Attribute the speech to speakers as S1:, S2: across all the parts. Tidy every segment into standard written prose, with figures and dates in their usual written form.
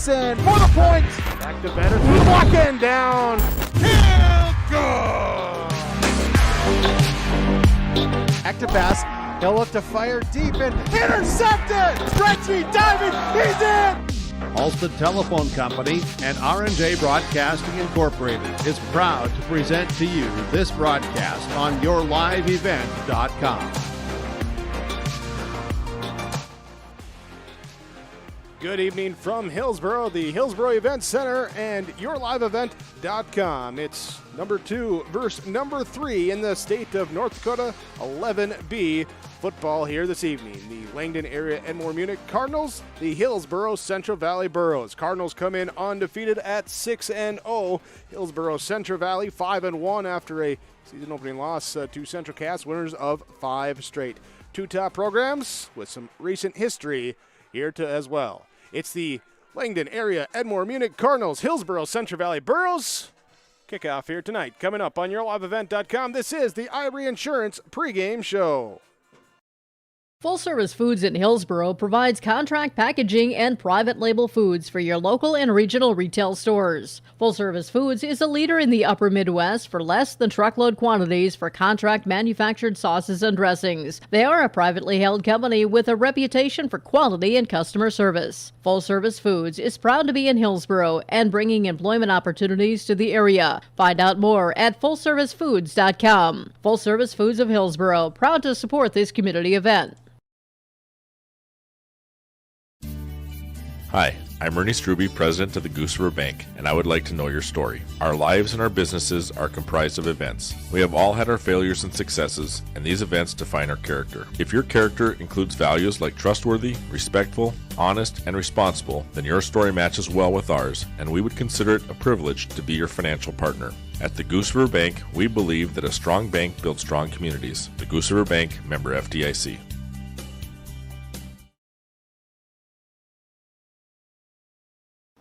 S1: Anderson for the point. Back to Vetter through the block and down. Field goal. Active pass. He'll look to fire deep and intercepted. Stretchy diving. He's in.
S2: Halstead Telephone Company and R&J Broadcasting Incorporated is proud to present to you this broadcast on yourliveevent.com.
S1: Good evening from Hillsboro, the Hillsboro Event Center, and yourliveevent.com. It's number 2 versus number 3 in the state of North Dakota, 11B football here this evening. The Langdon Area-Edmore-Munich Cardinals, the Hillsboro Central Valley Burros. Cardinals come in undefeated at 6-0. Hillsboro Central Valley 5-1 after a season opening loss to Central Cass, winners of 5 straight. 2 top programs with some recent history here to as well. It's the Langdon Area-Edmore-Munich Cardinals, Hillsboro Central Valley Burros. Kickoff here tonight. Coming up on yourliveevent.com, this is the Ivory Insurance pregame show.
S3: Full Service Foods in Hillsboro provides contract packaging and private label foods for your local and regional retail stores. Full Service Foods is a leader in the upper Midwest for less than truckload quantities for contract manufactured sauces and dressings. They are a privately held company with a reputation for quality and customer service. Full Service Foods is proud to be in Hillsboro and bringing employment opportunities to the area. Find out more at fullservicefoods.com. Full Service Foods of Hillsboro, proud to support this community event.
S4: Hi, I'm Ernie Struby, president of the Goose River Bank, and I would like to know your story. Our lives and our businesses are comprised of events. We have all had our failures and successes, and these events define our character. If your character includes values like trustworthy, respectful, honest, and responsible, then your story matches well with ours, and we would consider it a privilege to be your financial partner. At the Goose River Bank, we believe that a strong bank builds strong communities. The Goose River Bank, member FDIC.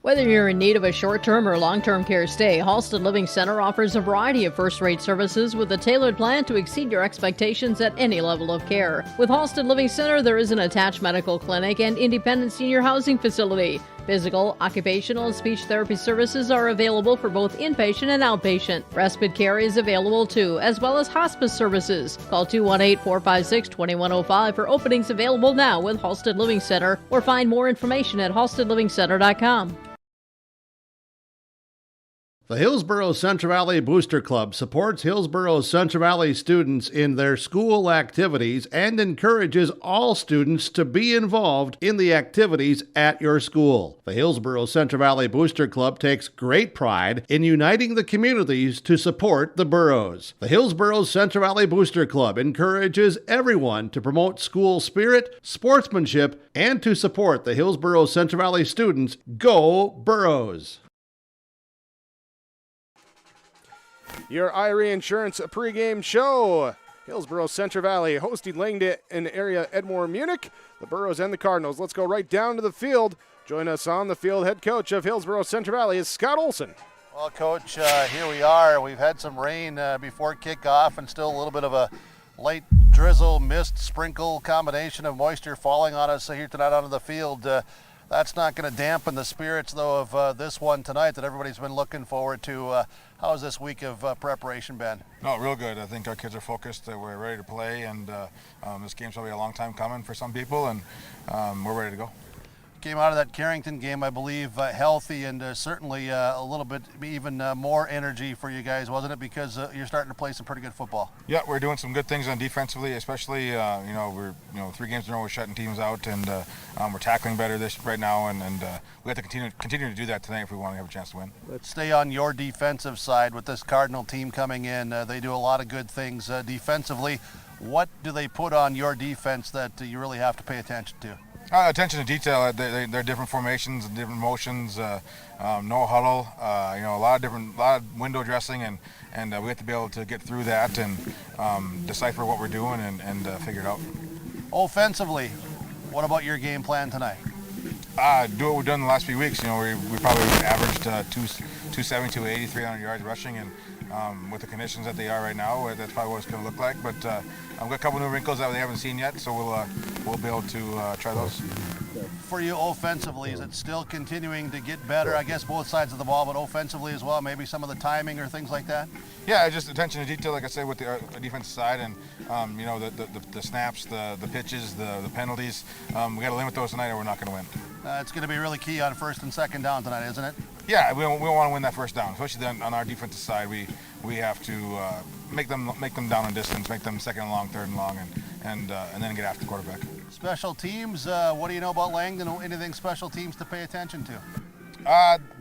S3: Whether you're in need of a short-term or long-term care stay, Halstead Living Center offers a variety of first-rate services with a tailored plan to exceed your expectations at any level of care. With Halstead Living Center, there is an attached medical clinic and independent senior housing facility. Physical, occupational, and speech therapy services are available for both inpatient and outpatient. Respite care is available too, as well as hospice services. Call 218-456-2105 for openings available now with Halstead Living Center, or find more information at halsteadlivingcenter.com.
S2: The Hillsboro Central Valley Booster Club supports Hillsboro Central Valley students in their school activities and encourages all students to be involved in the activities at your school. The Hillsboro Central Valley Booster Club takes great pride in uniting the communities to support the boroughs. The Hillsboro Central Valley Booster Club encourages everyone to promote school spirit, sportsmanship, and to support the Hillsboro Central Valley students. Go Burros!
S1: Your Ivory Insurance pregame show. Hillsboro Central Valley hosting Langdon Area-Edmore-Munich, the Burros and the Cardinals. Let's go right down to the field. Join us on the field. Head coach of Hillsboro Central Valley is Scott Olson.
S5: Well, Coach, here we are. We've had some rain before kickoff and still a little bit of a light drizzle, mist, sprinkle combination of moisture falling on us here tonight onto the field. That's not going to dampen the spirits, though, of this one tonight that everybody's been looking forward to. How has this week of preparation been?
S6: No, real good. I think our kids are focused. We're ready to play, and this game's probably a long time coming for some people, and we're ready to go.
S5: Came out of that Carrington game, I believe, healthy and certainly a little bit even more energy for you guys, wasn't it? Because you're starting to play some pretty good football.
S6: Yeah, we're doing some good things on defensively, especially we're 3 games in a row we're shutting teams out, and we're tackling better right now, and we have to continue to do that tonight if we want to have a chance to win.
S5: Let's stay on your defensive side with this Cardinal team coming in. They do a lot of good things defensively. What do they put on your defense that you really have to pay attention to?
S6: Attention to detail. They're different formations and different motions. No huddle. A lot of window dressing, and we have to be able to get through that and decipher what we're doing and figure it out.
S5: Offensively, what about your game plan tonight?
S6: Do what we've done the last few weeks. We probably averaged 270, 280, 300 yards rushing, and with the conditions that they are right now, that's probably what it's going to look like. But I've got a couple new wrinkles that they haven't seen yet, so we'll be able to try those.
S5: For you offensively, is it still continuing to get better? I guess both sides of the ball, but offensively as well, maybe some of the timing or things like that?
S6: Yeah, just attention to detail, like I said, with the defensive side, and the snaps, the pitches, the penalties. We got to limit those tonight or we're not going to win.
S5: It's going to be really key on first and second down tonight, isn't it?
S6: Yeah, we want to win that first down, especially then on our defensive side. We have to make them down in distance, make them second and long, third and long, and then get after the quarterback.
S5: Special teams, what do you know about Langdon? Anything special teams to pay attention to?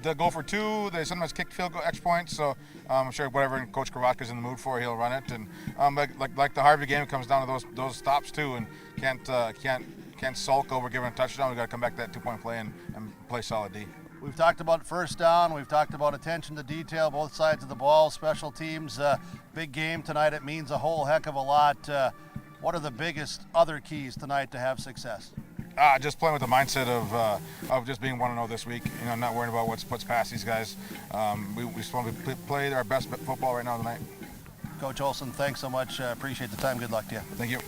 S6: They go for two. They sometimes kick field goal extra points. So I'm sure whatever Coach Kravatka's in the mood for, he'll run it. And like the Harvey game, it comes down to those stops too, and can't sulk over giving a touchdown. We got to come back to that 2-point play and play solid D.
S5: We've talked about first down. We've talked about attention to detail, both sides of the ball, special teams. Big game tonight. It means a whole heck of a lot. What are the biggest other keys tonight to have success?
S6: Just playing with the mindset of just being 1-0 this week. Not worrying about what's past these guys. We just want to play our best football right now tonight.
S5: Coach Olson, thanks so much. Appreciate the time. Good luck to you.
S6: Thank you.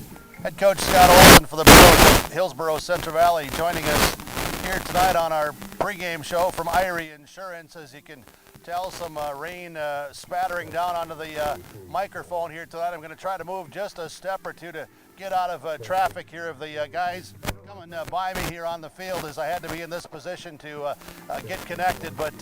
S5: Head coach Scott Olson for the Burros of Hillsboro Central Valley joining us here tonight on our pregame show from Irie Insurance. As you can tell, some rain spattering down onto the microphone here tonight. I'm going to try to move just a step or two to get out of traffic here of the guys coming by me here on the field, as I had to be in this position to get connected. But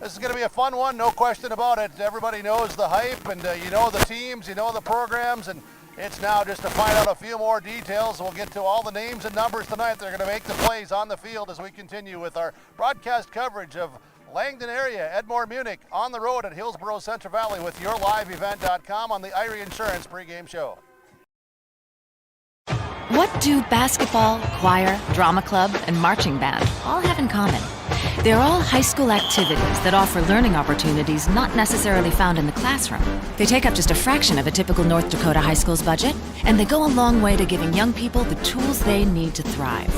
S5: this is going to be a fun one, no question about it. Everybody knows the hype, and you know the teams, you know the programs, and it's now just to find out a few more details. We'll get to all the names and numbers tonight. They're going to make the plays on the field as we continue with our broadcast coverage of Langdon Area-Edmore-Munich on the road at Hillsboro Central Valley with YourLiveEvent.com on the Irie Insurance pregame show.
S7: What do basketball, choir, drama club, and marching band all have in common? They're all high school activities that offer learning opportunities not necessarily found in the classroom. They take up just a fraction of a typical North Dakota high school's budget, and they go a long way to giving young people the tools they need to thrive.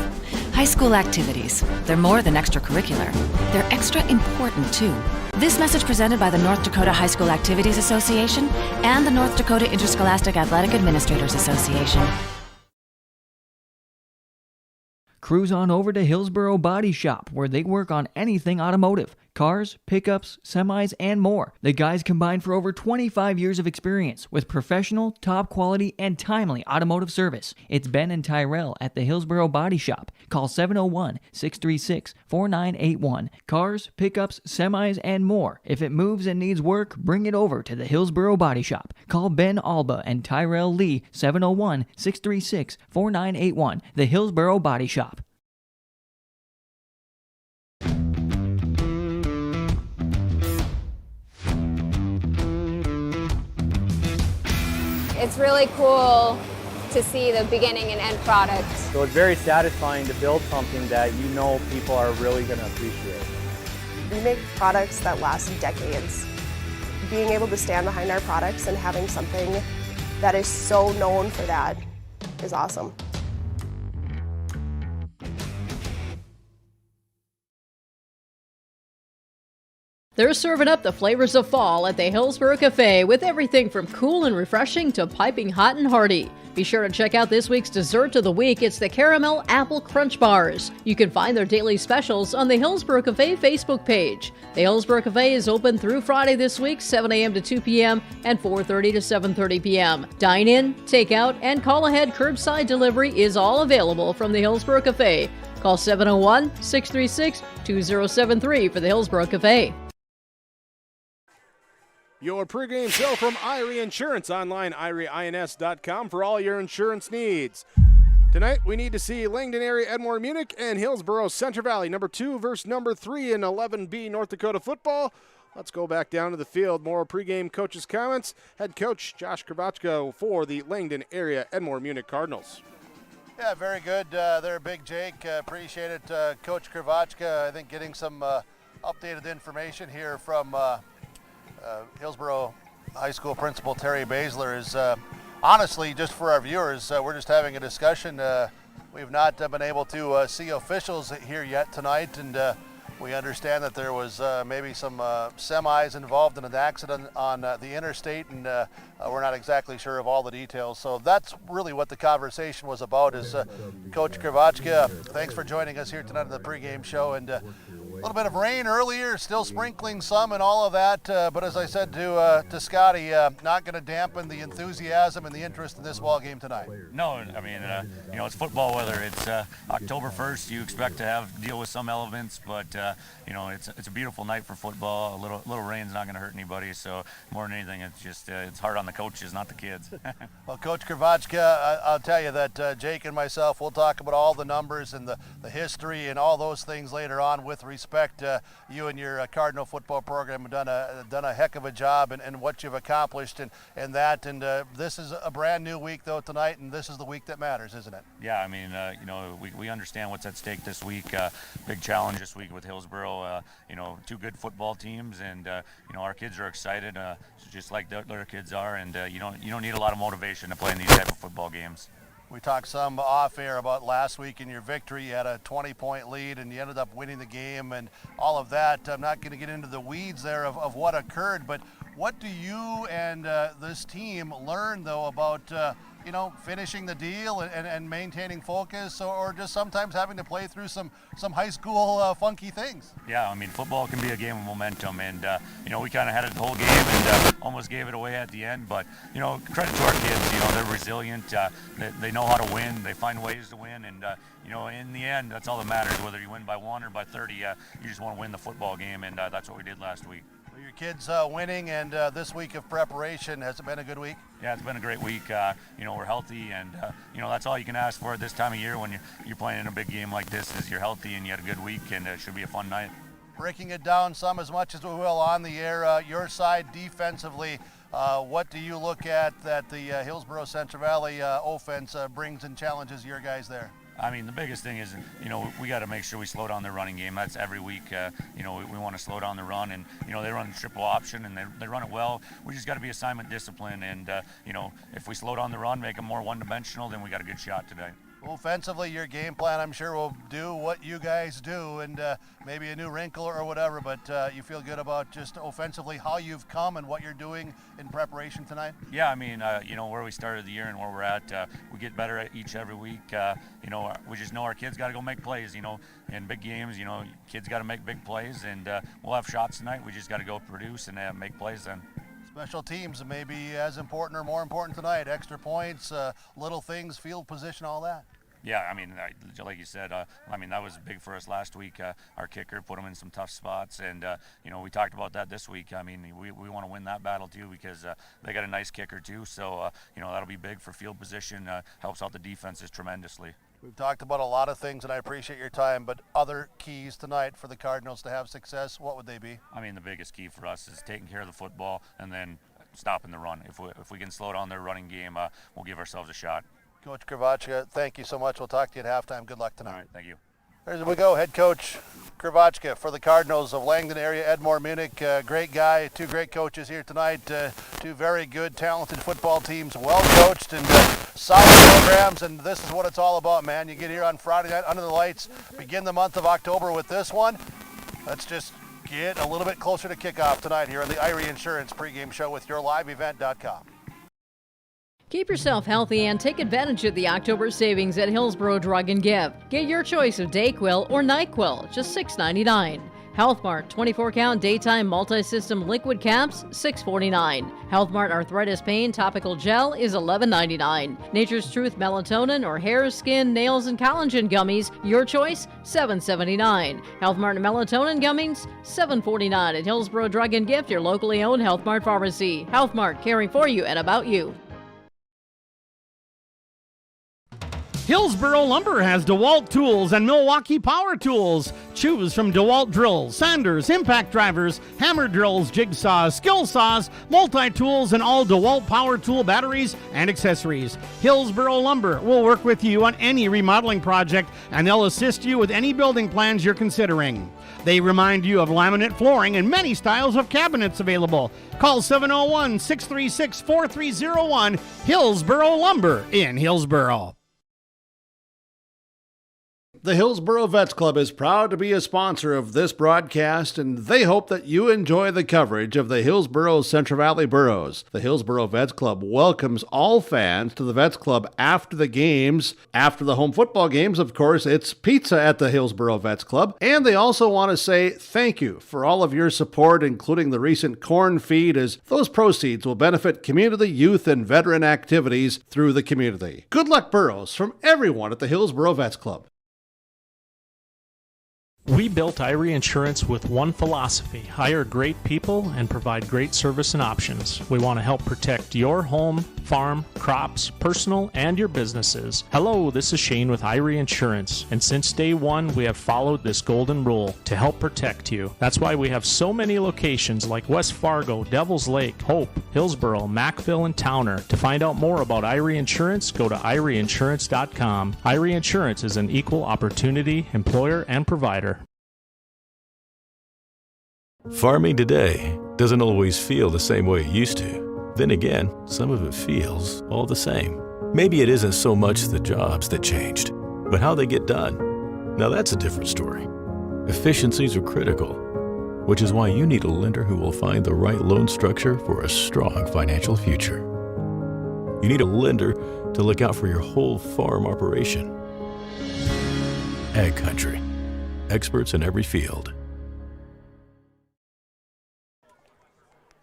S7: High school activities, they're more than extracurricular. They're extra important, too. This message presented by the North Dakota High School Activities Association and the North Dakota Interscholastic Athletic Administrators Association.
S8: Cruise on over to Hillsboro Body Shop, where they work on anything automotive. Cars, pickups, semis, and more. The guys combine for over 25 years of experience with professional, top quality, and timely automotive service. It's Ben and Tyrell at the Hillsboro Body Shop. Call 701-636-4981. Cars, pickups, semis, and more. If it moves and needs work, bring it over to the Hillsboro Body Shop. Call Ben Alba and Tyrell Lee, 701-636-4981. The Hillsboro Body Shop.
S9: It's really cool to see the beginning and end product.
S10: So it's very satisfying to build something that you know people are really going to appreciate.
S11: We make products that last decades. Being able to stand behind our products and having something that is so known for that is awesome.
S3: They're serving up the flavors of fall at the Hillsboro Cafe with everything from cool and refreshing to piping hot and hearty. Be sure to check out this week's dessert of the week. It's the Caramel Apple Crunch Bars. You can find their daily specials on the Hillsboro Cafe Facebook page. The Hillsboro Cafe is open through Friday this week, 7 a.m. to 2 p.m. and 4:30 to 7:30 p.m. Dine-in, take-out, and call-ahead curbside delivery is all available from the Hillsboro Cafe. Call 701-636-2073 for the Hillsboro Cafe.
S1: Your pregame show from Irie Insurance, online, IrieINS.com for all your insurance needs. Tonight, we need to see Langdon Area-Edmore-Munich and Hillsboro Central Valley, number 2 versus number 3 in 11B North Dakota football. Let's go back down to the field. More pregame coaches' comments. Head coach Josh Kravachko for the Langdon Area-Edmore-Munich Cardinals.
S5: Yeah, very good there, Big Jake. Appreciate it, Coach Kravachka. I think getting some updated information here from Hillsboro High School Principal Terry Baszler is honestly, just for our viewers, we're just having a discussion. We've not been able to see officials here yet tonight, and We understand that there was maybe some semis involved in an accident on the interstate, and we're not exactly sure of all the details. So that's really what the conversation was about. Is Coach Kravachka, thanks for joining us here tonight on the pregame show. And a little bit of rain earlier, still sprinkling some and all of that. But as I said to Scotty, not going to dampen the enthusiasm and the interest in this ball game tonight.
S12: No, I mean, it's football weather. It's October 1st. You expect to deal with some elements, but it's a beautiful night for football. A little rain's not going to hurt anybody. So more than anything, it's just it's hard on the coaches, not the kids.
S5: Well, Coach Kravachka, I'll tell you that Jake and myself, we'll talk about all the numbers and the history and all those things later on. With respect, you and your Cardinal football program have done a heck of a job in what you've accomplished and that. And this is a brand new week though tonight, and this is the week that matters, isn't it?
S12: Yeah, I mean, we understand what's at stake this week. Big challenge this week with Hillsboro. Two good football teams, and our kids are excited, just like the other kids are. And you don't need a lot of motivation to play in these type of football games.
S5: We talked some off air about last week in your victory. You had a 20-point lead and you ended up winning the game and all of that. I'm not going to get into the weeds there of what occurred, but what do you and this team learn though about finishing the deal and maintaining focus, or just sometimes having to play through some high school funky things?
S12: Yeah, I mean, football can be a game of momentum, and we kind of had it the whole game and almost gave it away at the end. But credit to our kids. They're resilient. They know how to win. They find ways to win, and in the end, that's all that matters. Whether you win by 1 or by 30, you just want to win the football game, and that's what we did last week.
S5: Your kids winning, and this week of preparation, has it been a good week?
S12: Yeah, it's been a great week. We're healthy, and that's all you can ask for at this time of year when you're playing in a big game like this. Is you're healthy and you had a good week, and it should be a fun night.
S5: Breaking it down some as much as we will on the air, your side defensively, what do you look at that the Hillsboro Central Valley offense brings and challenges your guys there?
S12: I mean, the biggest thing is, we got to make sure we slow down their running game. That's every week. We want to slow down the run, and they run triple option, and they run it well. We just got to be assignment discipline, and if we slow down the run, make them more one-dimensional, then we got a good shot today.
S5: Offensively, your game plan, I'm sure, will do what you guys do, and maybe a new wrinkle or whatever, but you feel good about just offensively how you've come and what you're doing in preparation tonight?
S12: Yeah, I mean, where we started the year and where we're at, we get better at every week. We just know our kids got to go make plays, in big games, kids got to make big plays, and we'll have shots tonight. We just got to go produce and make plays then.
S5: Special teams may be as important or more important tonight. Extra points, little things, field position, all that.
S12: Yeah, I mean, like you said, that was big for us last week. Our kicker put them in some tough spots, and we talked about that this week. I mean, we want to win that battle too because they got a nice kicker too. So that'll be big for field position. Helps out the defenses tremendously.
S5: We've talked about a lot of things, and I appreciate your time, but other keys tonight for the Cardinals to have success, what would they be?
S12: I mean, the biggest key for us is taking care of the football and then stopping the run. If we can slow down their running game, we'll give ourselves a shot.
S5: Coach Kravachka, thank you so much. We'll talk to you at halftime. Good luck tonight.
S12: All right, thank you.
S5: There we go, head coach Kravachka for the Cardinals of Langdon Area-Edmore-Munich. Great guy, two great coaches here tonight. Two very good, talented football teams, well coached and solid programs, and this is what it's all about, man. You get here on Friday night under the lights, begin the month of October with this one. Let's just get a little bit closer to kickoff tonight here on the Irie Insurance pregame show with yourliveevent.com.
S3: Keep yourself healthy and take advantage of the October savings at Hillsboro Drug and Give. Get your choice of Dayquil or NyQuil, just $6.99. Health Mart 24-count daytime multi-system liquid caps, $6.49. Health Mart Arthritis Pain topical gel is $11.99. Nature's Truth melatonin or hair, skin, nails, and collagen gummies, your choice, $7.79. Health Mart melatonin gummies, $7.49 at Hillsboro Drug and Gift, your locally owned Health Mart pharmacy. Health Mart, caring for you and about you.
S13: Hillsboro Lumber has DeWalt tools and Milwaukee Power Tools. Choose from DeWalt drills, sanders, impact drivers, hammer drills, jigsaws, skill saws, multi-tools, and all DeWalt Power Tool batteries and accessories. Hillsboro Lumber will work with you on any remodeling project, and they'll assist you with any building plans you're considering. They remind you of laminate flooring and many styles of cabinets available. Call 701-636-4301, Hillsboro Lumber in Hillsboro.
S2: The Hillsboro Vets Club is proud to be a sponsor of this broadcast, and they hope that you enjoy the coverage of the Hillsboro Central Valley Boroughs. The Hillsboro Vets Club welcomes all fans to the Vets Club after the games. After the home football games, of course, it's pizza at the Hillsboro Vets Club. And they also want to say thank you for all of your support, including the recent corn feed, as those proceeds will benefit community, youth, and veteran activities through the community. Good luck, Boroughs, from everyone at the Hillsboro Vets Club.
S14: We built Irie Insurance with one philosophy: hire great people and provide great service and options. We want to help protect your home, farm, crops, personal, and your businesses. Hello, this is Shane with Irie Insurance, and since day one, we have followed this golden rule to help protect you. That's why we have so many locations like West Fargo, Devils Lake, Hope, Hillsboro, Mackville, and Towner. To find out more about Irie Insurance, go to IrieInsurance.com. Irie Insurance is an equal opportunity employer and provider.
S15: Farming today doesn't always feel the same way it used to. Then again, some of it feels all the same. Maybe it isn't so much the jobs that changed, but how they get done. Now that's a different story. Efficiencies are critical, which is why you need a lender who will find the right loan structure for a strong financial future. You need a lender to look out for your whole farm operation. Ag Country. Experts in every field.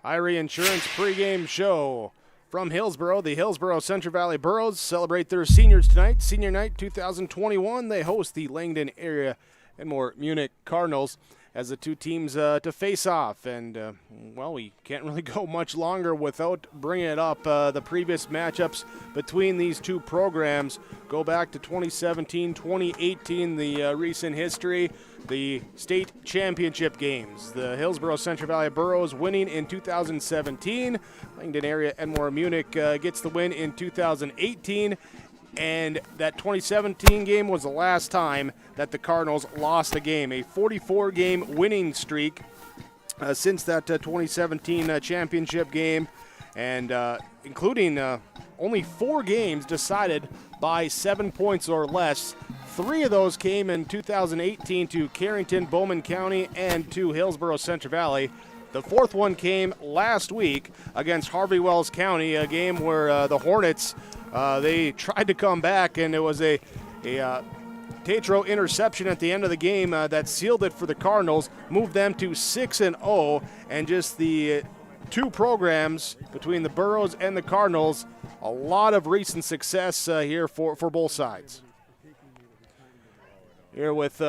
S1: Irie Insurance pregame show from Hillsboro. The Hillsboro Central Valley Boroughs celebrate their seniors tonight. Senior night 2021. They host the Langdon Area-Edmore-Munich Cardinals as the two teams to face off. And, well, we can't really go much longer without bringing it up. The previous matchups between these two programs go back to 2017, 2018, the recent history. The state championship games. The Hillsboro Central Valley Boroughs winning in 2017. Langdon Area-Edmore-Munich gets the win in 2018. And that 2017 game was the last time that the Cardinals lost a game. A 44-game winning streak since that 2017 championship game, and including only 4 games decided by 7 points or less. 3 of those came in 2018 to Carrington, Bowman County, and to Hillsboro Central Valley. The 4th one came last week against Harvey Wells County, a game where the Hornets, they tried to come back, and it was a Tatro interception at the end of the game that sealed it for the Cardinals, moved them to 6-0, and just the two programs between the Boroughs and the Cardinals, a lot of recent success here for both sides. Here with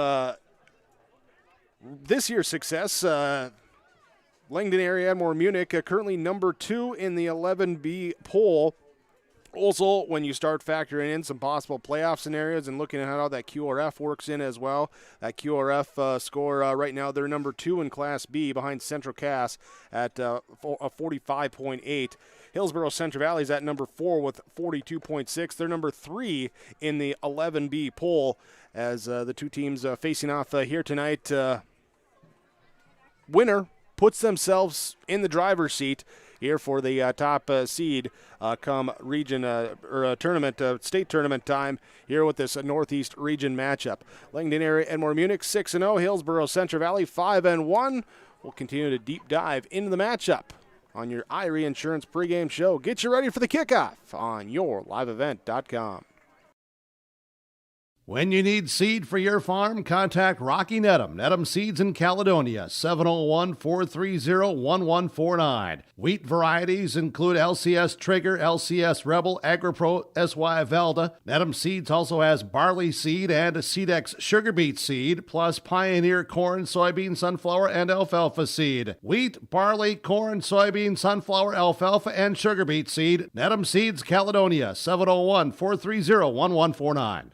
S1: this year's success, Langdon Area-Edmore-Munich currently number 2 in the 11B poll. Also, when you start factoring in some possible playoff scenarios and looking at how that QRF works in as well, that QRF score right now, they're number 2 in Class B behind Central Cass at a 45.8. Hillsboro Central Valley is at number 4 with 42.6. They're number 3 in the 11B poll as the two teams facing off here tonight. Winner puts themselves in the driver's seat here for the top seed come region or tournament, state tournament time here with this Northeast region matchup. Langdon Area-Edmore-Munich 6-0, Hillsboro Central Valley 5-1. We'll continue to deep dive into the matchup on your Irie Insurance pregame show. Get you ready for the kickoff on yourliveevent.com.
S2: When you need seed for your farm, contact Rocky Nedham. Nedham Seeds in Caledonia, 701-430-1149. Wheat varieties include LCS Trigger, LCS Rebel, AgriPro, SY Velda. Nedham Seeds also has barley seed and Seedex sugar beet seed, plus Pioneer corn, soybean, sunflower, and alfalfa seed. Wheat, barley, corn, soybean, sunflower, alfalfa, and sugar beet seed. Nedham Seeds, Caledonia, 701-430-1149.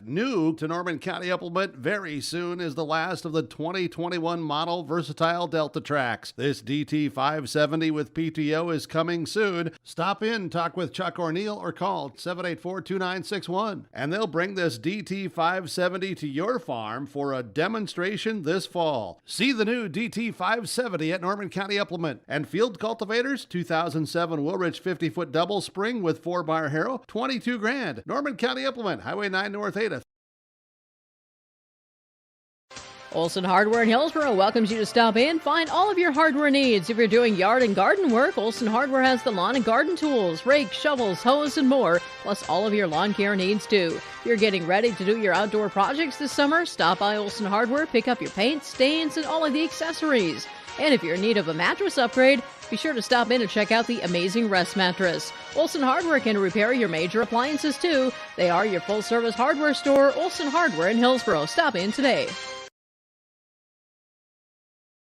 S2: New to Norman County Implement very soon is the last of the 2021 model versatile Delta tracks. This DT570 with PTO is coming soon. Stop in, talk with Chuck or Neil, or call 784-2961. And they'll bring this DT570 to your farm for a demonstration this fall. See the new DT570 at Norman County Implement. And field cultivators, 2007 Woolrich 50-foot double spring with 4-bar harrow, $22,000. Norman County Implement, Highway 9 North Ada.
S3: Olson Hardware in Hillsboro welcomes you to stop in. Find all of your hardware needs. If you're doing yard and garden work, Olson Hardware has the lawn and garden tools, rakes, shovels, hose, and more, plus all of your lawn care needs too. If you're getting ready to do your outdoor projects this summer, stop by Olson Hardware, pick up your paint, stains, and all of the accessories. And if you're in need of a mattress upgrade, be sure to stop in and check out the amazing Rest Mattress. Olson Hardware can repair your major appliances too. They are your full-service hardware store, Olson Hardware in Hillsboro. Stop in today.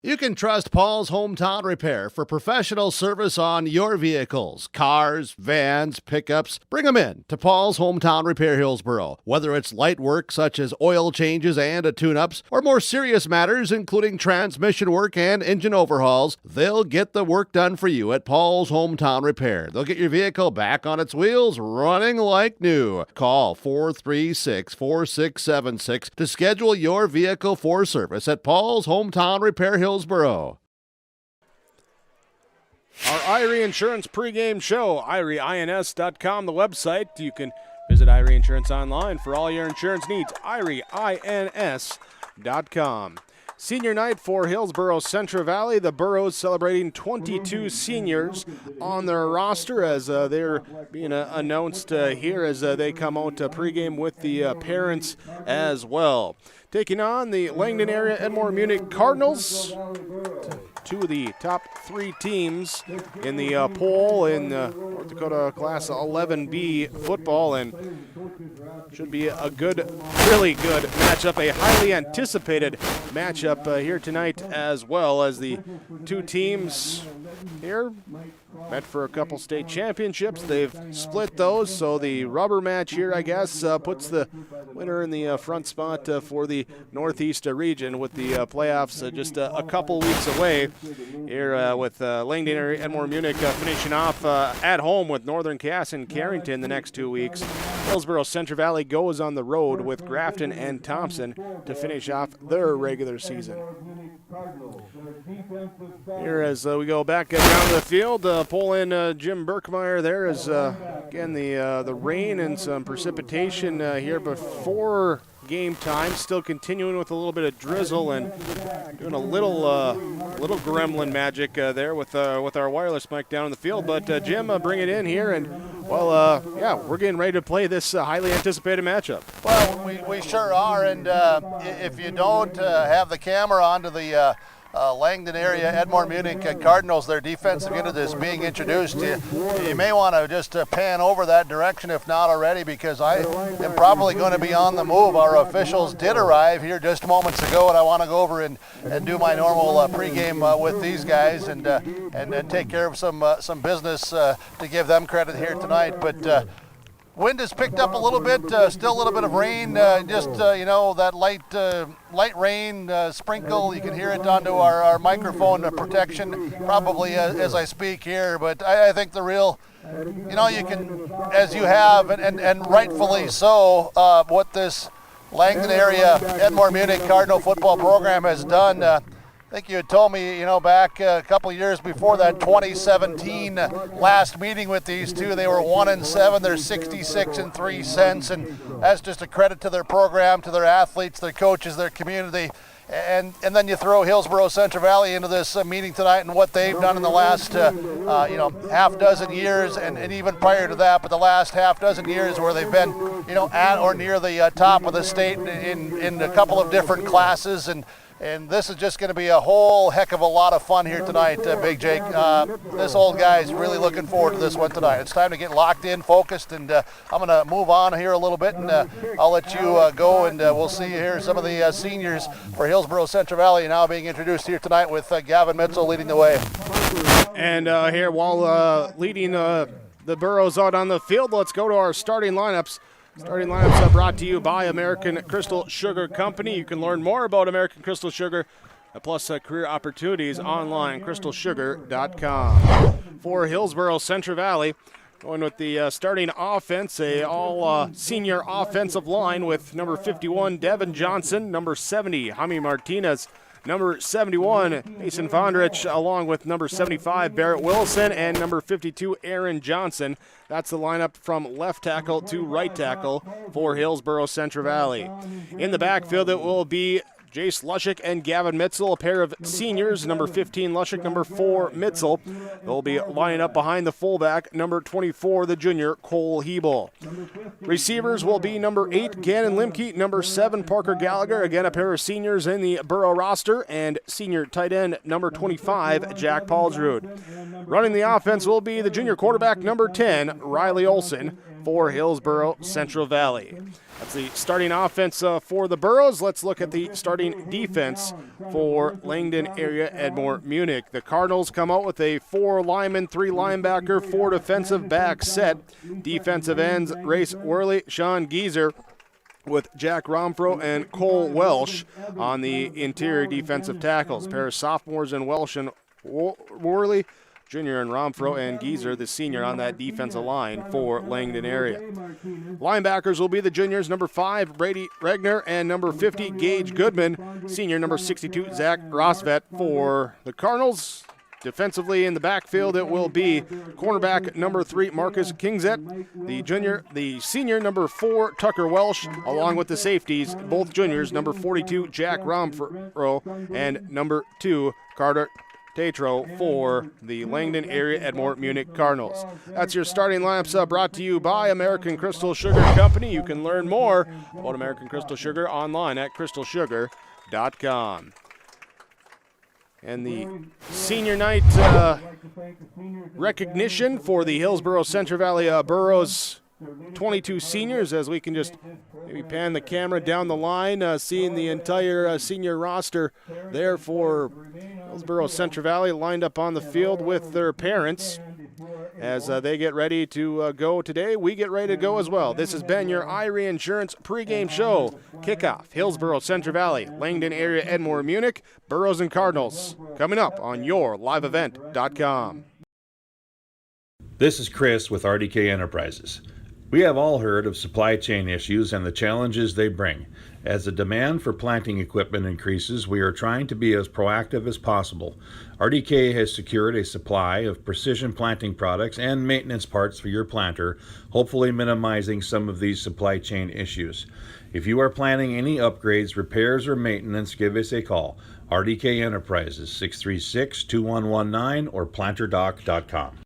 S2: You can trust Paul's Hometown Repair for professional service on your vehicles, cars, vans, pickups. Bring them in to Paul's Hometown Repair Hillsboro. Whether it's light work such as oil changes and tune-ups, or more serious matters including transmission work and engine overhauls, they'll get the work done for you at Paul's Hometown Repair. They'll get your vehicle back on its wheels, running like new. Call 436-4676 to schedule your vehicle for service at Paul's Hometown Repair Hillsboro. Our
S1: Irie Insurance pregame show, IrieINS.com, the website. You can visit Irie Insurance online for all your insurance needs, IrieINS.com. Senior night for Hillsboro Central Valley. The Burros celebrating 22 seniors on their roster as they're being announced here as they come out to pregame with the parents as well. Taking on the Langdon Area-Edmore-Munich Cardinals, two of the top three teams in the poll in North Dakota Class 11B football, and should be a good, really good matchup, a highly anticipated matchup here tonight, as well as the two teams here met for a couple state championships. They've split those, so the rubber match here, I guess, puts the winner in the front spot for the Northeast region, with the playoffs just a couple weeks away here with Langdon Area-Edmore-Munich finishing off at home with Northern Cass and Carrington the next 2 weeks. Hillsboro Central Valley goes on the road with Grafton and Thompson to finish off their regular season. Here as we go back down the field, pull in Jim Berkmeyer there as, again, the rain and some precipitation here before game time, still continuing with a little bit of drizzle and doing a little gremlin magic there with our wireless mic down in the field. But Jim, bring it in here, and yeah, we're getting ready to play this highly anticipated matchup.
S5: Well, we sure are, and if you don't have the camera onto the Langdon Area-Edmore-Munich Cardinals, their defensive unit is being introduced. You may want to just pan over that direction if not already, because I am probably going to be on the move. Our officials did arrive here just moments ago, and I want to go over and do my normal pregame with these guys and take care of some business to give them credit here tonight. But wind has picked up a little bit, still a little bit of rain, that light rain sprinkle. You can hear it onto our microphone protection probably as I speak here, but I think the real, you can, as you have, and rightfully so, what this Langdon Area-Edmore-Munich Cardinal football program has done. I think you had told me, back a couple of years before that 2017 last meeting with these two, they were 1-7. They're 66 cents, and that's just a credit to their program, to their athletes, their coaches, their community. And then you throw Hillsboro Central Valley into this meeting tonight and what they've done in the last half dozen years, and even prior to that, but the last half dozen years where they've been at or near the top of the state in a couple of different classes. And this is just going to be a whole heck of a lot of fun here tonight, Big Jake. This old guy is really looking forward to this one tonight. It's time to get locked in, focused, and I'm going to move on here a little bit, and I'll let you go, and we'll see here some of the seniors for Hillsboro Central Valley now being introduced here tonight with Gavin Mitchell leading the way.
S1: And here, while leading the Burros out on the field, let's go to our starting lineups. Starting lineups are brought to you by American Crystal Sugar Company. You can learn more about American Crystal Sugar plus career opportunities online, crystalsugar.com. For Hillsboro Central Valley, going with the starting offense, a all-senior offensive line with number 51, Devin Johnson, number 70, Jaime Martinez, number 71, Mason Fondrich, along with number 75, Barrett Wilson, and number 52, Aaron Johnson. That's the lineup from left tackle to right tackle for Hillsboro Central Valley. In the backfield, it will be Jace Lushik and Gavin Mitzel, a pair of seniors, number 15 Lushik, number 4 Mitzel. They'll be lining up behind the fullback, number 24, the junior Cole Hebel. Receivers will be number 8 Gannon Limke, number 7 Parker Gallagher, again a pair of seniors in the Borough roster, and senior tight end number 25 Jack Paulsrud. Running the offense will be the junior quarterback number 10 Riley Olson for Hillsboro Central Valley. That's the starting offense for the Burros. Let's look at the starting defense for Langdon Area-Edmore-Munich. The Cardinals come out with a 4 lineman, 3 linebacker, 4 defensive back set. Defensive ends, Race Worley, Sean Geezer, with Jack Romfro and Cole Welsh on the interior defensive tackles. Pair of sophomores in Welsh and Worley, junior and Romfro, and Geezer, the senior, on that defensive line for Langdon area. Linebackers will be the juniors, number 5, Brady Regner, and number 50, Gage Goodman. Senior, number 62, Zach Rosvet for the Cardinals. Defensively in the backfield, it will be cornerback number 3, Marcus Kingset, the senior, number 4, Tucker Welsh, along with the safeties, both juniors, number 42, Jack Romfro, and number 2, Carter Tatro for the Langdon Area-Edmore-Munich Cardinals. That's your starting lineups brought to you by American Crystal Sugar Company. You can learn more about American Crystal Sugar online at crystalsugar.com. And the senior night recognition for the Hillsboro Central Valley Burros 22 seniors, as we can just maybe pan the camera down the line, seeing the entire senior roster there for Hillsboro Central Valley lined up on the field with their parents. As they get ready to go today, we get ready to go as well. This has been your Irie Insurance pregame show. Kickoff, Hillsboro Central Valley, Langdon Area-Edmore-Munich, Burros and Cardinals, coming up on yourliveevent.com.
S16: This is Chris with RDK Enterprises. We have all heard of supply chain issues and the challenges they bring. As the demand for planting equipment increases, we are trying to be as proactive as possible. RDK has secured a supply of precision planting products and maintenance parts for your planter, hopefully minimizing some of these supply chain issues. If you are planning any upgrades, repairs, or maintenance, give us a call. RDK Enterprises, 636-2119 or planterdoc.com.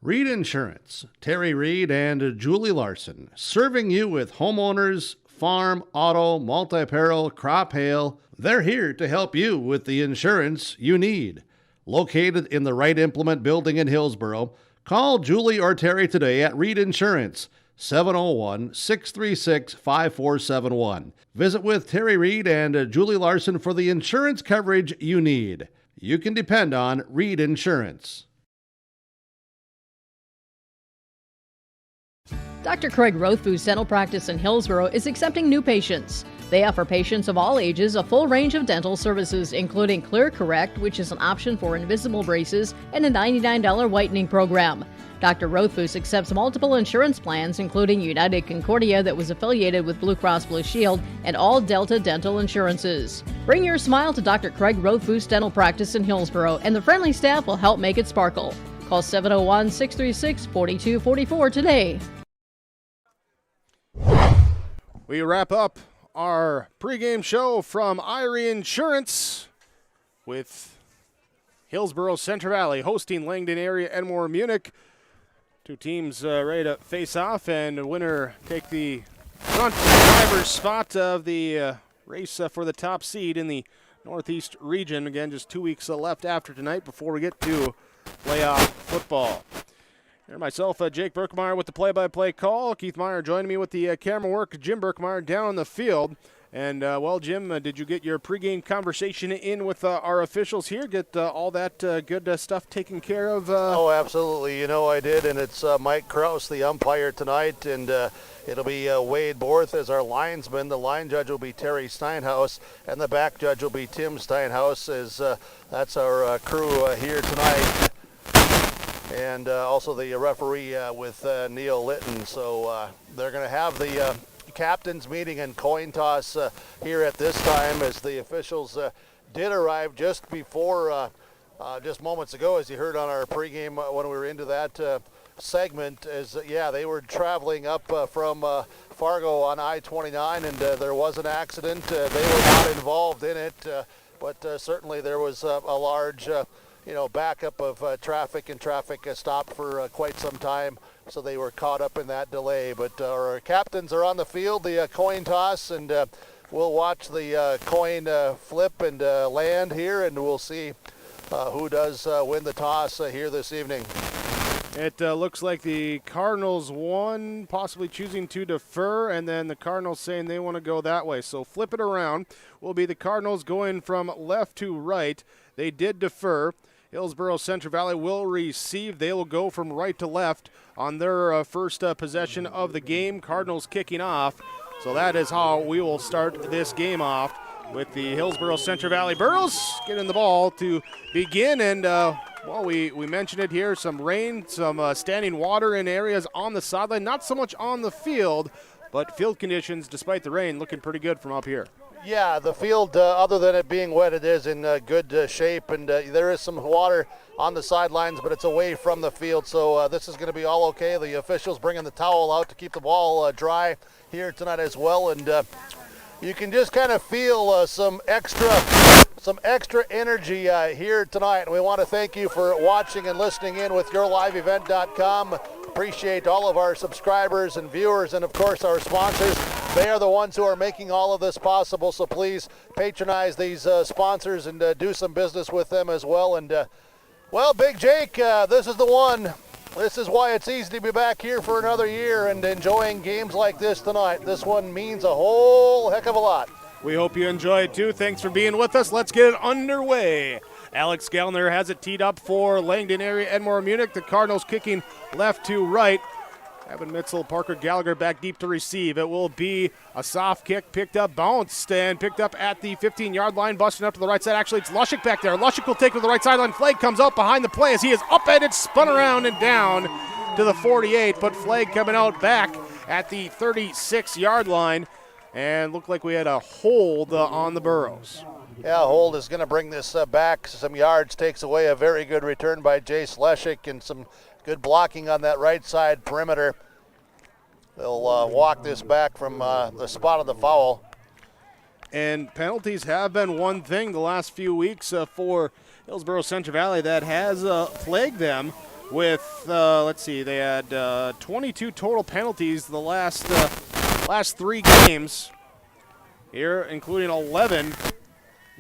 S2: Reed Insurance, Terry Reed and Julie Larson, serving you with homeowners, farm, auto, multi-peril, crop hail. They're here to help you with the insurance you need. Located in the Wright Implement Building in Hillsboro, call Julie or Terry today at Reed Insurance, 701-636-5471. Visit with Terry Reed and Julie Larson for the insurance coverage you need. You can depend on Reed Insurance.
S3: Dr. Craig Rothfuss Dental Practice in Hillsboro is accepting new patients. They offer patients of all ages a full range of dental services, including Clear Correct, which is an option for invisible braces, and a $99 whitening program. Dr. Rothfuss accepts multiple insurance plans, including United Concordia that was affiliated with Blue Cross Blue Shield, and all Delta dental insurances. Bring your smile to Dr. Craig Rothfuss Dental Practice in Hillsboro, and the friendly staff will help make it sparkle. Call 701-636-4244 today.
S1: We wrap up our pregame show from Irie Insurance with Hillsboro Central Valley hosting Langdon Area-Edmore-Munich. Two teams ready to face off, and the winner take the front driver's spot of the race for the top seed in the Northeast region. Again, just 2 weeks left after tonight before we get to playoff football. Here myself, Jake Berkmeyer with the play-by-play call. Keith Meyer joining me with the camera work. Jim Berkmeyer down on the field. And, well, Jim, did you get your pregame conversation in with our officials here? Get all that good stuff taken care of?
S5: Oh, absolutely. You know I did, and it's Mike Kraus, the umpire tonight, and it'll be Wade Borth as our linesman. The line judge will be Terry Steinhaus, and the back judge will be Tim Steinhaus, as that's our crew here tonight. And also the referee with Neil Litton. So they're going to have the captain's meeting and coin toss here at this time, as the officials did arrive just before, just moments ago, as you heard on our pregame when we were into that segment, as they were traveling up from Fargo on I-29, and there was an accident. They were not involved in it, but certainly there was a large backup of traffic, and traffic stopped for quite some time, so they were caught up in that delay. But our captains are on the field, the coin toss, and we'll watch the coin flip and land here, and we'll see who does win the toss here this evening.
S1: It looks like the Cardinals won, possibly choosing to defer, and then the Cardinals saying they want to go that way. So flip it around. Will be the Cardinals going from left to right. They did defer. Hillsboro Central Valley will receive. They will go from right to left on their first possession of the game. Cardinals kicking off. So that is how we will start this game off, with the Hillsboro Central Valley Burros getting the ball to begin. And, well, we mentioned it here, some rain, some standing water in areas on the sideline. Not so much on the field, but field conditions, despite the rain, looking pretty good from up here.
S5: Yeah, the field, other than it being wet, it is in good shape, and there is some water on the sidelines, but it's away from the field, so this is going to be all okay. The officials bringing the towel out to keep the ball dry here tonight as well, and you can just kind of feel some extra energy here tonight. And we want to thank you for watching and listening in with YourLiveEvent.com. Appreciate all of our subscribers and viewers, and of course our sponsors. They are the ones who are making all of this possible, so please patronize these sponsors and do some business with them as well. And well, Big Jake, this is the one. This is why it's easy to be back here for another year and enjoying games like this tonight. This one means a whole heck of a lot.
S1: We hope you enjoy it too. Thanks for being with us. Let's get it underway. Alex Gellner has it teed up for Langdon Area-Edmore-Munich. The Cardinals kicking left to right. Evan Mitzel, Parker Gallagher back deep to receive. It will be a soft kick, picked up, bounced, and picked up at the 15-yard line, busting up to the right side. Actually, it's Lushik back there. Lushik will take it to the right sideline. Flag comes up behind the play as he is upended, spun around and down to the 48, but Flag coming out back at the 36-yard line, and looked like we had a hold on the Burros.
S5: Yeah, hold is going to bring this back some yards, takes away a very good return by Jace Lushik, and some good blocking on that right side perimeter. They'll walk this back from the spot of the foul.
S1: And penalties have been one thing the last few weeks for Hillsboro Central Valley that has plagued them with, let's see, they had 22 total penalties the last 3 games here, including 11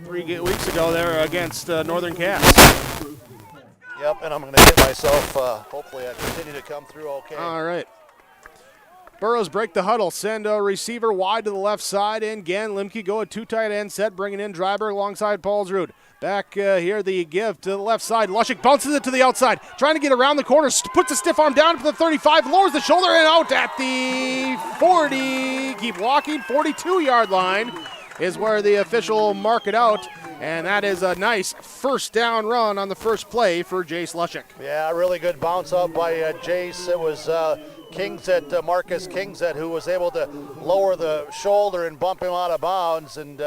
S1: 3 weeks ago there against Northern Cass.
S5: Yep, and I'm going to hit myself. Hopefully I continue to come through okay.
S1: All right. Burros break the huddle, send a receiver wide to the left side, and again, Limke go a 2 tight end set, bringing in Dryberg alongside Paulsrud. Back here, the give to the left side. Lushik bounces it to the outside, trying to get around the corner, puts a stiff arm down to the 35, lowers the shoulder and out at the 40. Keep walking, 42-yard line is where the official mark it out. And that is a nice first down run on the first play for Jace Lushik.
S5: Yeah, really good bounce out by Jace. It was Kingset, Marcus Kingset, who was able to lower the shoulder and bump him out of bounds. And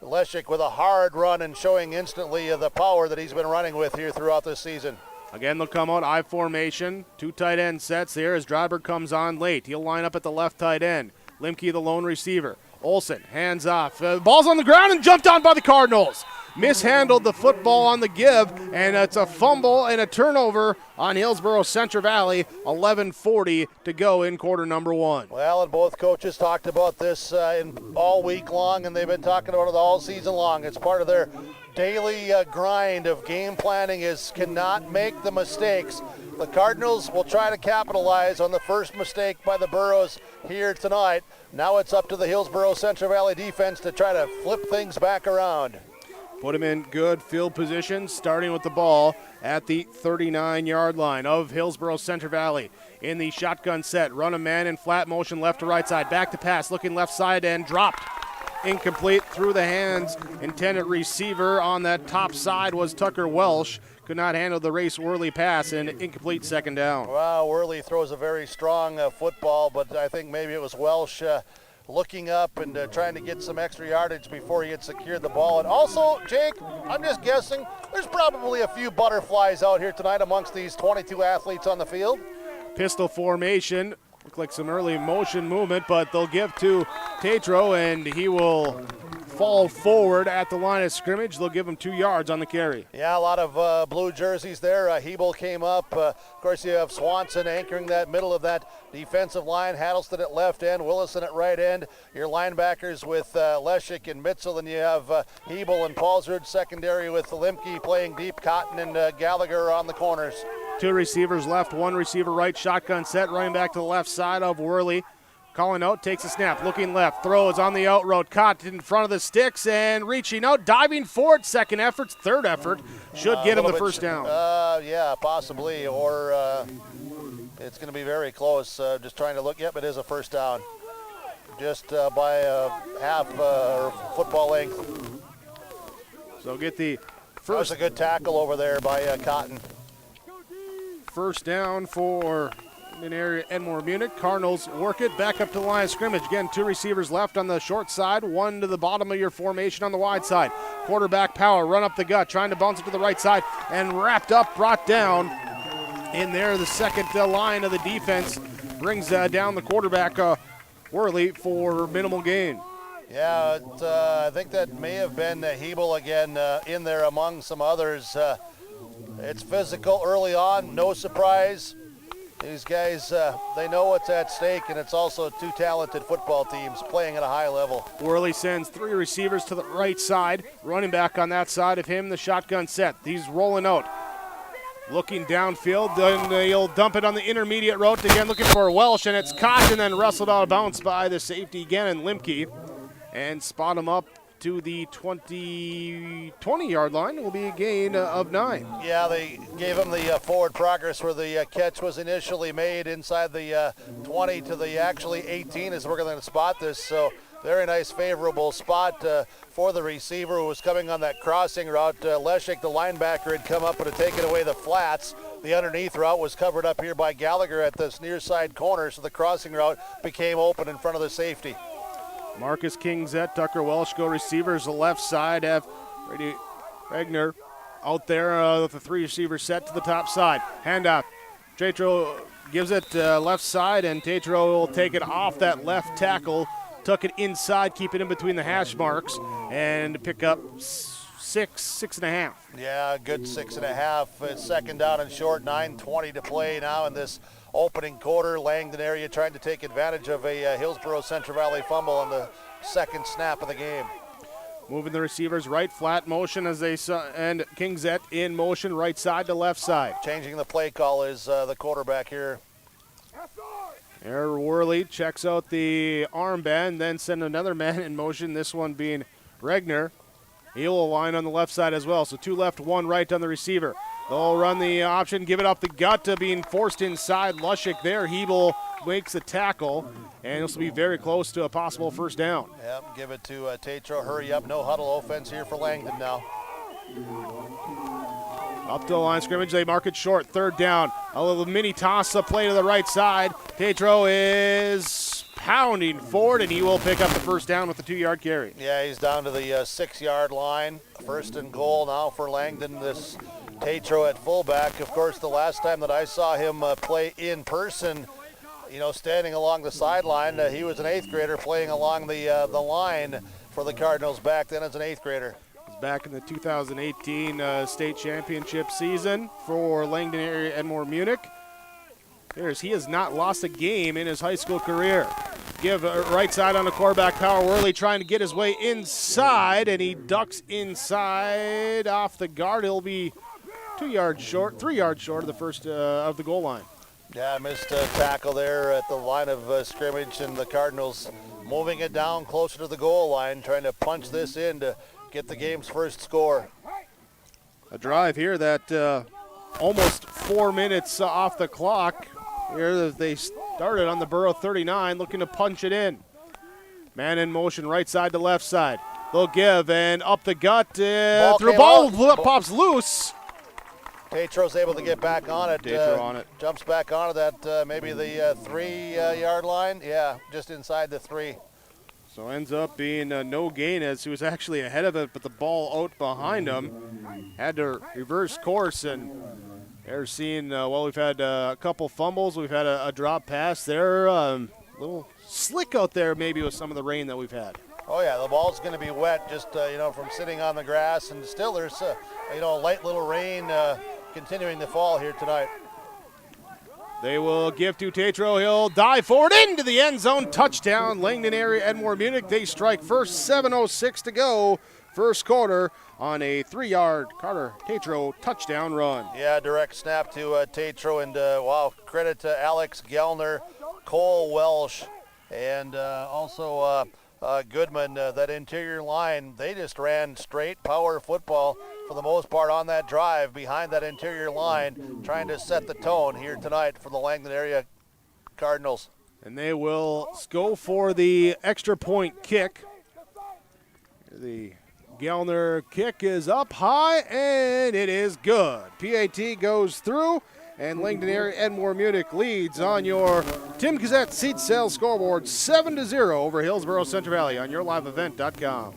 S5: Lushik with a hard run and showing instantly the power that he's been running with here throughout this season.
S1: Again, they'll come out I formation. 2 tight end sets here as Dryberg comes on late. He'll line up at the left tight end. Limke, the lone receiver. Olsen, hands off. Ball's on the ground and jumped on by the Cardinals. mishandled the football on the give, and it's a fumble and a turnover on Hillsboro Central Valley. 11:40 to go in quarter number 1.
S5: Well, and both coaches talked about this all week long, and they've been talking about it all season long. It's part of their daily grind of game planning is cannot make the mistakes. The Cardinals will try to capitalize on the first mistake by the Burros here tonight. Now it's up to the Hillsboro Central Valley defense to try to flip things back around.
S1: Put him in good field position, starting with the ball at the 39-yard line of Hillsboro Central Valley. In the shotgun set, run a man in flat motion left to right side. Back to pass, looking left side and dropped. Incomplete through the hands. Intended receiver on that top side was Tucker Welsh. Could not handle the Race Worley pass, and incomplete second down.
S5: Wow, Worley throws a very strong football, but I think maybe it was Welsh looking up and trying to get some extra yardage before he had secured the ball. And also, Jake, I'm just guessing, there's probably a few butterflies out here tonight amongst these 22 athletes on the field.
S1: Pistol formation. Look like some early motion movement, but they'll give to Tatro, and he will fall forward at the line of scrimmage. They'll give him 2 yards on the carry.
S5: Yeah, a lot of blue jerseys there. Hebel came up. Of course, you have Swanson anchoring that middle of that defensive line. Haddleston at left end, Willison at right end. Your linebackers with Leshik and Mitzel, and you have Hebel and Paulsrud secondary with Limke playing deep. Cotton and Gallagher on the corners.
S1: 2 receivers left, 1 receiver right, shotgun set, running back to the left side of Worley. Calling out, takes a snap, looking left, throws on the out road, caught in front of the sticks and reaching out, diving forward, second effort, third effort, should get him the first down.
S5: Yeah, possibly, or it's going to be very close. Just trying to look, yep, it is a first down. Just by a half football length.
S1: So get the first.
S5: That was a good tackle over there by Cotton.
S1: First down for Langdon Area-Edmore-Munich. Cardinals work it back up to the line of scrimmage. Again, 2 receivers left on the short side, 1 to the bottom of your formation on the wide side. Quarterback power, run up the gut, trying to bounce it to the right side, and wrapped up, brought down. In there, the second line of the defense brings down the quarterback, Worley, for minimal gain.
S5: Yeah, I think that may have been Hebel again in there among some others. It's physical early on, no surprise. These guys, they know what's at stake, and it's also 2 talented football teams playing at a high level.
S1: Worley sends 3 receivers to the right side. Running back on that side of him, the shotgun set. He's rolling out. Looking downfield, then he'll dump it on the intermediate route. Again, looking for Welsh, and it's caught and then wrestled out of bounds by the safety again, and Limke. And spot him up to the 20-yard line. Will be a gain of 9.
S5: Yeah, they gave him the forward progress where the catch was initially made inside the 20 to the actually 18 as we're going to spot this. So very nice favorable spot for the receiver who was coming on that crossing route. Leshik, the linebacker, had come up and had taken away the flats. The underneath route was covered up here by Gallagher at this near side corner, so the crossing route became open in front of the safety.
S1: Marcus Kingzet, Tucker Welsh go receivers. The left side have Brady Regner out there with the 3 receivers set to the top side. Handoff. Tatro gives it left side, and Tatro will take it off that left tackle. Tuck it inside, keep it in between the hash marks, and pick up 6.5.
S5: Yeah, good 6.5. Second down and short, 9:20 to play now in this opening quarter. Langdon area trying to take advantage of a Hillsboro Central Valley fumble on the second snap of the game.
S1: Moving the receivers right, flat motion as they and Kingzet in motion right side to left side.
S5: Changing the play call is the quarterback here.
S1: Aaron Worley checks out the armband, then send another man in motion, this one being Regner. He'll align on the left side as well, so 2 left, 1 right on the receiver. They'll run the option, give it up the gut, being forced inside. Lushik there. Hebel makes the tackle, and this will be very close to a possible first down.
S5: Yep, give it to Tatro. Hurry up, no huddle offense here for Langdon now.
S1: Up to the line of scrimmage, they mark it short. Third down. A little mini toss play to the right side. Tatro is pounding forward, and he will pick up the first down with the 2-yard carry.
S5: Yeah, he's down to the 6-yard line. First and goal now for Langdon. This Tatro at fullback. Of course, the last time that I saw him play in person, standing along the sideline, he was an 8th grader playing along the line for the Cardinals back then as an 8th grader.
S1: was back in the 2018 state championship season for Langdon Area-Edmore-Munich. He has not lost a game in his high school career. Give right side on the quarterback, Power Worley trying to get his way inside, and he ducks inside off the guard. He'll be 3 yards short of the first of the goal line.
S5: Yeah, missed a tackle there at the line of scrimmage, and the Cardinals moving it down closer to the goal line, trying to punch this in to get the game's first score.
S1: A drive here that almost 4 minutes off the clock. Here they started on the Borough 39, looking to punch it in. Man in motion, right side to left side. They'll give, and up the gut, ball pops loose.
S5: Tatro's able to get back on it.
S1: Tatro on it.
S5: Jumps back onto that, maybe the 3-yard line. Yeah, just inside the 3.
S1: So ends up being no gain, as he was actually ahead of it, but the ball out behind him. Had to reverse course, and they're seeing, we've had a couple fumbles. We've had a drop pass there. A little slick out there maybe with some of the rain that we've had.
S5: Oh, yeah, the ball's going to be wet just, from sitting on the grass. And still there's, a light little rain continuing to fall here tonight.
S1: They will give to Tatro. He'll dive forward into the end zone. Touchdown, Langdon Area-Edmore-Munich. They strike first, 7:06 to go. First quarter on a 3-yard Carter Tatro touchdown run.
S5: Yeah, direct snap to Tatro, and credit to Alex Gellner, Cole Welsh, and also Goodman. That interior line, they just ran straight power football for the most part on that drive behind that interior line, trying to set the tone here tonight for the Langdon area Cardinals.
S1: And they will go for the extra point kick. The Gellner kick is up high, and it is good. PAT goes through, and Langdon Area-Edmore-Munich leads on your Tim Gazette seat sales scoreboard 7-0 over Hillsboro Central Valley on yourliveevent.com.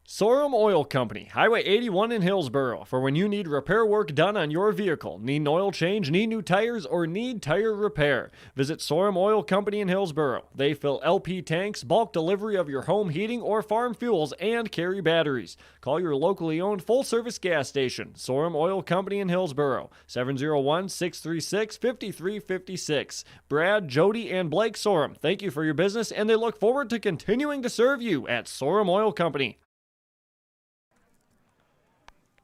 S17: Sorum Oil Company, Highway 81 in Hillsboro. For when you need repair work done on your vehicle, need an oil change, need new tires, or need tire repair, visit Sorum Oil Company in Hillsboro. They fill LP tanks, bulk delivery of your home heating or farm fuels, and carry batteries. Call your locally owned full-service gas station, Sorum Oil Company in Hillsboro, 701-636-5356. Brad, Jody, and Blake Sorum, thank you for your business, and they look forward to continuing to serve you at Sorum Oil Company.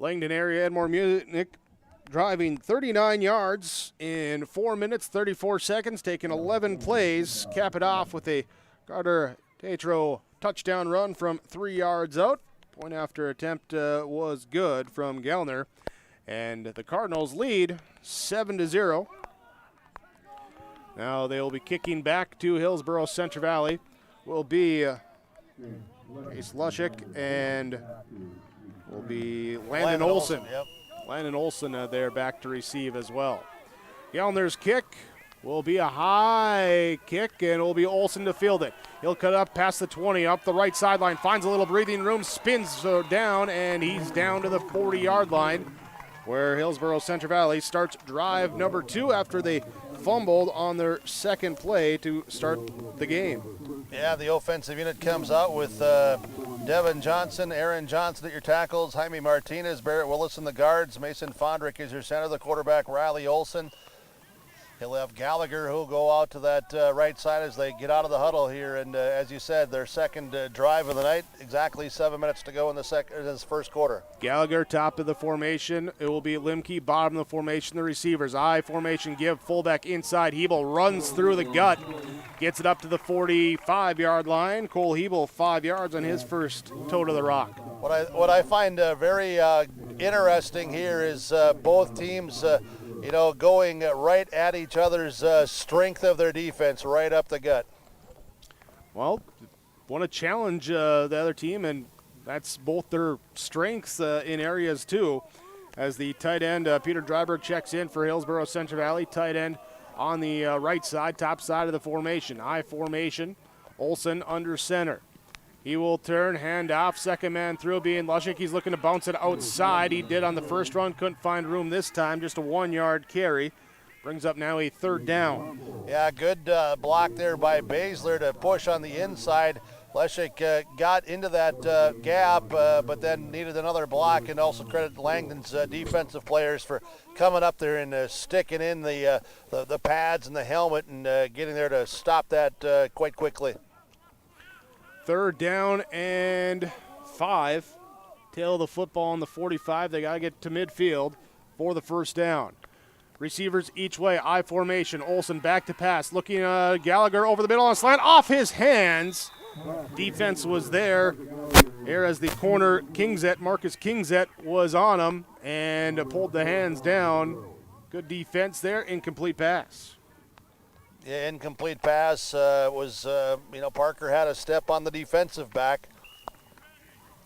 S1: Langdon Area-Edmore-Munich driving 39 yards in 4 minutes, 34 seconds, taking 11 plays. Cap it off with a Carter Tatro touchdown run from 3 yards out. Point after attempt was good from Gellner. And the Cardinals lead 7-0. Now they will be kicking back to Hillsboro Central Valley. Will be Chase Lushik and will be Landon Olson.
S5: Yep.
S1: Landon Olson there back to receive as well. Gellner's kick will be a high kick, and it will be Olson to field it. He'll cut up past the 20, up the right sideline, finds a little breathing room, spins down, and he's down to the 40-yard line, where Hillsboro Central Valley starts drive number 2 after they fumbled on their second play to start the game.
S5: Yeah, the offensive unit comes out with Devin Johnson, Aaron Johnson at your tackles, Jaime Martinez, Barrett Willis in the guards, Mason Fondrick is your center, the quarterback Riley Olson. He'll have Gallagher who'll go out to that right side as they get out of the huddle here. And as you said, their second drive of the night, exactly 7 minutes to go in this first quarter.
S1: Gallagher, top of the formation. It will be Limke, bottom of the formation. The receivers, I formation, give fullback inside. Hebel runs through the gut, gets it up to the 45-yard line. Cole Hebel, 5 yards on his first toe to the rock.
S5: What I find very interesting here is both teams going right at each other's strength of their defense, right up the gut.
S1: Well, want to challenge the other team, and that's both their strengths in areas too. As the tight end, Peter Dryberg, checks in for Hillsboro Central Valley. Tight end on the right side, top side of the formation. I formation, Olson under center. He will turn, hand off, second man through being Lushik. He's looking to bounce it outside. He did on the first run, couldn't find room this time, just a 1-yard carry. Brings up now a third down.
S5: Yeah, good block there by Baszler to push on the inside. Leszek got into that gap, but then needed another block, and also credit Langdon's defensive players for coming up there and sticking in the pads and the helmet and getting there to stop that quite quickly.
S1: 3rd down and 5. Tail of the football on the 45. They got to get to midfield for the 1st down. Receivers each way, I formation. Olsen back to pass, looking Gallagher over the middle on slant, off his hands. Defense was there as the corner Marcus Kingset was on him and pulled the hands down. Good defense there, incomplete pass.
S5: Yeah, incomplete pass was, Parker had a step on the defensive back.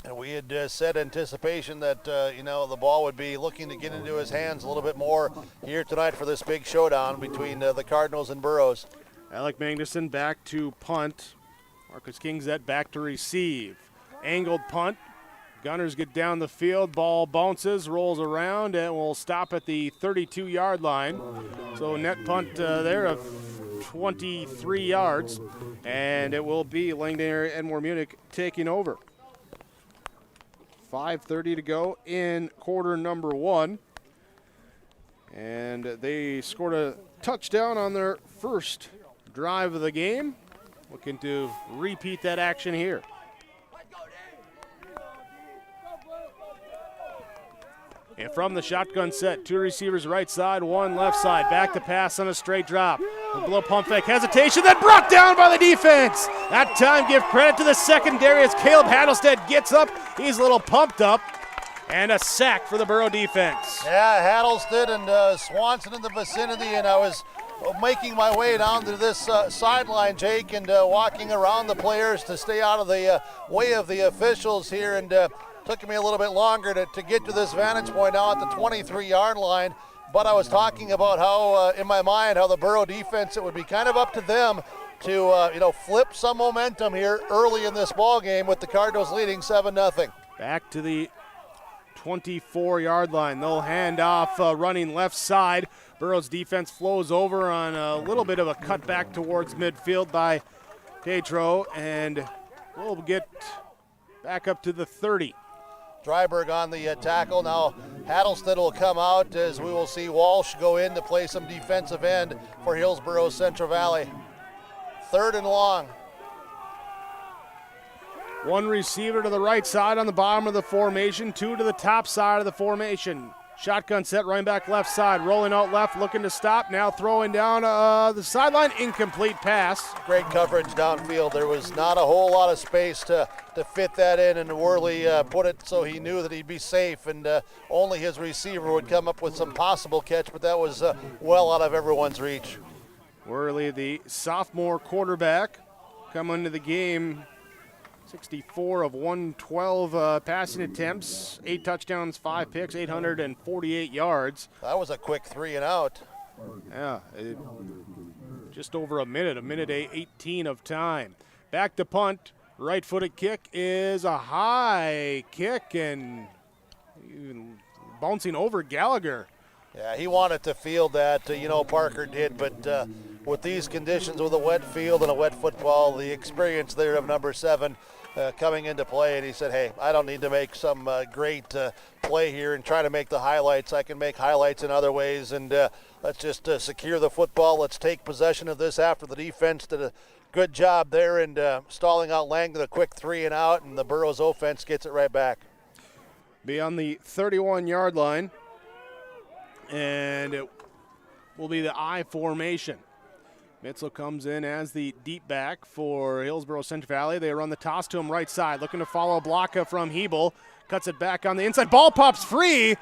S5: And we had said anticipation that, the ball would be looking to get into his hands a little bit more here tonight for this big showdown between the Cardinals and Burroughs.
S1: Alec Magnuson back to punt. Marcus Kingset back to receive. Angled punt. Gunners get down the field. Ball bounces, rolls around, and will stop at the 32-yard line. So net punt there of 23 yards. And it will be Langdon Area-Edmore-Munich taking over. 5:30 to go in quarter number 1. And they scored a touchdown on their first drive of the game. Looking to repeat that action here. And from the shotgun set, 2 receivers right side, 1 left side. Back to pass on a straight drop. A blow pump fake, hesitation, then brought down by the defense. That time give credit to the secondary as Caleb Hattlestead gets up. He's a little pumped up. And a sack for the Burrow defense.
S5: Yeah, Hattlestead and Swanson in the vicinity, and I was making my way down to this sideline, Jake, and walking around the players to stay out of the way of the officials here, and took me a little bit longer to get to this vantage point now at the 23-yard line. But I was talking about how, in my mind, how the Burrow defense, it would be kind of up to them to, flip some momentum here early in this ball game with the Cardinals leading 7-0.
S1: Back to the 24-yard line. They'll hand off running left side. Burrow's defense flows over on a little bit of a cutback towards midfield by Pedro, and we'll get back up to the 30.
S5: Dryberg on the tackle. Now Hattlestead will come out as we will see Walsh go in to play some defensive end for Hillsboro Central Valley. 3rd and long.
S1: 1 receiver to the right side on the bottom of the formation, 2 to the top side of the formation. Shotgun set, running back left side, rolling out left, looking to stop, now throwing down the sideline, incomplete pass.
S5: Great coverage downfield. There was not a whole lot of space to fit that in, and Worley put it so he knew that he'd be safe, and only his receiver would come up with some possible catch, but that was well out of everyone's reach.
S1: Worley, the sophomore quarterback, coming into the game, 64 of 112 passing attempts, 8 touchdowns, 5 picks, 848 yards.
S5: That was a quick 3 and out.
S1: Yeah, just over a minute 18 of time. Back to punt, right-footed kick is a high kick and even bouncing over Gallagher.
S5: Yeah, he wanted to field that, Parker did, but with these conditions with a wet field and a wet football, the experience there of number 7 coming into play, and he said, hey, I don't need to make some great play here and try to make the highlights. I can make highlights in other ways, and let's just secure the football. Let's take possession of this after the defense did a good job there and stalling out Langdon, a quick 3 and out, and the Burroughs offense gets it right back.
S1: Be on the 31-yard line, and it will be the I formation. Mitzel comes in as the deep back for Hillsboro Central Valley. They run the toss to him right side, looking to follow a block from Hebel. Cuts it back on the inside. Ball pops free,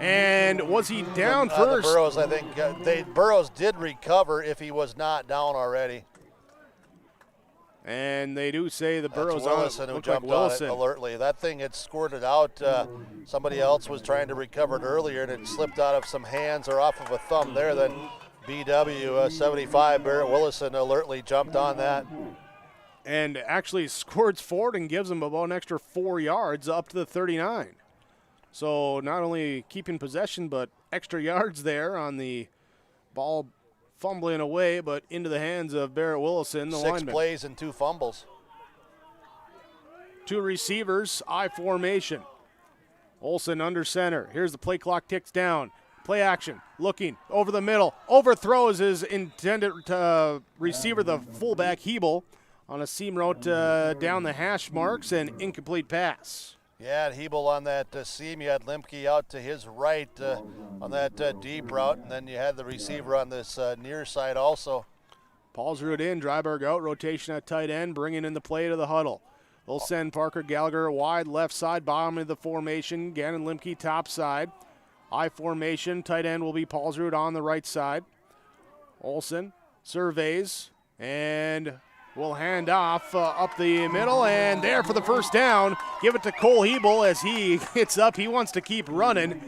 S1: and was he down first?
S5: The Burroughs, I think, Burroughs did recover if he was not down already.
S1: And they do say the Burroughs
S5: Willison who jumped on it alertly. That thing had squirted out. Somebody else was trying to recover it earlier, and it slipped out of some hands or off of a thumb there. Then BW 75 Barrett Willison alertly jumped on that.
S1: And actually squirts forward and gives them about an extra 4 yards up to the 39. So not only keeping possession, but extra yards there on the ball fumbling away, but into the hands of Barrett Willison, the lineman.
S5: 6 plays and 2 fumbles.
S1: Two receivers, I formation. Olsen under center. Here's the play clock ticks down. Play action, looking over the middle. Overthrows his intended receiver, the fullback Hebel, on a seam route down the hash marks, and incomplete pass.
S5: Yeah, and Hebel on that seam. You had Limke out to his right on that deep route, and then you had the receiver on this near side also.
S1: Paulsrud in, Dryberg out, rotation at tight end, bringing in the play to the huddle. They'll send Parker Gallagher wide left side, bottom of the formation. Gannon Limke top side. I formation, tight end will be Paulsrud on the right side. Olsen surveys and will hand off up the middle, and there for the first down. Give it to Cole Hebel as he gets up. He wants to keep running.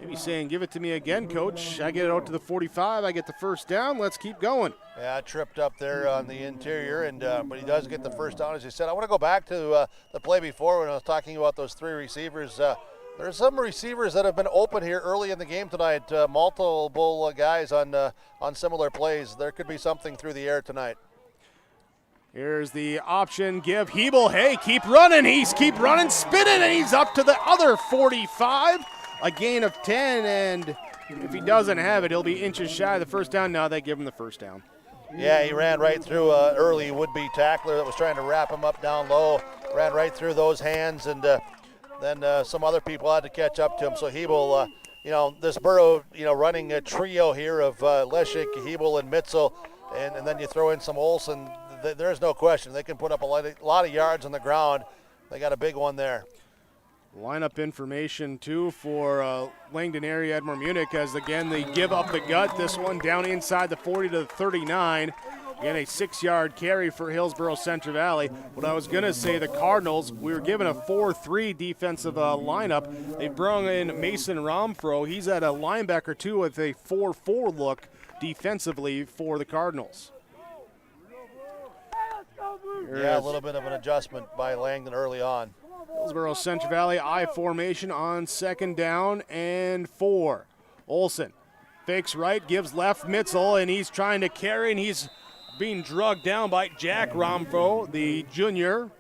S1: Maybe saying, give it to me again, coach. I get it out to the 45. I get the first down. Let's keep going.
S5: Yeah, tripped up there on the interior, and but he does get the first down, as you said. I want to go back to the play before when I was talking about those three receivers. There's some receivers that have been open here early in the game tonight. Multiple guys on similar plays. There could be something through the air tonight.
S1: Here's the option. Give Hebel. Hey, keep running. Keep running, spinning, and he's up to the other 45. A gain of 10, and if he doesn't have it, he'll be inches shy of the first down. Now they give him the first down.
S5: Yeah, he ran right through an early would-be tackler that was trying to wrap him up down low. Ran right through those hands, and then some other people had to catch up to him. So Hebel, this Borough, running a trio here of Leshik, Hebel, and Mitzel, and then you throw in some Olsen. There's no question. They can put up a lot of yards on the ground. They got a big one there.
S1: Lineup information, too, for Langdon Area-Edmore-Munich, as, again, they give up the gut. This one down inside the 40 to the 39. Again, a 6-yard carry for Hillsboro Central Valley. What I was going to say, the Cardinals, we were given a 4-3 defensive lineup. They brought in Mason Romfro. He's at a linebacker, too, with a 4-4 look defensively for the Cardinals.
S5: Yeah, a little bit of an adjustment by Langdon early on.
S1: Hillsboro Central Valley I formation on second down and 4. Olsen fakes right, gives left, Mitzel, and he's trying to carry, and he's being drugged down by Jack Romfro, the junior.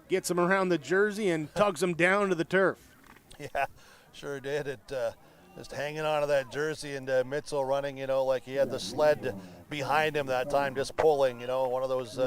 S1: Gets him around the jersey and tugs him down to the turf.
S5: Yeah, sure did. It just hanging onto that jersey, and Mitzel running, like he had the sled behind him that time, just pulling, one of those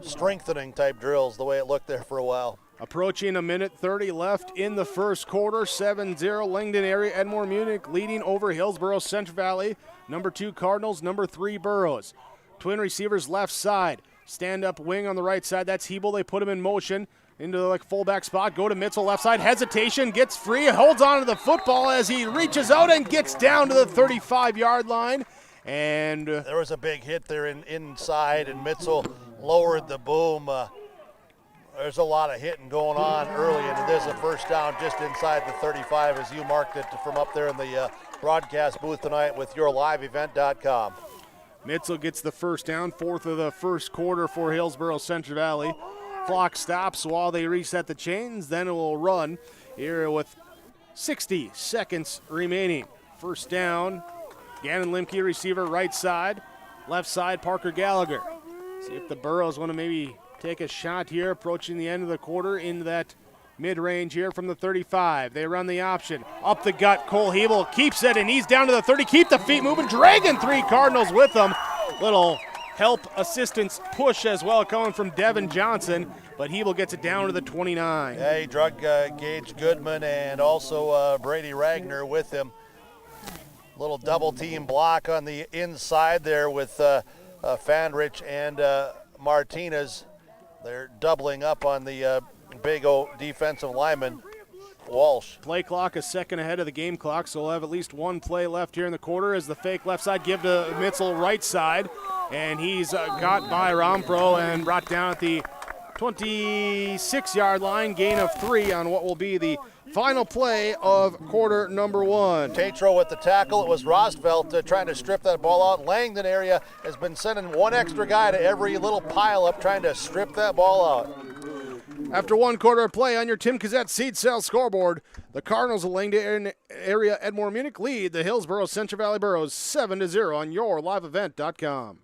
S5: strengthening type drills, the way it looked there for a while.
S1: Approaching a minute 30 left in the first quarter, 7-0 Langdon Area-Edmore-Munich leading over Hillsboro Central Valley. Number 2 Cardinals, number 3 Burrows. Twin receivers left side, stand-up wing on the right side. That's Hebel. They put him in motion into the fullback spot. Go to Mitzel, left side, hesitation, gets free, holds on to the football as he reaches out and gets down to the 35-yard line. And
S5: there was a big hit there inside, and Mitzel lowered the boom. There's a lot of hitting going on early, and there's a first down just inside the 35 as you marked it from up there in the broadcast booth tonight with yourliveevent.com.
S1: Mitzel gets the first down, 4th of the first quarter for Hillsboro Central Valley. Clock stops while they reset the chains, then it will run here with 60 seconds remaining. First down, Gannon Limke, receiver right side. Left side, Parker Gallagher. See if the Burrows want to maybe take a shot here, approaching the end of the quarter into that mid-range here from the 35. They run the option. Up the gut, Cole Hebel keeps it, and he's down to the 30. Keep the feet moving, dragging 3 Cardinals with them. Little help, assistance, push as well coming from Devin Johnson, but Hebel gets it down to the 29.
S5: Yeah, he drug Gage Goodman and also Brady Ragnar with him. Little double team block on the inside there with Fandrich and Martinez. They're doubling up on the big old defensive lineman, Walsh.
S1: Play clock a second ahead of the game clock, so we'll have at least one play left here in the quarter as the fake left side give to Mitzel right side, and he's got by Rompro and brought down at the 26-yard line, gain of 3 on what will be the final play of quarter number 1.
S5: Tatro with the tackle. It was Rosfeld trying to strip that ball out. Langdon area has been sending one extra guy to every little pile up trying to strip that ball out.
S1: After 1 quarter of play on your Tim Cassette Seed Sales scoreboard, the Cardinals of Langdon Area-Edmore-Munich lead the Hillsboro Central Valley Burrows 7-0 on yourliveevent.com.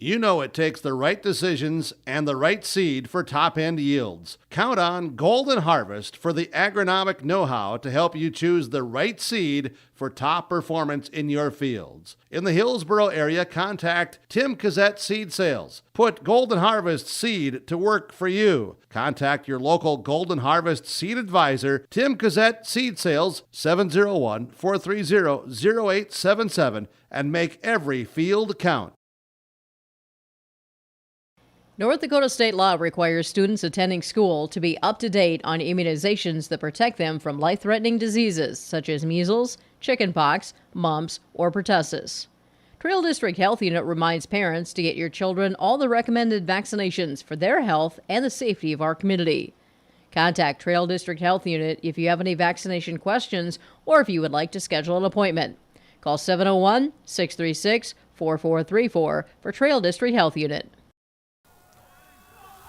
S2: You know it takes the right decisions and the right seed for top-end yields. Count on Golden Harvest for the agronomic know-how to help you choose the right seed for top performance in your fields. In the Hillsboro area, contact Tim Cassette Seed Sales. Put Golden Harvest seed to work for you. Contact your local Golden Harvest seed advisor, Tim Cassette Seed Sales, 701-430-0877, and make every field count.
S3: North Dakota state law requires students attending school to be up to date on immunizations that protect them from life-threatening diseases such as measles, chickenpox, mumps, or pertussis. Trail District Health Unit reminds parents to get your children all the recommended vaccinations for their health and the safety of our community. Contact Trail District Health Unit if you have any vaccination questions or if you would like to schedule an appointment. Call 701-636-4434 for Trail District Health Unit.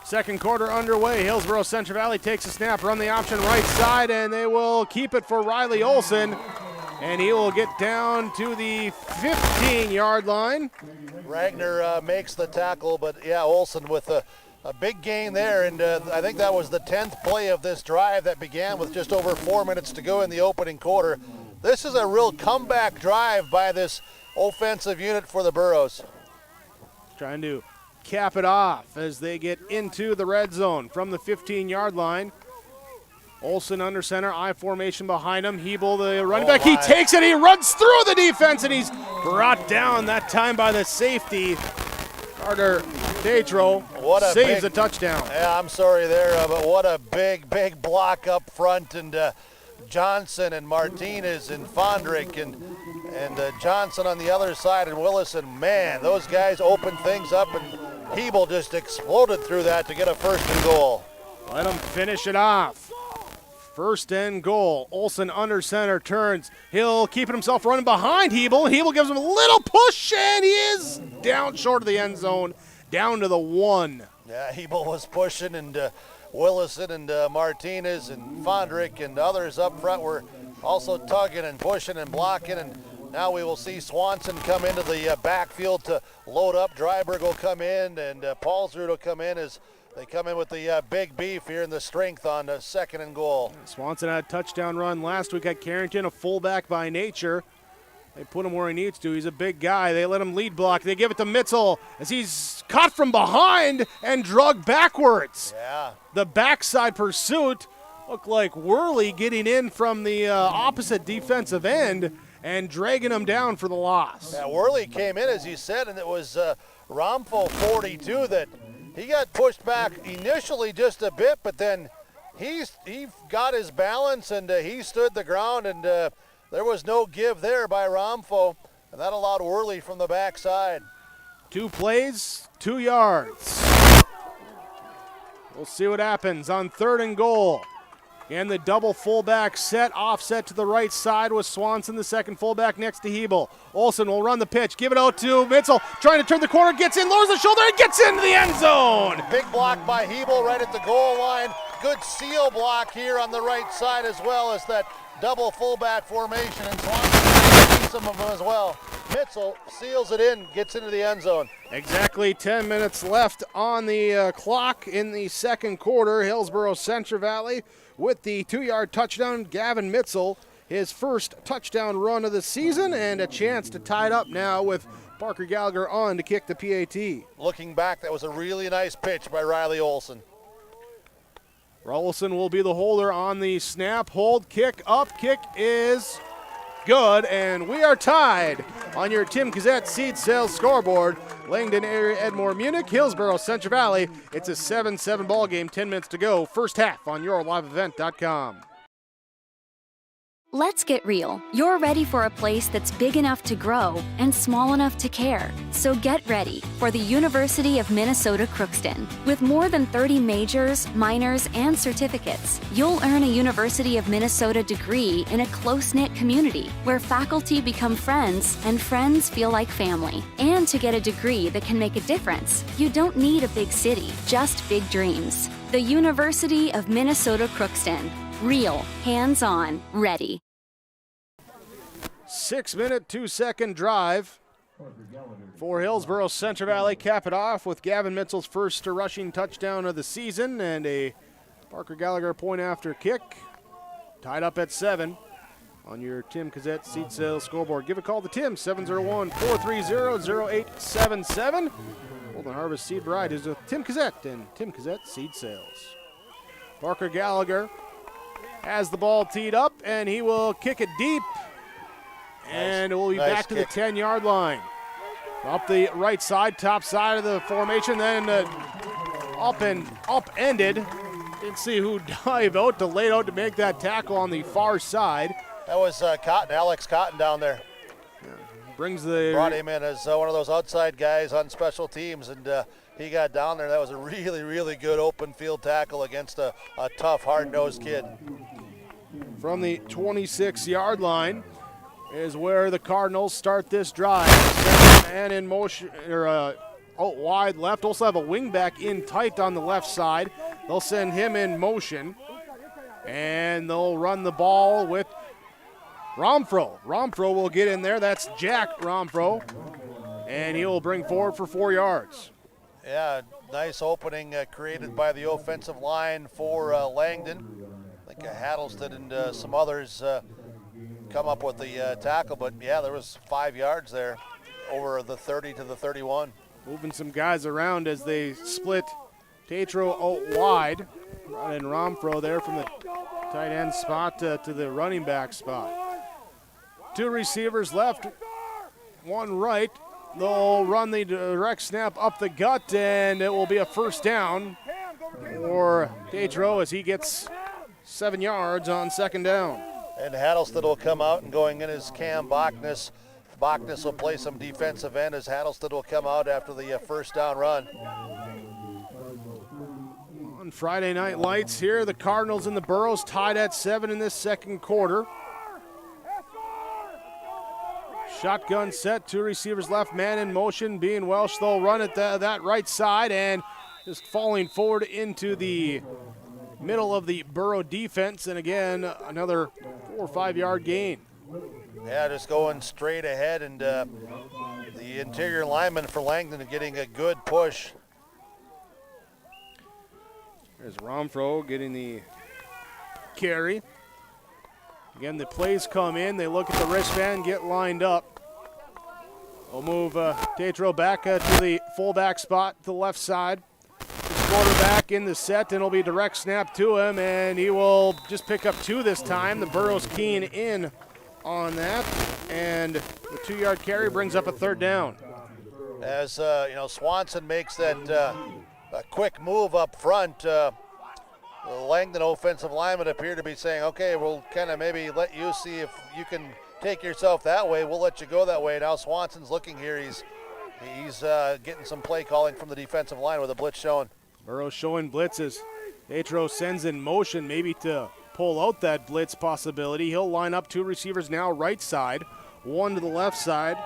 S1: Second quarter underway. Hillsboro Central Valley takes a snap, run the option right side, and they will keep it for Riley Olson. And he will get down to the 15-yard line.
S5: Ragnar makes the tackle, but yeah, Olson with a big gain there. And I think that was the 10th play of this drive that began with just over 4 minutes to go in the opening quarter. This is a real comeback drive by this offensive unit for the Burros.
S1: Trying to cap it off as they get into the red zone from the 15-yard line. Olson under center, I formation behind him. Hebel, the running back, he takes it, he runs through the defense, and he's brought down that time by the safety. Carter Datro saves the touchdown.
S5: Yeah, I'm sorry there, but what a big block up front, and Johnson and Martinez and Fondrick and Johnson on the other side and Willison. Man, those guys opened things up, and Hebel just exploded through that to get a 1st and goal.
S1: Let him finish it off. 1st and goal. Olson under center turns. He'll keep himself running behind Hebel. Hebel gives him a little push, and he is down short of the end zone, down to the 1.
S5: Yeah, Hebel was pushing, and Willison and Martinez and Fondrick and others up front were also tugging and pushing and blocking, and now we will see Swanson come into the backfield to load up. Dryberg will come in, and Paulsrud will come in as they come in with the big beef here and the strength on 2nd and goal.
S1: Swanson had a touchdown run last week at Carrington, a fullback by nature. They put him where he needs to. He's a big guy. They let him lead block. They give it to Mitzel as he's caught from behind and dragged backwards.
S5: Yeah.
S1: The backside pursuit looked like Worley getting in from the opposite defensive end and dragging him down for the loss.
S5: Yeah, Worley came in, as you said, and it was Romfo 42 that he got pushed back initially just a bit, but then he got his balance and he stood the ground, and there was no give there by Romfo, and that allowed Worley from the backside.
S1: 2 plays, 2 yards. We'll see what happens on 3rd and goal. And the double fullback set, offset to the right side with Swanson, the second fullback next to Hebel. Olson will run the pitch, give it out to Mitzel, trying to turn the corner, gets in, lowers the shoulder, and gets into the end zone.
S5: Big block by Hebel right at the goal line. Good seal block here on the right side, as well as that double fullback formation, and Swanson sees some of them as well. Mitzel seals it in, gets into the end zone.
S1: Exactly 10 minutes left on the clock in the second quarter. Hillsboro Central Valley with the 2-yard touchdown. Gavin Mitzel, his first touchdown run of the season, and a chance to tie it up now with Parker Gallagher on to kick the PAT.
S5: Looking back, that was a really nice pitch by Riley Olson.
S1: Olson will be the holder on the snap. Hold, kick, up, kick is good, and we are tied on your Tim Cassette Seed Sales scoreboard. Langdon Area-Edmore-Munich, Hillsboro Central Valley. It's a 7-7 ball game, 10 minutes to go. First half on yourliveevent.com.
S18: Let's get real. You're ready for a place that's big enough to grow and small enough to care. So get ready for the University of Minnesota Crookston. With more than 30 majors, minors, and certificates, you'll earn a University of Minnesota degree in a close-knit community where faculty become friends and friends feel like family. And to get a degree that can make a difference, you don't need a big city, just big dreams. The University of Minnesota Crookston. Real, hands-on, ready.
S1: 6-minute, 2-second drive. For Hillsboro, Central Valley cap it off with Gavin Mitchell's first rushing touchdown of the season and a Parker Gallagher point after kick. Tied up at 7 on your Tim Cassette seed sales scoreboard. Give a call to Tim, 701-430-0877. Golden Harvest Seed Variety is with Tim Cassette and Tim Cassette Seed Sales. Parker Gallagher has the ball teed up, and he will kick it deep. And we'll be back to the 10-yard line. Up the right side, top side of the formation, then upended. Didn't see who dived out, delayed out to make that tackle on the far side.
S5: That was Cotton, Alex Cotton down there. Brought him in as one of those outside guys on special teams, and he got down there. That was a really, really good open field tackle against a tough, hard-nosed kid.
S1: From the 26-yard line is where the Cardinals start this drive. And in motion, or out wide left. Also have a wingback in tight on the left side. They'll send him in motion, and they'll run the ball with Romfro. Romfro will get in there. That's Jack Romfro, and he will bring forward for 4 yards.
S5: Yeah, nice opening created by the offensive line for Langdon. I think Hattlested and some others come up with the tackle, but yeah, there was 5 yards there over the 30 to the 31.
S1: Moving some guys around as they split Tatro out wide. Brought in Romfro there from the tight end spot to the running back spot. 2 receivers left, 1 right. They'll run the direct snap up the gut, and it will be a first down for Tatro as he gets 7 yards on second down.
S5: And Hattlested will come out, and going in is Cam Bachnes. Bachnes will play some defensive end as Hattlested will come out after the first down run.
S1: On Friday Night Lights here, the Cardinals and the Burros tied at 7 in this second quarter. Shotgun set, 2 receivers left, man in motion. Being Welsh, they'll run at that right side and just falling forward into the middle of the Burro defense. And again, another 4 or 5 yard gain.
S5: Yeah, just going straight ahead, and the interior lineman for Langdon getting a good push.
S1: There's Romfro getting the carry. Again, the plays come in. They look at the wristband, get lined up. We'll move Tatro back to the fullback spot to the left side. His quarterback in the set, and it'll be direct snap to him, and he will just pick up 2 this time. The Burros keen in on that, and the 2 yard carry brings up a third down.
S5: As Swanson makes that a quick move up front, the Langdon offensive linemen appear to be saying, okay, we'll kind of maybe let you see if you can take yourself that way. We'll let you go that way. Now Swanson's looking here. He's getting some play calling from the defensive line with a blitz showing.
S1: Burrows showing blitzes. Tatro sends in motion maybe to pull out that blitz possibility. He'll line up 2 receivers now right side, 1 to the left side.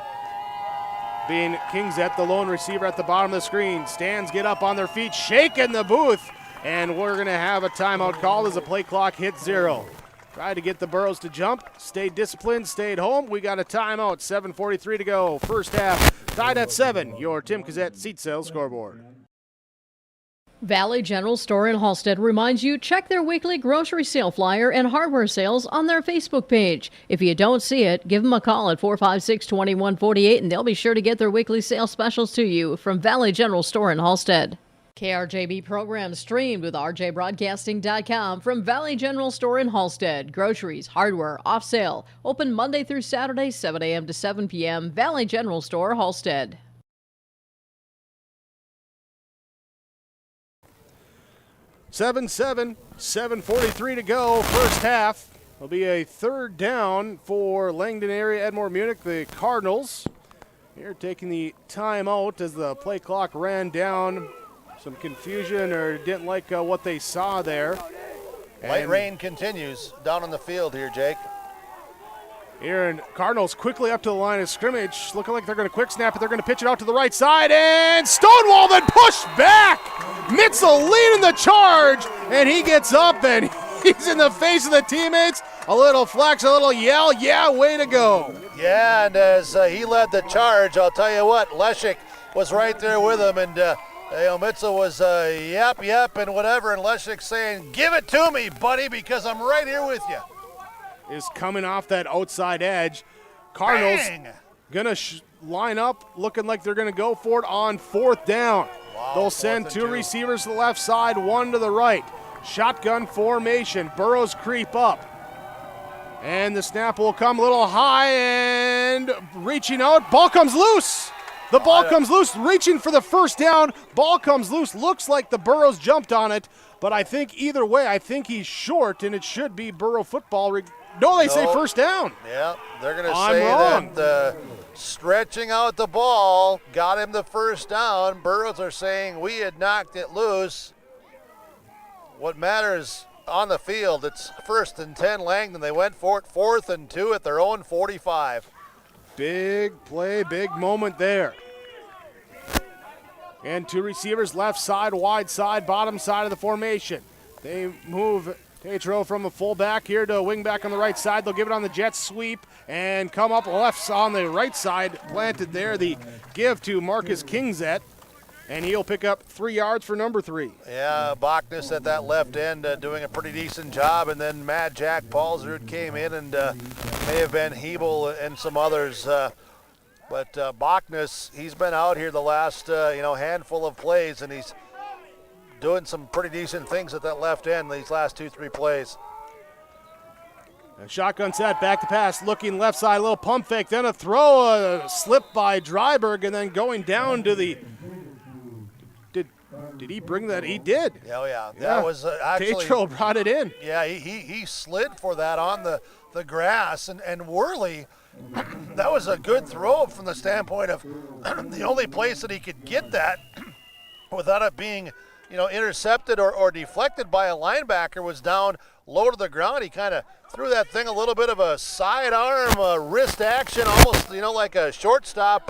S1: Being Kingset, the lone receiver at the bottom of the screen. Stands get up on their feet, shaking the booth. And we're going to have a timeout called as the play clock hits 0. Tried to get the Burros to jump, stayed disciplined, stayed home. We got a timeout, 7:43 to go. First half, tied at 7. Your Tim Cassette seat sales scoreboard.
S3: Valley General Store in Halstead reminds you, check their weekly grocery sale flyer and hardware sales on their Facebook page. If you don't see it, give them a call at 456-2148 and they'll be sure to get their weekly sale specials to you from Valley General Store in Halstead. KRJB program streamed with rjbroadcasting.com from Valley General Store in Halstead. Groceries, hardware, off sale. Open Monday through Saturday, 7 a.m. to 7 p.m. Valley General Store, Halstead.
S1: 7:43 to go, first half. Will be a third down for Langdon Area-Edmore-Munich, the Cardinals. Here taking the timeout as the play clock ran down. Some confusion or didn't like what they saw there.
S5: Light rain continues down on the field here, Jake.
S1: Here, and Cardinals quickly up to the line of scrimmage. Looking like they're going to quick snap it. They're going to pitch it out to the right side. And Stonewall then pushed back. Mitzel leading the charge. And he gets up and he's in the face of the teammates. A little flex, a little yell. Yeah, way to go.
S5: Yeah, and as he led the charge, I'll tell you what, Leshik was right there with him, and Mitzel was yep, and whatever, and Leshik saying, give it to me, buddy, because I'm right here with you.
S1: Is coming off that outside edge. Cardinals gonna line up, looking like they're gonna go for it on 4th down.
S5: Wow,
S1: they'll send 2 receivers to the left side, 1 to the right. Shotgun formation. Burrows creep up. And the snap will come a little high and reaching out. Ball comes loose. The ball comes loose, reaching for the first down. Ball comes loose. Looks like the Burrows jumped on it, but I think either way, I think he's short, and it should be Burrow football. No, they say first down.
S5: Yeah, they're going to say that the stretching out the ball got him the first down. Burrows are saying we had knocked it loose. What matters on the field, it's 1st and 10 Langdon. They went for it, 4th and 2 at their own 45.
S1: Big play, big moment there. And 2 receivers, left side, wide side, bottom side of the formation. They move Tatro from a fullback here to a wingback on the right side. They'll give it on the jet sweep and come up left on the right side. Planted there, the give to Marcus Kingset. And he'll pick up 3 yards for number 3.
S5: Yeah, Bachnes at that left end doing a pretty decent job. And then Mad Jack Paulsrud came in and may have been Hebel and some others. But Bachnes, he's been out here the last handful of plays, and he's doing some pretty decent things at that left end these last 2-3 plays.
S1: A shotgun set, back to pass, looking left side, a little pump fake, then a throw, a slip by Dryberg, and then going down to the... Did he bring that? He did.
S5: Oh, yeah. That was actually...
S1: Tatro brought it in.
S5: Yeah, he slid for that on the grass, and Worley, that was a good throw from the standpoint of the only place that he could get that without it being, intercepted or deflected by a linebacker was down low to the ground. He kind of threw that thing a little bit of a sidearm wrist action, almost, like a shortstop,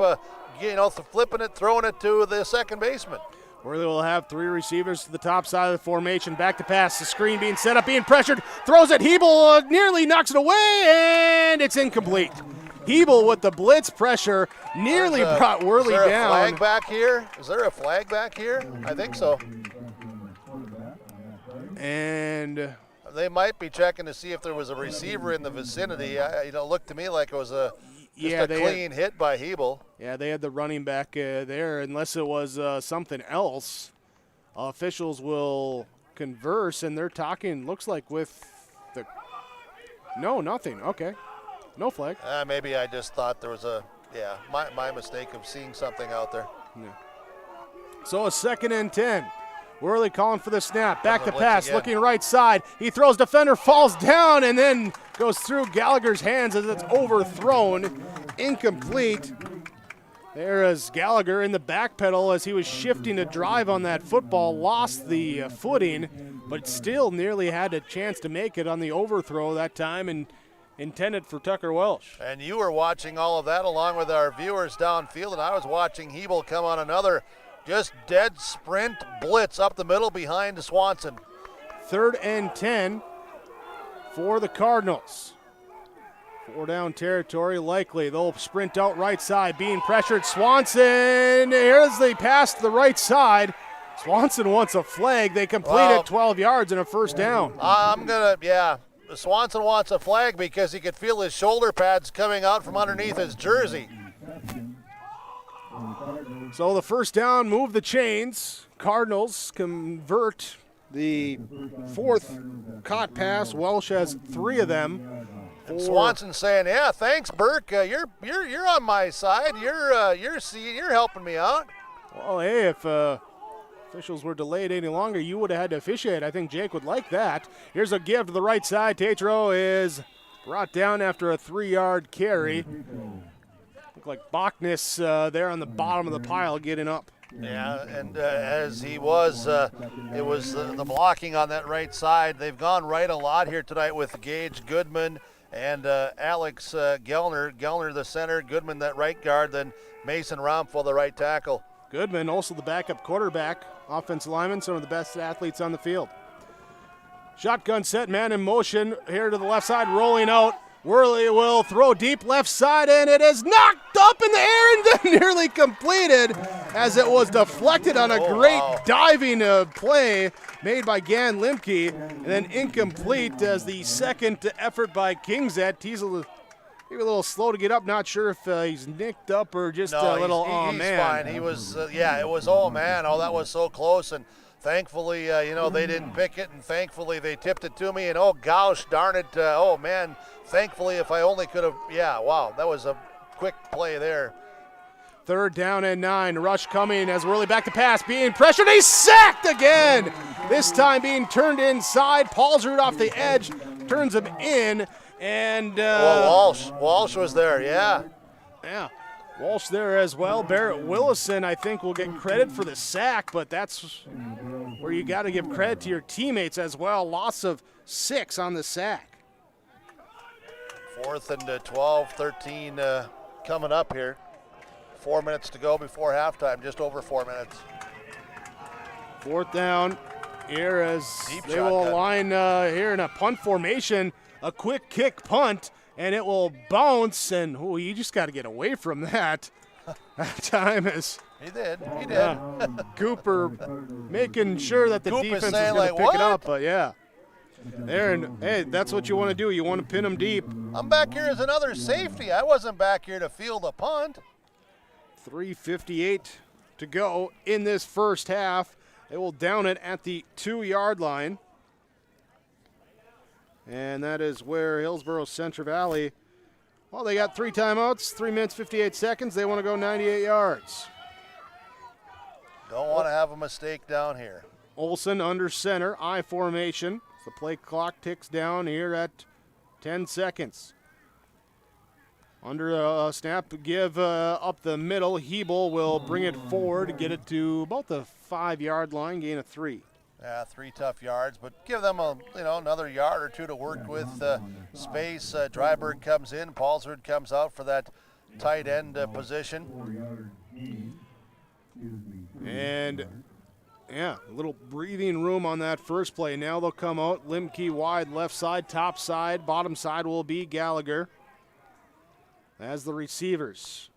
S5: flipping it, throwing it to the second baseman.
S1: Worley will have 3 receivers to the top side of the formation. Back to pass. The screen being set up, being pressured. Throws it. Hebel nearly knocks it away, and it's incomplete. Hebel with the blitz pressure nearly brought Worley down.
S5: Is there a flag back here? Is there a flag back here? I think so.
S1: And
S5: they might be checking to see if there was a receiver in the vicinity. It looked to me like it was a clean hit by Hebel.
S1: Yeah, they had the running back there. Unless it was something else, officials will converse, and they're talking, looks like with the – no, nothing. Okay. No flag.
S5: Maybe I just thought there was my mistake of seeing something out there.
S1: Yeah. So a 2nd and 10. Worley calling for the snap. Back to pass, looking right side. He throws, defender falls down, and then goes through Gallagher's hands as it's overthrown. Incomplete. There is Gallagher in the back pedal as he was shifting to drive on that football. Lost the footing, but still nearly had a chance to make it on the overthrow that time and intended for Tucker Welsh.
S5: And you were watching all of that along with our viewers downfield, and I was watching Hebel come on another just dead sprint blitz up the middle behind Swanson.
S1: 3rd and 10 for the Cardinals. 4 down territory likely. They'll sprint out right side, being pressured. Swanson, here's the pass to the right side. Swanson wants a flag. They complete it 12 yards and a first down.
S5: Swanson wants a flag because he could feel his shoulder pads coming out from underneath his jersey.
S1: So the first down, move the chains. Cardinals convert the 4th caught pass. Welsh has 3 of them.
S5: And Swanson saying, "Yeah, thanks, Burke. You're on my side. You're helping me out."
S1: Well, hey, if officials were delayed any longer, you would have had to officiate. I think Jake would like that. Here's a give to the right side. Tatro is brought down after a 3-yard carry. Look like Bachnes there on the bottom of the pile getting up.
S5: Yeah, and as he was, it was the blocking on that right side. They've gone right a lot here tonight with Gage Goodman and Alex Gellner. Gellner the center, Goodman that right guard, then Mason Romfel the right tackle.
S1: Goodman also the backup quarterback, offensive lineman, some of the best athletes on the field. Shotgun set, man in motion here to the left side, rolling out. Worley will throw deep left side, and it is knocked up in the air and then nearly completed as it was deflected on a great diving play made by Gan Limke, and then incomplete as the second effort by Kingset. He's maybe a little slow to get up. Not sure if he's nicked up or just a little,
S5: he's
S1: man.
S5: Fine. He was, it was, oh, man. Oh, that was so close. And thankfully, they didn't pick it, and thankfully they tipped it to me. And, oh, gosh, darn it. Oh, man. Thankfully, if I only could have, wow, that was a quick play there.
S1: 3rd down and 9. Rush coming as Worley back to pass, being pressured. He's sacked again. This time being turned inside. Paulsrud off the edge, turns him in. And
S5: Walsh was there, yeah.
S1: Yeah, Walsh there as well. Barrett Willison, I think, will get credit for the sack, but that's where you got to give credit to your teammates as well. Loss of 6 on the sack.
S5: 4th and 12, 13 coming up here. 4 minutes to go before halftime, just over 4 minutes.
S1: 4th down here as
S5: Deep
S1: they will align here in a punt formation. A quick kick punt, and it will bounce, and you just got to get away from that. That time is.
S5: He did.
S1: Cooper making sure that the defense is going to pick it up, but yeah. There, and hey, that's what you want to do. You want to pin them deep.
S5: I'm back here as another safety. I wasn't back here to field a punt.
S1: 3:58 to go in this first half. They will down it at the 2-yard line. And that is where Hillsboro Central Valley, well, they got 3 timeouts, 3 minutes, 58 seconds. They want to go 98 yards.
S5: Don't want to have a mistake down here.
S1: Olsen under center, I formation. The play clock ticks down here at 10 seconds. Under a snap, give up the middle. Hebel will bring it forward, get it to about the 5-yard line, gain of 3.
S5: Yeah, 3 tough yards, but give them another yard or 2 to work with. Space. Dryberg comes in, Paulsrud comes out for that tight end position.
S1: And yeah, a little breathing room on that first play. Now they'll come out. Limke wide, left side, top side. Bottom side will be Gallagher as the receivers.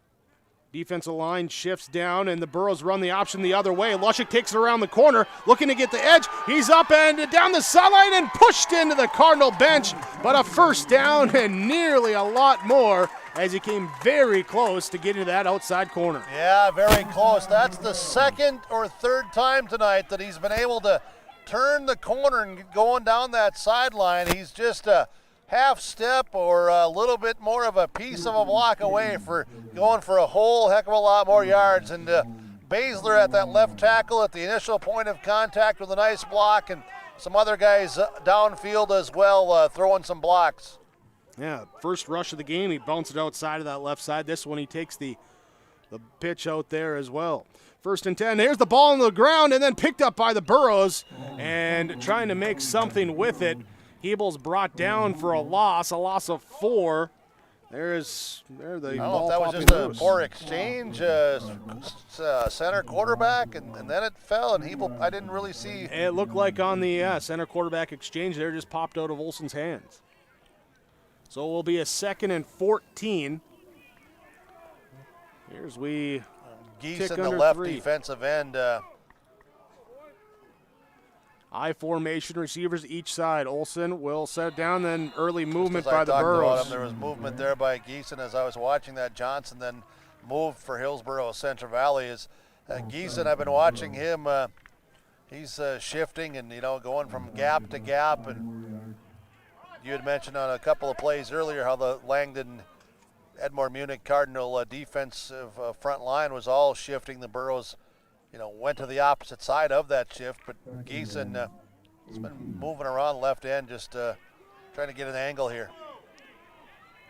S1: Defensive line shifts down, and the Burros run the option the other way. Lushik takes it around the corner, looking to get the edge. He's up and down the sideline and pushed into the Cardinal bench, but a first down and nearly a lot more as he came very close to getting to that outside corner.
S5: Yeah, very close. That's the 2nd or 3rd time tonight that he's been able to turn the corner and going down that sideline. He's just a half step or a little bit more of a piece of a block away for going for a whole heck of a lot more yards. And Baszler at that left tackle at the initial point of contact with a nice block, and some other guys downfield as well throwing some blocks.
S1: Yeah, first rush of the game, he bounced it outside of that left side. This one he takes the pitch out there as well. 1st and 10, here's the ball on the ground and then picked up by the Burros and trying to make something with it. Hebel's brought down for a loss of 4. There the
S5: I don't
S1: ball
S5: know if that was just
S1: loose.
S5: a poor exchange, center quarterback, and then it fell, and Hebel, I didn't really see.
S1: It looked like on the center quarterback exchange there, just popped out of Olsen's hands. So it will be a 2nd and 14. Here's
S5: Geese in the left defensive end.
S1: I formation, receivers each side. Olsen will set it down, then early movement by the Burros.
S5: There was movement there by Geeson as I was watching that. Johnson then moved for Hillsboro Central Valley. Geeson, I've been watching him. He's shifting and, going from gap to gap. And you had mentioned on a couple of plays earlier how the Langdon Area-Edmore-Munich Cardinal defensive front line was all shifting. The Burros went to the opposite side of that shift, but Geeson has been moving around left end, just trying to get an angle here.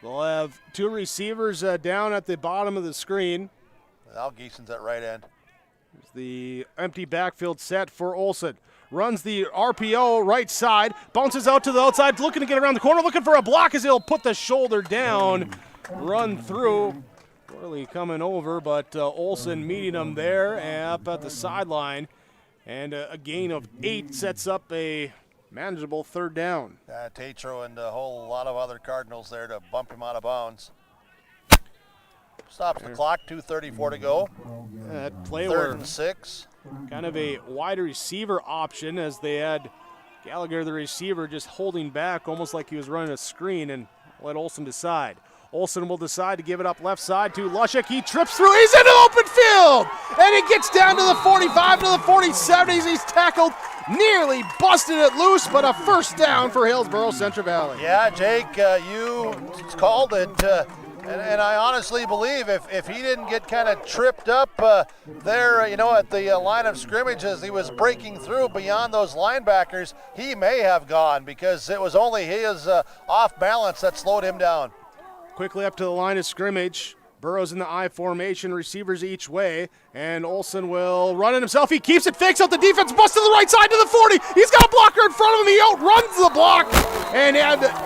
S1: They'll have 2 receivers down at the bottom of the screen.
S5: Now Geeson's at right end.
S1: Here's the empty backfield set for Olsen. Runs the RPO right side, bounces out to the outside, looking to get around the corner, looking for a block as he'll put the shoulder down, run through. Really coming over, but Olsen meeting him there up at the sideline. And a gain of 8 sets up a manageable third down.
S5: Tatro and a whole lot of other Cardinals there to bump him out of bounds. Stops the clock, 2:34 to go.
S1: That play
S5: Third and 6.
S1: Kind of a wide receiver option as they had Gallagher, the receiver, just holding back almost like he was running a screen and let Olsen decide. Olsen will decide to give it up left side to Lushik. He trips through. He's in the open field. And he gets down to the 45, to the 47. He's tackled, nearly busted it loose, but a first down for Hillsboro Central Valley.
S5: Yeah, Jake, you called it. And I honestly believe if he didn't get kind of tripped up there, at the line of scrimmage as he was breaking through beyond those linebackers, he may have gone because it was only his off balance that slowed him down.
S1: Quickly up to the line of scrimmage. Burrows in the I formation, receivers each way, and Olsen will run it himself. He keeps it, fakes out the defense, busts to the right side to the 40. He's got a blocker in front of him. He outruns the block and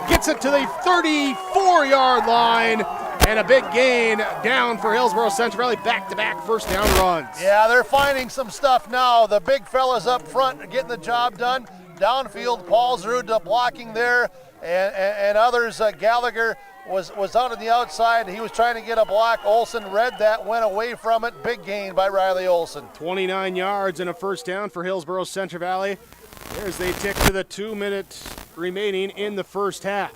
S1: gets it to the 34-yard line. And a big gain down for Hillsboro Central Valley, back-to-back first down runs.
S5: Yeah, they're finding some stuff now. The big fellas up front are getting the job done. Downfield, Paulsrud blocking there, and others. Gallagher was out on the outside. He was trying to get a block. Olsen read that, went away from it. Big gain by Riley Olsen.
S1: 29 yards and a first down for Hillsboro Central Valley. There's they tick to the 2 minutes remaining in the first half.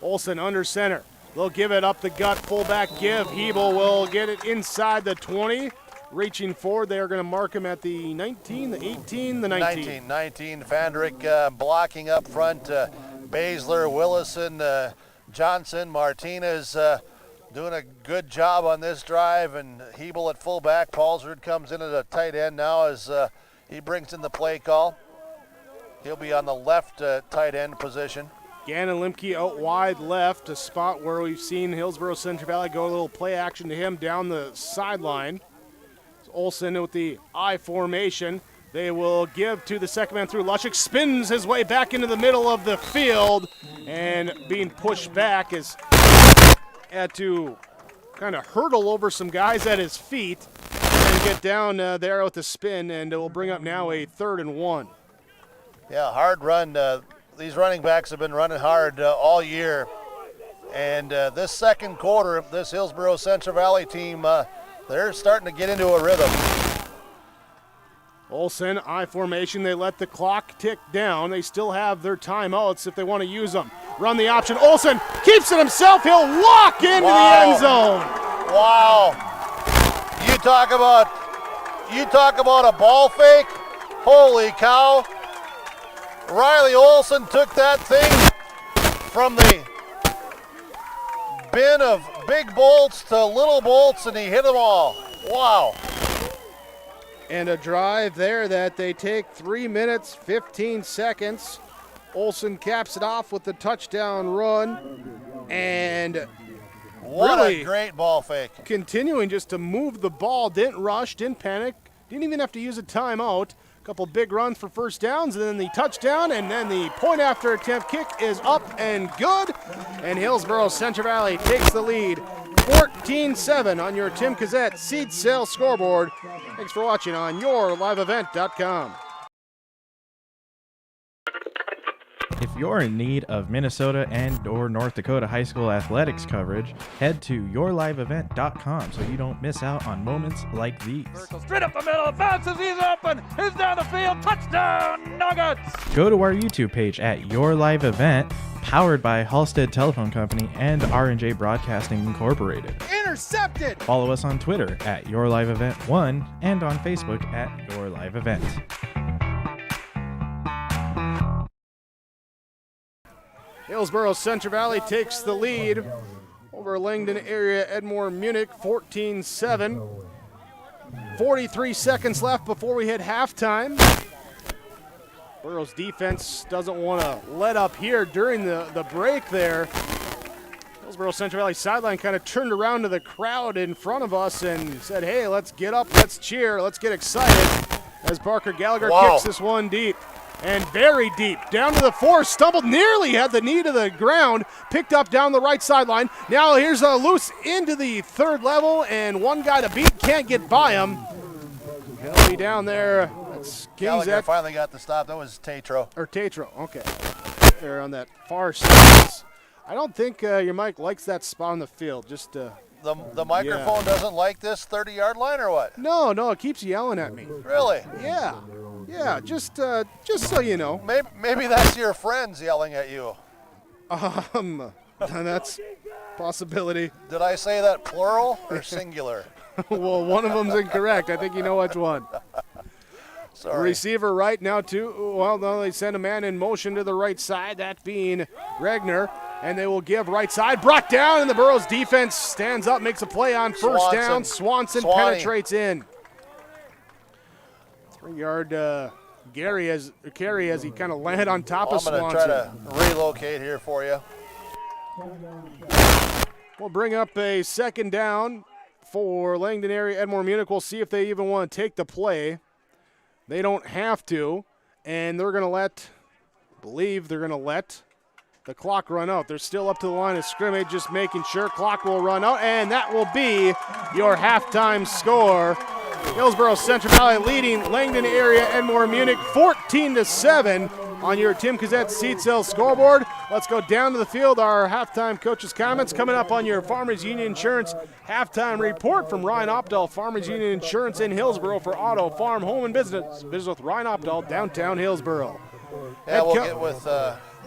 S1: Olsen under center. They'll give it up the gut, fullback give. Hebel will get it inside the 20. Reaching forward, they are going to mark him at the 19, the 18, the 19.
S5: 19. Vandrick blocking up front. Baszler, Willison, Johnson, Martinez doing a good job on this drive. And Hebel at fullback. Paulsrud comes in at a tight end now as he brings in the play call. He'll be on the left tight end position.
S1: Gannon Limke out wide left, a spot where we've seen Hillsboro Central Valley go a little play action to him down the sideline. Olsen with the I formation. They will give to the second man through. Lushik spins his way back into the middle of the field and being pushed back as had to kind of hurdle over some guys at his feet and get down there with the spin, and it will bring up now a 3rd and 1.
S5: Yeah, hard run. These running backs have been running hard all year. And this second quarter, this Hillsboro Central Valley team, they're starting to get into a rhythm.
S1: Olsen, I formation. They let the clock tick down. They still have their timeouts if they want to use them. Run the option. Olsen keeps it himself. He'll walk into the end zone.
S5: Wow. You talk about a ball fake. Holy cow. Riley Olsen took that thing from the bin of big bolts to little bolts, and he hit them all. Wow.
S1: And a drive there that they take 3 minutes, 15 seconds. Olsen caps it off with the touchdown run. And
S5: what
S1: really
S5: a great ball fake.
S1: Continuing just to move the ball, didn't rush, didn't panic, didn't even have to use a timeout. Couple big runs for first downs, and then the touchdown, and then the point after attempt kick is up and good. And Hillsboro Central Valley takes the lead 14-7 on your Tim Cassette seed sale scoreboard. Thanks for watching on yourliveevent.com.
S19: If you're in need of Minnesota and or North Dakota high school athletics coverage, head to yourliveevent.com so you don't miss out on moments like these.
S20: Straight up the middle, bounces, he's open, he's down the field, touchdown, Nuggets!
S19: Go to our YouTube page at Your Live Event, powered by Halstead Telephone Company and R&J Broadcasting Incorporated.
S20: Intercepted!
S19: Follow us on Twitter at Your Live Event 1 and on Facebook at Your Live Event.
S1: Hillsboro Central Valley takes the lead over Langdon Area-Edmore-Munich 14-7. 43 seconds left before we hit halftime. Burrow's defense doesn't want to let up here during the break there. Hillsboro Central Valley sideline kind of turned around to the crowd in front of us and said, hey, let's get up, let's cheer, let's get excited as Parker Gallagher kicks this one deep. And very deep, down to the 4, stumbled, nearly had the knee to the ground, picked up down the right sideline. Now here's a loose into the 3rd level, and one guy to beat, can't get by him. He'll be down there at Kings
S5: Gallagher finally got the stop. That was Tatro.
S1: Or Tatro, okay. They're on that far side. I don't think your mic likes that spot on the field. Just
S5: the microphone doesn't like this 30-yard line or what?
S1: No, it keeps yelling at me.
S5: Really?
S1: Yeah. Just so you know.
S5: Maybe that's your friends yelling at you.
S1: That's a possibility.
S5: Did I say that plural or singular?
S1: Well, one of them's incorrect. I think you know which one.
S5: Sorry.
S1: Receiver right now, too. Well, no, they send a man in motion to the right side, that being Regner. And they will give right side. Brought down, and the Burrows defense stands up, makes a play on first down. Swanson penetrates in. 3-yard carry as he kind of landed on top of Swanson.
S5: I'm going to try to relocate here for you.
S1: We'll bring up a second down for Langdon Area-Edmore-Munich. We'll see if they even want to take the play. They don't have to, and they're going to let the clock run out. They're still up to the line of scrimmage, just making sure clock will run out, and that will be your halftime score. Hillsboro Central Valley leading Langdon Area-Edmore-Munich 14-7 on your Tim Cassette Seat Sales scoreboard. Let's go down to the field. Our halftime coaches' comments coming up on your Farmers Union Insurance halftime report from Ryan Opdahl, Farmers Union Insurance in Hillsboro for auto, farm, home, and business. Visit with Ryan Opdahl, downtown Hillsboro.
S5: Yeah, we'll get with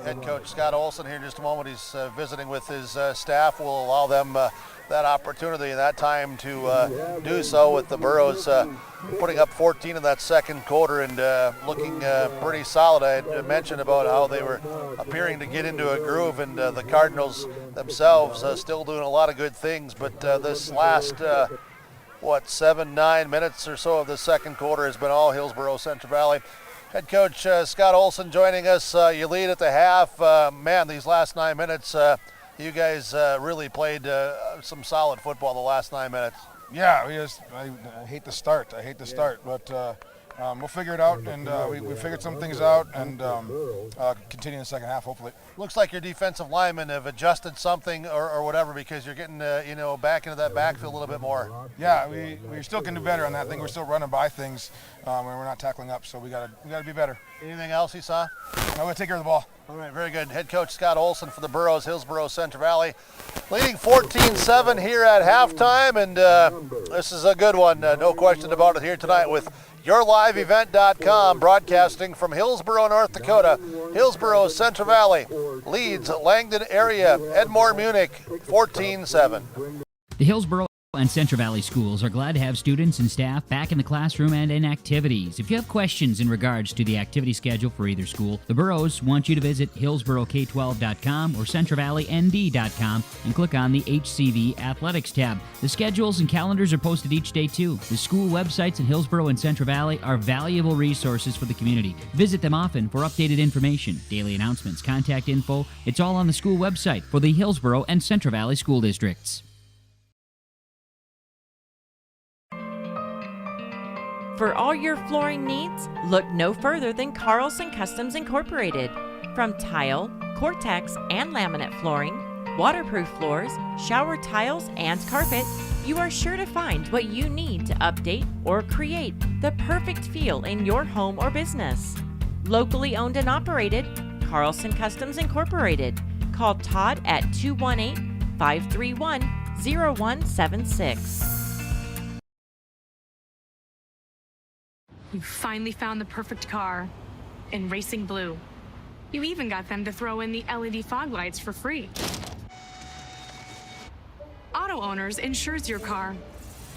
S5: head coach Scott Olson here in just a moment. He's visiting with his staff. We'll allow them that opportunity and that time to do so, with the Burrows putting up 14 in that second quarter and looking pretty solid. I had mentioned about how they were appearing to get into a groove, and the Cardinals themselves still doing a lot of good things, but this last 7-9 minutes or so of the second quarter has been all Hillsboro Central Valley. Head coach Scott Olson joining us. You lead at the half. Man, these last 9 minutes, you guys really played some solid football the last 9 minutes.
S6: Yeah, I hate the start. But we'll figure it out, and we figured some things out, and continue in the second half, hopefully.
S5: Looks like your defensive linemen have adjusted something or whatever, because you're getting back into that backfield a little bit more.
S6: Yeah, we still can do better on that thing. We're still running by things, and we're not tackling up, so we gotta be better.
S5: Anything else you saw?
S6: I'm going to take care of the ball.
S5: All right, very good. Head coach Scott Olson for the Burrows, Hillsboro Central Valley, leading 14-7 here at halftime, and this is a good one. No question about it here tonight with YourLiveEvent.com, broadcasting from Hillsboro, North Dakota. Hillsboro Central Valley leads Langdon Area-Edmore-Munich 14-7.
S21: The Hillsboro and Central Valley schools are glad to have students and staff back in the classroom and in activities. If you have questions in regards to the activity schedule for either school, the Burrows want you to visit HillsboroK12.com or CentralValleyND.com and click on the HCV Athletics tab. The schedules and calendars are posted each day too. The school websites in Hillsboro and Central Valley are valuable resources for the community. Visit them often for updated information, daily announcements, contact info. It's all on the school website for the Hillsboro and Central Valley school districts.
S22: For all your flooring needs, look no further than Carlson Customs Incorporated. From tile, Cortex, and laminate flooring, waterproof floors, shower tiles, and carpet, you are sure to find what you need to update or create the perfect feel in your home or business. Locally owned and operated, Carlson Customs Incorporated. Call Todd at 218-531-0176.
S23: You finally found the perfect car in racing blue. You even got them to throw in the LED fog lights for free. Auto Owners insures your car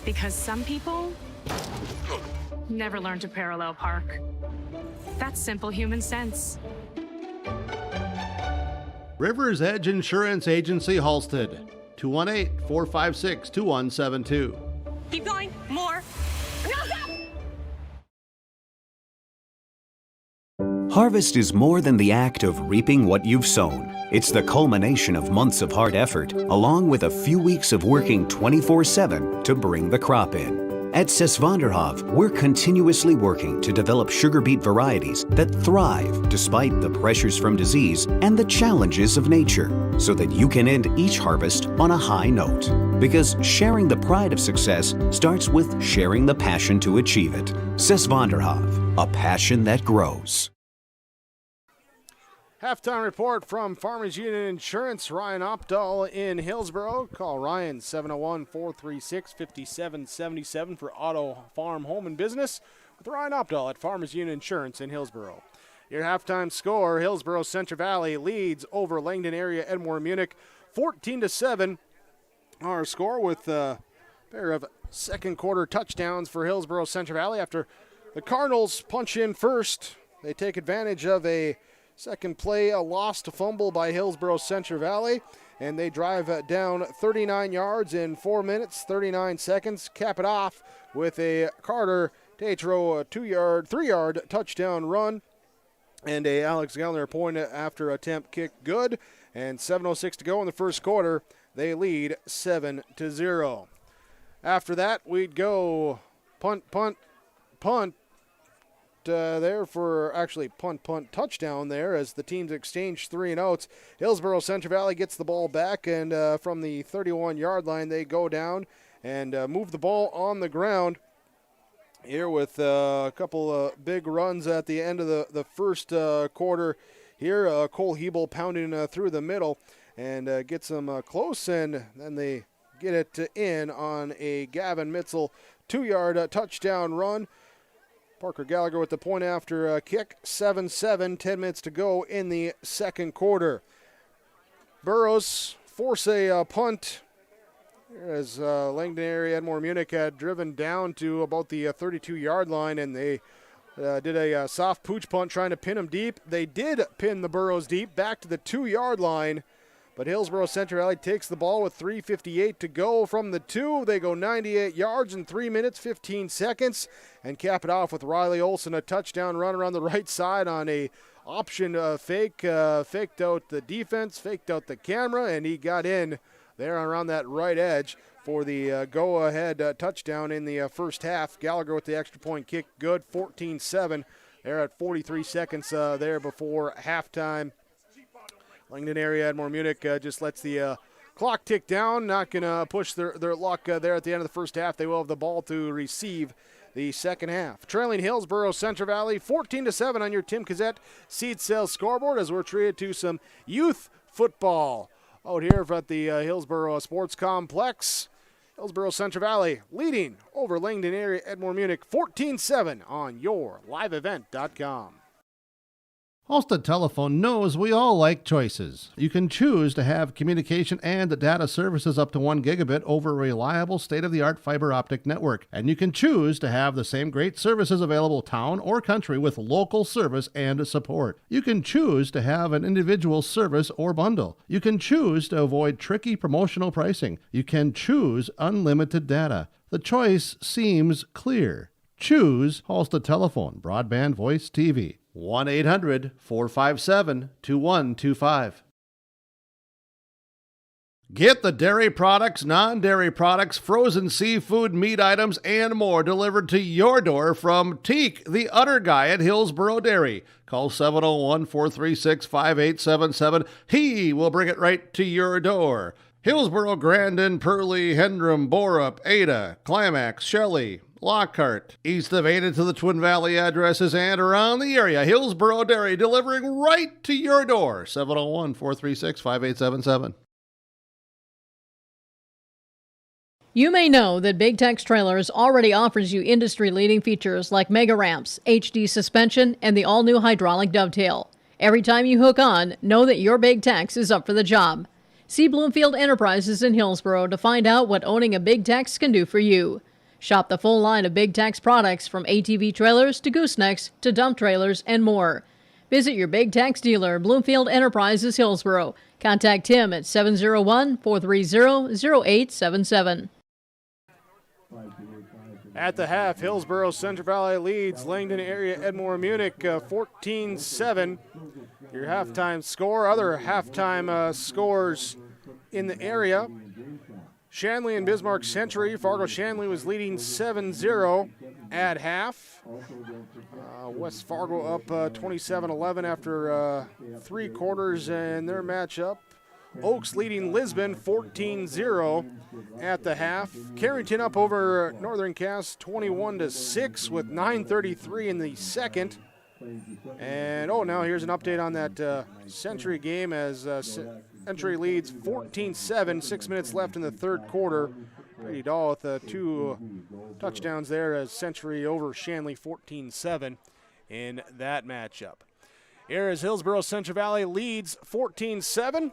S23: because some people never learn to parallel park. That's simple human sense.
S2: Rivers Edge Insurance Agency, Halstead, 218-456-2172.
S23: Keep going, more. No, stop!
S24: Harvest is more than the act of reaping what you've sown. It's the culmination of months of hard effort, along with a few weeks of working 24/7 to bring the crop in. At Sesvanderhof, we're continuously working to develop sugar beet varieties that thrive despite the pressures from disease and the challenges of nature, so that you can end each harvest on a high note. Because sharing the pride of success starts with sharing the passion to achieve it. Sesvanderhof, a passion that grows.
S1: Halftime report from Farmers Union Insurance. Ryan Opdahl in Hillsboro. Call Ryan 701-436-5777 for auto, farm, home, and business with Ryan Opdahl at Farmers Union Insurance in Hillsboro. Your halftime score, Hillsboro Central Valley leads over Langdon Area-Edmore-Munich 14-7. Our score with a pair of second quarter touchdowns for Hillsboro Central Valley after the Cardinals punch in first. They take advantage of a second play, a lost fumble by Hillsboro Central Valley, and they drive down 39 yards in 4 minutes, 39 seconds. Cap it off with a Carter Tatro 3-yard touchdown run and a Alex Gellner point after attempt kick good. And 7:06 to go in the first quarter. They lead 7-0. After that, we'd go punt, there for actually punt, touchdown there as the teams exchange 3 and outs. Hillsboro Central Valley gets the ball back, and from the 31-yard line, they go down and move the ball on the ground here with a couple of big runs at the end of the first quarter here. Cole Hebel pounding through the middle and gets them close, and then they get it in on a Gavin Mitzel 2-yard touchdown run. Parker Gallagher with the point after kick. 7-7, 10 minutes to go in the second quarter. Burrows force a punt as Langdon Area-Edmore-Munich had driven down to about the 32-yard line, and they did a soft pooch punt trying to pin him deep. They did pin the Burrows deep back to the 2-yard line, but Hillsboro Central Valley takes the ball with 3:58 to go from the 2. They go 98 yards in 3 minutes, 15 seconds, and cap it off with Riley Olson, a touchdown run around the right side on a option fake. Faked out the defense, faked out the camera, and he got in there around that right edge for the go-ahead touchdown in the first half. Gallagher with the extra point kick, good, 14-7. They're at 43 seconds there before halftime. Langdon Area-Edmore-Munich just lets the clock tick down, not going to push their luck there at the end of the first half. They will have the ball to receive the second half. Trailing Hillsboro Central Valley 14-7 on your Tim Cassette Seed Sales scoreboard as we're treated to some youth football out here at the Hillsboro Sports Complex. Hillsboro Central Valley leading over Langdon Area-Edmore-Munich 14-7 on yourliveevent.com.
S2: Halstead Telephone knows we all like choices. You can choose to have communication and data services up to 1 gigabit over a reliable state-of-the-art fiber optic network. And you can choose to have the same great services available town or country with local service and support. You can choose to have an individual service or bundle. You can choose to avoid tricky promotional pricing. You can choose unlimited data. The choice seems clear. Choose Halstead Telephone, broadband voice TV. 1-800-457-2125. Get the dairy products, non-dairy products, frozen seafood, meat items, and more delivered to your door from Teak, the Udder Guy at Hillsboro Dairy. Call 701-436-5877. He will bring it right to your door. Hillsboro, Grandin, Purley, Hendrum, Borup, Ada, Climax, Shelley, Lockhart, east of Ada to the Twin Valley addresses and around the area. Hillsboro Dairy delivering right to your door. 701-436-5877.
S3: You may know that Big Tex Trailers already offers you industry-leading features like mega ramps, HD suspension, and the all-new hydraulic dovetail. Every time you hook on, know that your Big Tex is up for the job. See Bloomfield Enterprises in Hillsboro to find out what owning a Big Tex can do for you. Shop the full line of Big Tex products from ATV trailers to goosenecks to dump trailers and more. Visit your Big Tex dealer, Bloomfield Enterprises, Hillsboro. Contact him at 701-430-0877.
S1: At the half, Hillsboro Central Valley leads Langdon Area-Edmore-Munich 14-7. Your halftime score, other halftime scores in the area. Shanley and Bismarck Century. Fargo Shanley was leading 7-0 at half. West Fargo up 27-11 after 3 quarters in their matchup. Oaks leading Lisbon 14-0 at the half. Carrington up over Northern Cass 21-6 with 9:33 in the second. And now here's an update on that Century game as Century leads 14-7, 6 minutes left in the third quarter. Brady Dahl with 2 touchdowns there as Century over Shanley 14-7 in that matchup. Here is Hillsboro Central Valley leads 14-7.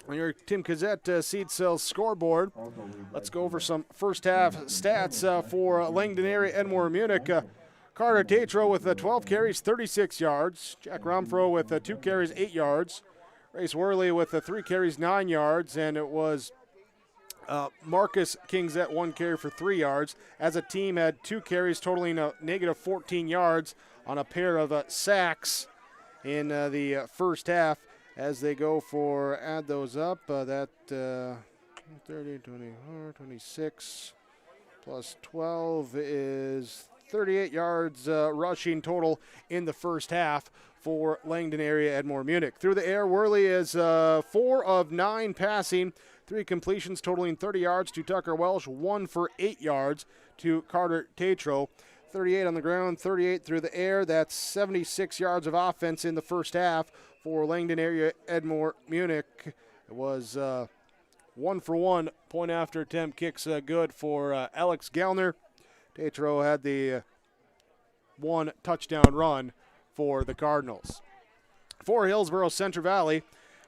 S1: On your Tim Kazette Seed Sales scoreboard, let's go over some first half stats for Langdon Area-Edmore-Munich. Carter Tatro with 12 carries, 36 yards. Jack Romfro with 2 carries, 8 yards. Race Worley with 3 carries, 9 yards. And it was Marcus Kingset 1 carry for 3 yards. As a team had 2 carries totaling a negative 14 yards on a pair of sacks in the first half. As they go for, add those up, 30, 24, 26 plus 12 is 38 yards rushing total in the first half for Langdon Area-Edmore-Munich. Through the air, Worley is 4 of 9 passing, 3 completions totaling 30 yards to Tucker Welsh, 1 for 8 yards to Carter Tatro. 38 on the ground, 38 through the air. That's 76 yards of offense in the first half for Langdon Area-Edmore-Munich. It was 1 for 1 point after attempt kicks good for Alex Gellner. Tatro had the 1 touchdown run for the Cardinals. For Hillsboro Central Valley,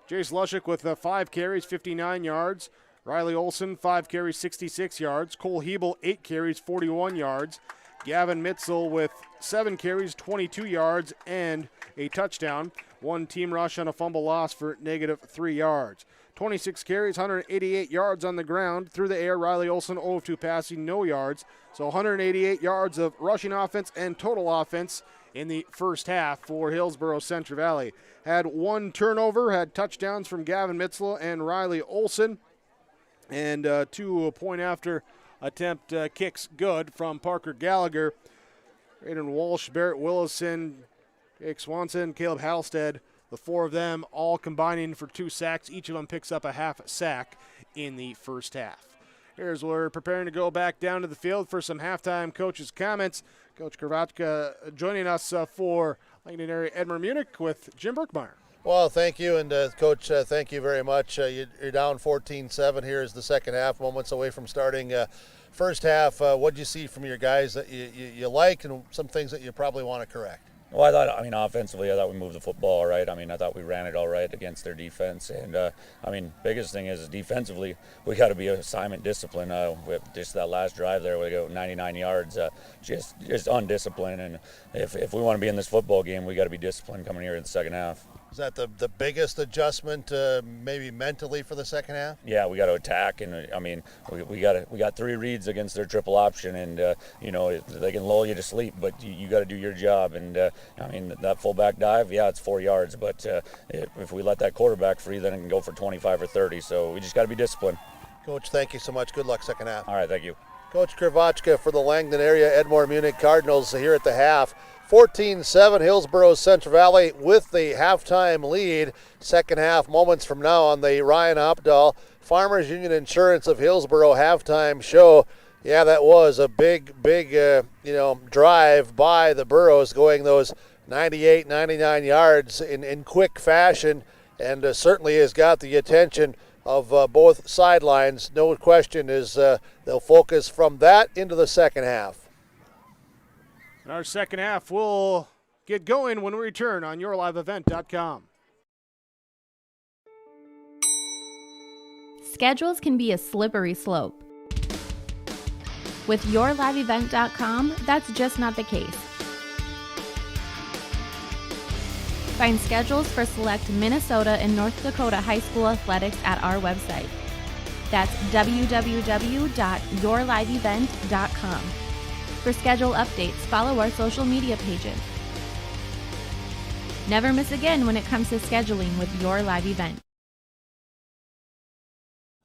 S1: Jace Lushik with 5 carries, 59 yards. Riley Olson, 5 carries, 66 yards. Cole Hebel, 8 carries, 41 yards. Gavin Mitzel with 7 carries, 22 yards, and a touchdown. 1 team rush on a fumble loss for negative 3 yards. 26 carries, 188 yards on the ground. Through the air, Riley Olson 0 of 2 passing, no yards. So 188 yards of rushing offense and total offense in the first half for Hillsboro Central Valley. Had 1 turnover, had touchdowns from Gavin Mitzel and Riley Olson, and 2 point after attempt kicks good from Parker Gallagher. Aiden Walsh, Barrett Willison, Jake Swanson, Caleb Halstead, the 4 of them all combining for 2 sacks. Each of them picks up a half sack in the first half. Here's where we're preparing to go back down to the field for some halftime coaches' comments. Coach Kravachka joining us for Langdon Area-Edmore-Munich with Jim Berkmeyer.
S5: Well, thank you, and Coach, thank you very much. You're down 14-7 here as the second half, moments away from starting. First half, what did you see from your guys that you like and some things that you probably want to correct?
S12: Well, offensively, I thought we moved the football all right. I thought we ran it all right against their defense. And, biggest thing is defensively, we got to be assignment discipline. Just that last drive there, we go 99 yards, just undisciplined. And if we want to be in this football game, we got to be disciplined coming here in the second half.
S5: Is that the biggest adjustment, maybe mentally, for the second half?
S12: Yeah, we got to attack, and we got 3 reads against their triple option, and they can lull you to sleep, but you got to do your job. And that fullback dive, yeah, it's 4 yards, but if we let that quarterback free, then it can go for 25 or 30. So we just got to be disciplined.
S5: Coach, thank you so much. Good luck second half.
S12: All right, thank you.
S5: Coach Kravachka for the Langdon Area-Edmore-Munich Cardinals here at the half. 14-7 Hillsboro Central Valley with the halftime lead. Second half moments from now on the Ryan Opdahl Farmers Union Insurance of Hillsboro halftime show. Yeah, that was a big drive by the Burros, going those 98, 99 yards in quick fashion, and certainly has got the attention of both sidelines. No question is they'll focus from that into the second half.
S1: Our second half will get going when we return on yourliveevent.com.
S4: Schedules can be a slippery slope. With yourliveevent.com, that's just not the case. Find schedules for select Minnesota and North Dakota high school athletics at our website. That's www.yourliveevent.com. For schedule updates, follow our social media pages. Never miss again when it comes to scheduling with Your Live Event.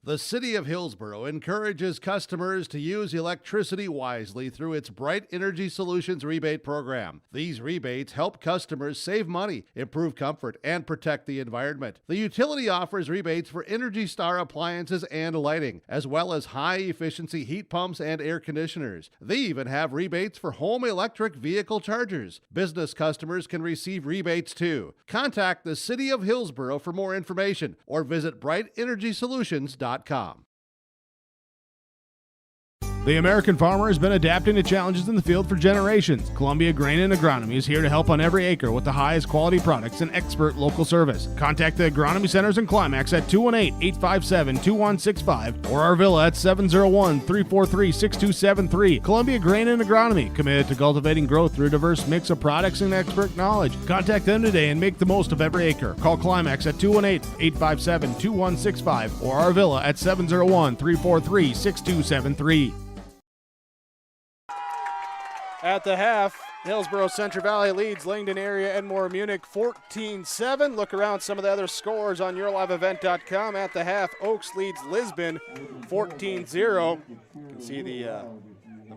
S2: The City of Hillsboro encourages customers to use electricity wisely through its Bright Energy Solutions rebate program. These rebates help customers save money, improve comfort, and protect the environment. The utility offers rebates for Energy Star appliances and lighting, as well as high-efficiency heat pumps and air conditioners. They even have rebates for home electric vehicle chargers. Business customers can receive rebates too. Contact the City of Hillsboro for more information or visit brightenergysolutions.com.
S1: The American farmer has been adapting to challenges in the field for generations. Columbia Grain and Agronomy is here to help on every acre with the highest quality products and expert local service. Contact the Agronomy Centers in Climax at 218-857-2165 or our Villa at 701-343-6273. Columbia Grain and Agronomy, committed to cultivating growth through a diverse mix of products and expert knowledge. Contact them today and make the most of every acre. Call Climax at 218-857-2165 or our Villa at 701-343-6273. At the half, Hillsboro Central Valley leads Langdon Area-Edmore-Munich 14-7. Look around some of the other scores on yourliveevent.com. At the half, Oaks leads Lisbon 14-0. You can see the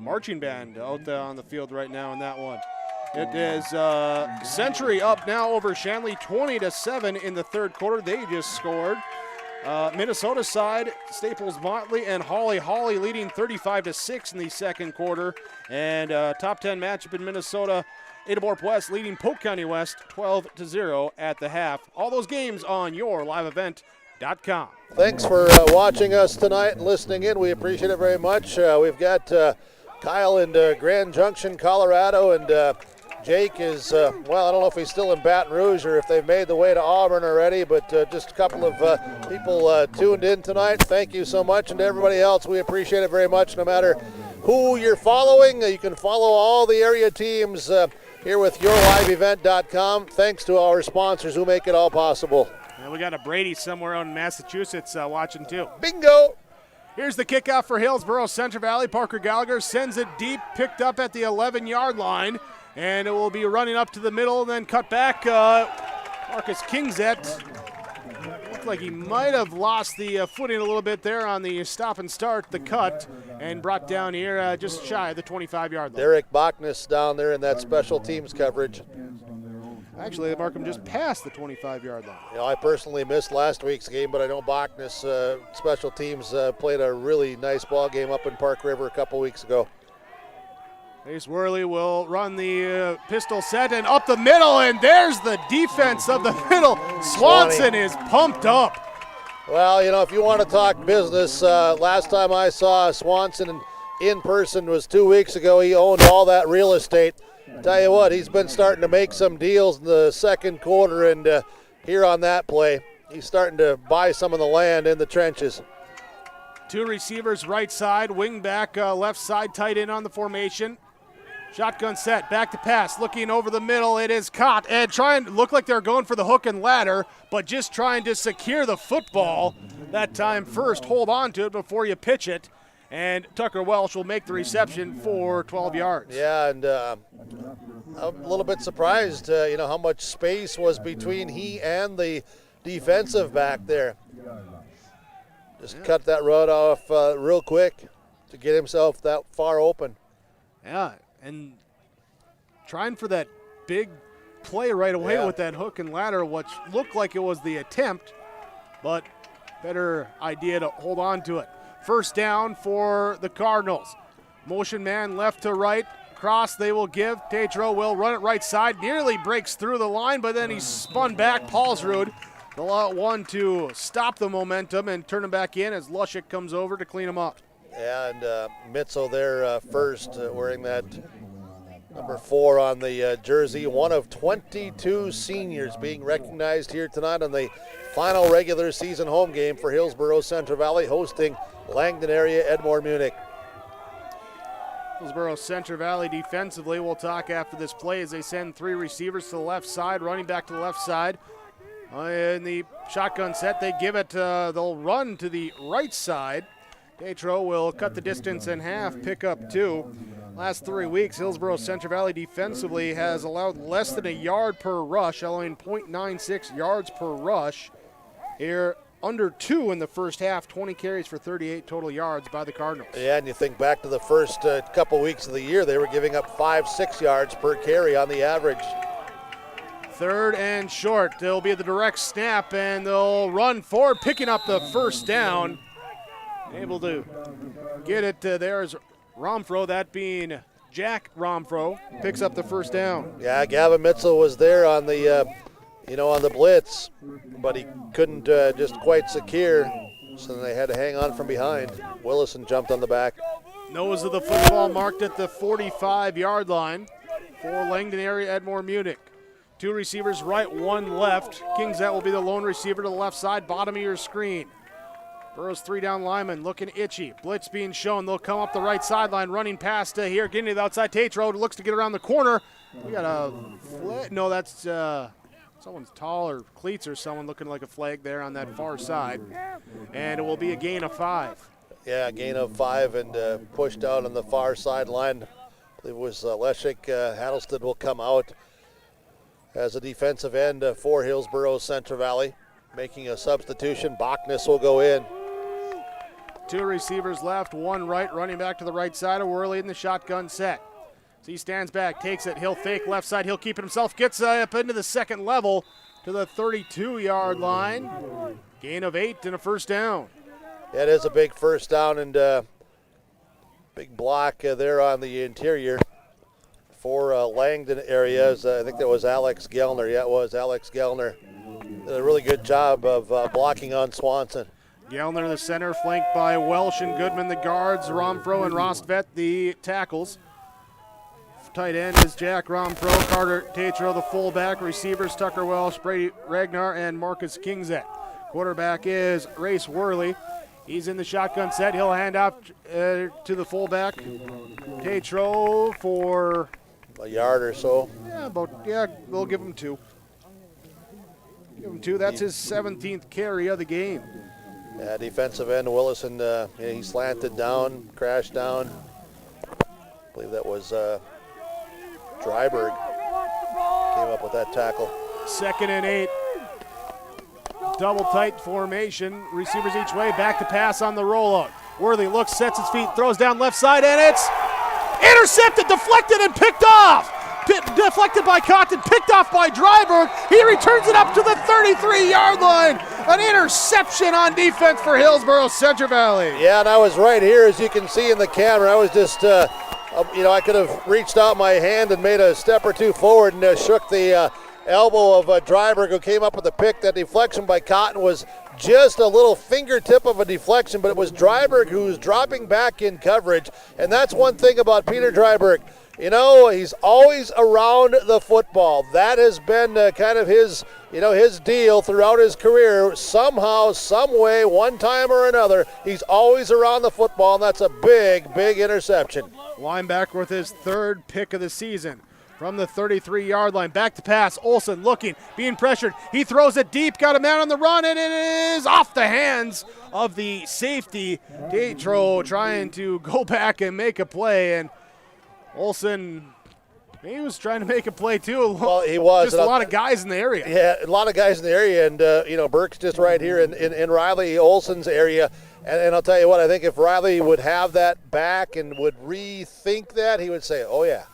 S1: marching band out on the field right now in that one. It is Century up now over Shanley 20-7 in the third quarter. They just scored. Minnesota side, Staples Motley and Hawley leading 35-6 in the second quarter. And top 10 matchup in Minnesota, Adaborp West leading Polk County West 12-0 at the half. All those games on yourliveevent.com.
S5: Thanks for watching us tonight and listening in. We appreciate it very much. We've got Kyle in Grand Junction, Colorado, and Jake is, well, I don't know if he's still in Baton Rouge or if they've made the way to Auburn already, but just a couple of people tuned in tonight. Thank you so much, and to everybody else, we appreciate it very much. No matter who you're following, you can follow all the area teams here with yourliveevent.com. Thanks to our sponsors who make it all possible.
S1: And we got a Brady somewhere out in Massachusetts watching too.
S5: Bingo!
S1: Here's the kickoff for Hillsboro Central Valley. Parker Gallagher sends it deep, picked up at the 11-yard line. And it will be running up to the middle and then cut back. Marcus Kingset looked like he might have lost the footing a little bit there on the stop and start, the cut, and brought down here just shy of the 25-yard line.
S5: Derek Bachnes down there in that special teams coverage.
S1: Actually, they mark him just past the 25-yard line.
S5: You know, I personally missed last week's game, but I know Bachnes special teams played a really nice ball game up in Park River a couple weeks ago.
S1: Ace Worley will run the pistol set and up the middle, and there's the defense of the middle. Swanson is pumped up.
S5: Well, you know, if you want to talk business, last time I saw Swanson in person was 2 weeks ago. He owned all that real estate. Tell you what, he's been starting to make some deals in the second quarter, and here on that play, he's starting to buy some of the land in the trenches.
S1: Two receivers right side, wing back left side, tight end on the formation. Shotgun set, back to pass, looking over the middle. It is caught and look like they're going for the hook and ladder, but just trying to secure the football. That time first, hold on to it before you pitch it. And Tucker Welsh will make the reception for 12 yards.
S5: Yeah, and I'm a little bit surprised, you know, how much space was between he and the defensive back there. Just cut that route off real quick to get himself that far open.
S1: Yeah, and trying for that big play right away with that hook and ladder, which looked like it was the attempt, but better idea to hold on to it. First down for the Cardinals. Motion man left to right. Cross they will give. Tatro will run it right side. Nearly breaks through the line, but then he's spun back. Paulsrud, the one to stop the momentum and turn him back in as Lushik comes over to clean him up.
S5: Yeah, and Mitzel there first, wearing that number 4 on the jersey. One of 22 seniors being recognized here tonight on the final regular season home game for Hillsboro Central Valley, hosting Langdon Area-Edmore-Munich.
S1: Hillsboro Central Valley defensively, we'll talk after this play as they send 3 receivers to the left side, running back to the left side. In the shotgun set, they give it, they'll run to the right side. Tatro will cut the distance in half, pick up 2. Last 3 weeks, Hillsboro Central Valley defensively has allowed less than a yard per rush, allowing .96 yards per rush here under 2 in the first half, 20 carries for 38 total yards by the Cardinals.
S5: Yeah, and you think back to the first couple weeks of the year, they were giving up 5-6 yards per carry on the average.
S1: 3rd and short. They'll be the direct snap, and they'll run forward, picking up the first down. Able to get it. There's Romfro, that being Jack Romfro, picks up the first down.
S5: Yeah, Gavin Mitchell was there on the on the blitz, but he couldn't just quite secure, so they had to hang on from behind. Willison jumped on the back.
S1: Nose of the football marked at the 45-yard line for Langdon Area-Edmore-Munich. 2 receivers right, 1 left. Kingset will be the lone receiver to the left side, bottom of your screen. Burrow's 3 down lineman looking itchy. Blitz being shown. They'll come up the right sideline, running past here, getting to the outside. Tatro looks to get around the corner. We got a no, that's someone's tall or cleats or someone looking like a flag there on that far side. And it will be a gain of 5.
S5: Yeah, gain of 5 and pushed out on the far sideline. I believe it was Leszek Hattlestead will come out as a defensive end for Hillsboro Central Valley. Making a substitution, Bachnes will go in.
S1: 2 receivers left, 1 right, running back to the right side of Worley in the shotgun set. So he stands back, takes it, he'll fake left side, he'll keep it himself, gets up into the second level to the 32-yard line. Gain of 8 and a first down.
S5: Yeah, it is a big first down and big block there on the interior for Langdon areas. I think that was Alex Gellner. Yeah, it was Alex Gellner. Did a really good job of blocking on Swanson.
S1: Gellner the center, flanked by Welsh and Goodman the guards, Romfro and Rostvet the tackles. Tight end is Jack Romfro, Carter Tatro the fullback, receivers Tucker Welsh, Brady Ragnar, and Marcus Kingset. Quarterback is Race Worley. He's in the shotgun set. He'll hand off to the fullback, Tatro, for
S5: a yard or so.
S1: Yeah, we'll give him 2. Give him 2. That's his 17th carry of the game.
S5: Yeah, defensive end Willison, he slanted down, crashed down. I believe that was Dryberg came up with that tackle.
S1: 2nd and 8. Double tight formation. Receivers each way. Back to pass on the rollout. Worthy looks, sets his feet, throws down left side, and it's intercepted, deflected, and picked off. Deflected by Cotton, picked off by Dryberg. He returns it up to the 33-yard line. An interception on defense for Hillsboro Central Valley.
S5: Yeah, and I was right here, as you can see in the camera. I was just, I could have reached out my hand and made a step or 2 forward and shook the elbow of Dryberg, who came up with a pick. That deflection by Cotton was just a little fingertip of a deflection, but it was Dryberg who was dropping back in coverage. And that's one thing about Peter Dryberg. He's always around the football. That has been kind of his deal throughout his career. Somehow, some way, one time or another, he's always around the football, and that's a big, big interception.
S1: Linebacker with his 3rd pick of the season. From the 33-yard line, back to pass. Olsen looking, being pressured. He throws it deep, got a man on the run, and it is off the hands of the safety. Tatro trying to go back and make a play, and Olsen, he was trying to make a play too.
S5: Well, he was.
S1: Just a lot of guys in the area.
S5: Yeah, a lot of guys in the area, and Burke's just right here in Riley Olsen's area. And I'll tell you what, I think if Riley would have that back and would rethink that, he would say, oh yeah,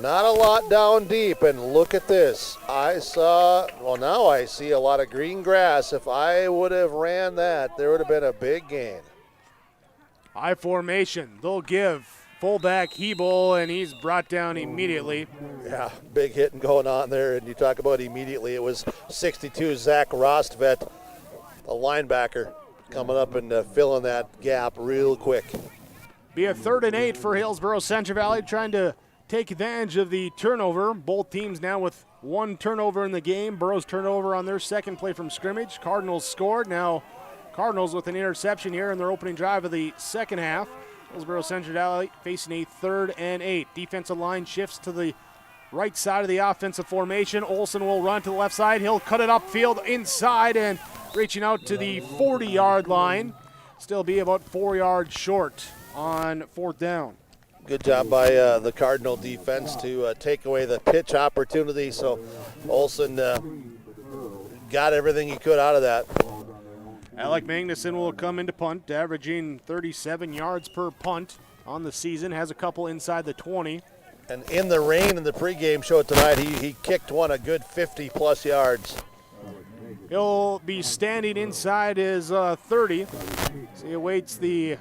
S5: not a lot down deep, and look at this. Now I see a lot of green grass. If I would have ran that, there would have been a big gain.
S1: High formation, they'll give fullback Hebel, and he's brought down immediately.
S5: Yeah, big hitting going on there, and you talk about immediately. It was 62 Zach Rostvet, a linebacker, coming up and filling that gap real quick.
S1: Be a 3rd and 8 for Hillsboro Central Valley, trying to take advantage of the turnover. Both teams now with 1 turnover in the game. Burroughs turnover on their 2nd play from scrimmage. Cardinals scored. Now Cardinals with an interception here in their opening drive of the 2nd half. Hillsboro Central Valley facing a 3rd and 8. Defensive line shifts to the right side of the offensive formation. Olsen will run to the left side. He'll cut it upfield inside and reaching out to the 40-yard line. Still be about 4 yards short on 4th down.
S5: Good job by the Cardinal defense to take away the pitch opportunity. So Olsen got everything he could out of that.
S1: Alec Magnuson will come into punt, averaging 37 yards per punt on the season, has a couple inside the 20.
S5: And in the rain in the pregame show tonight, he kicked one a good 50-plus yards.
S1: He'll be standing inside his 30. So he awaits the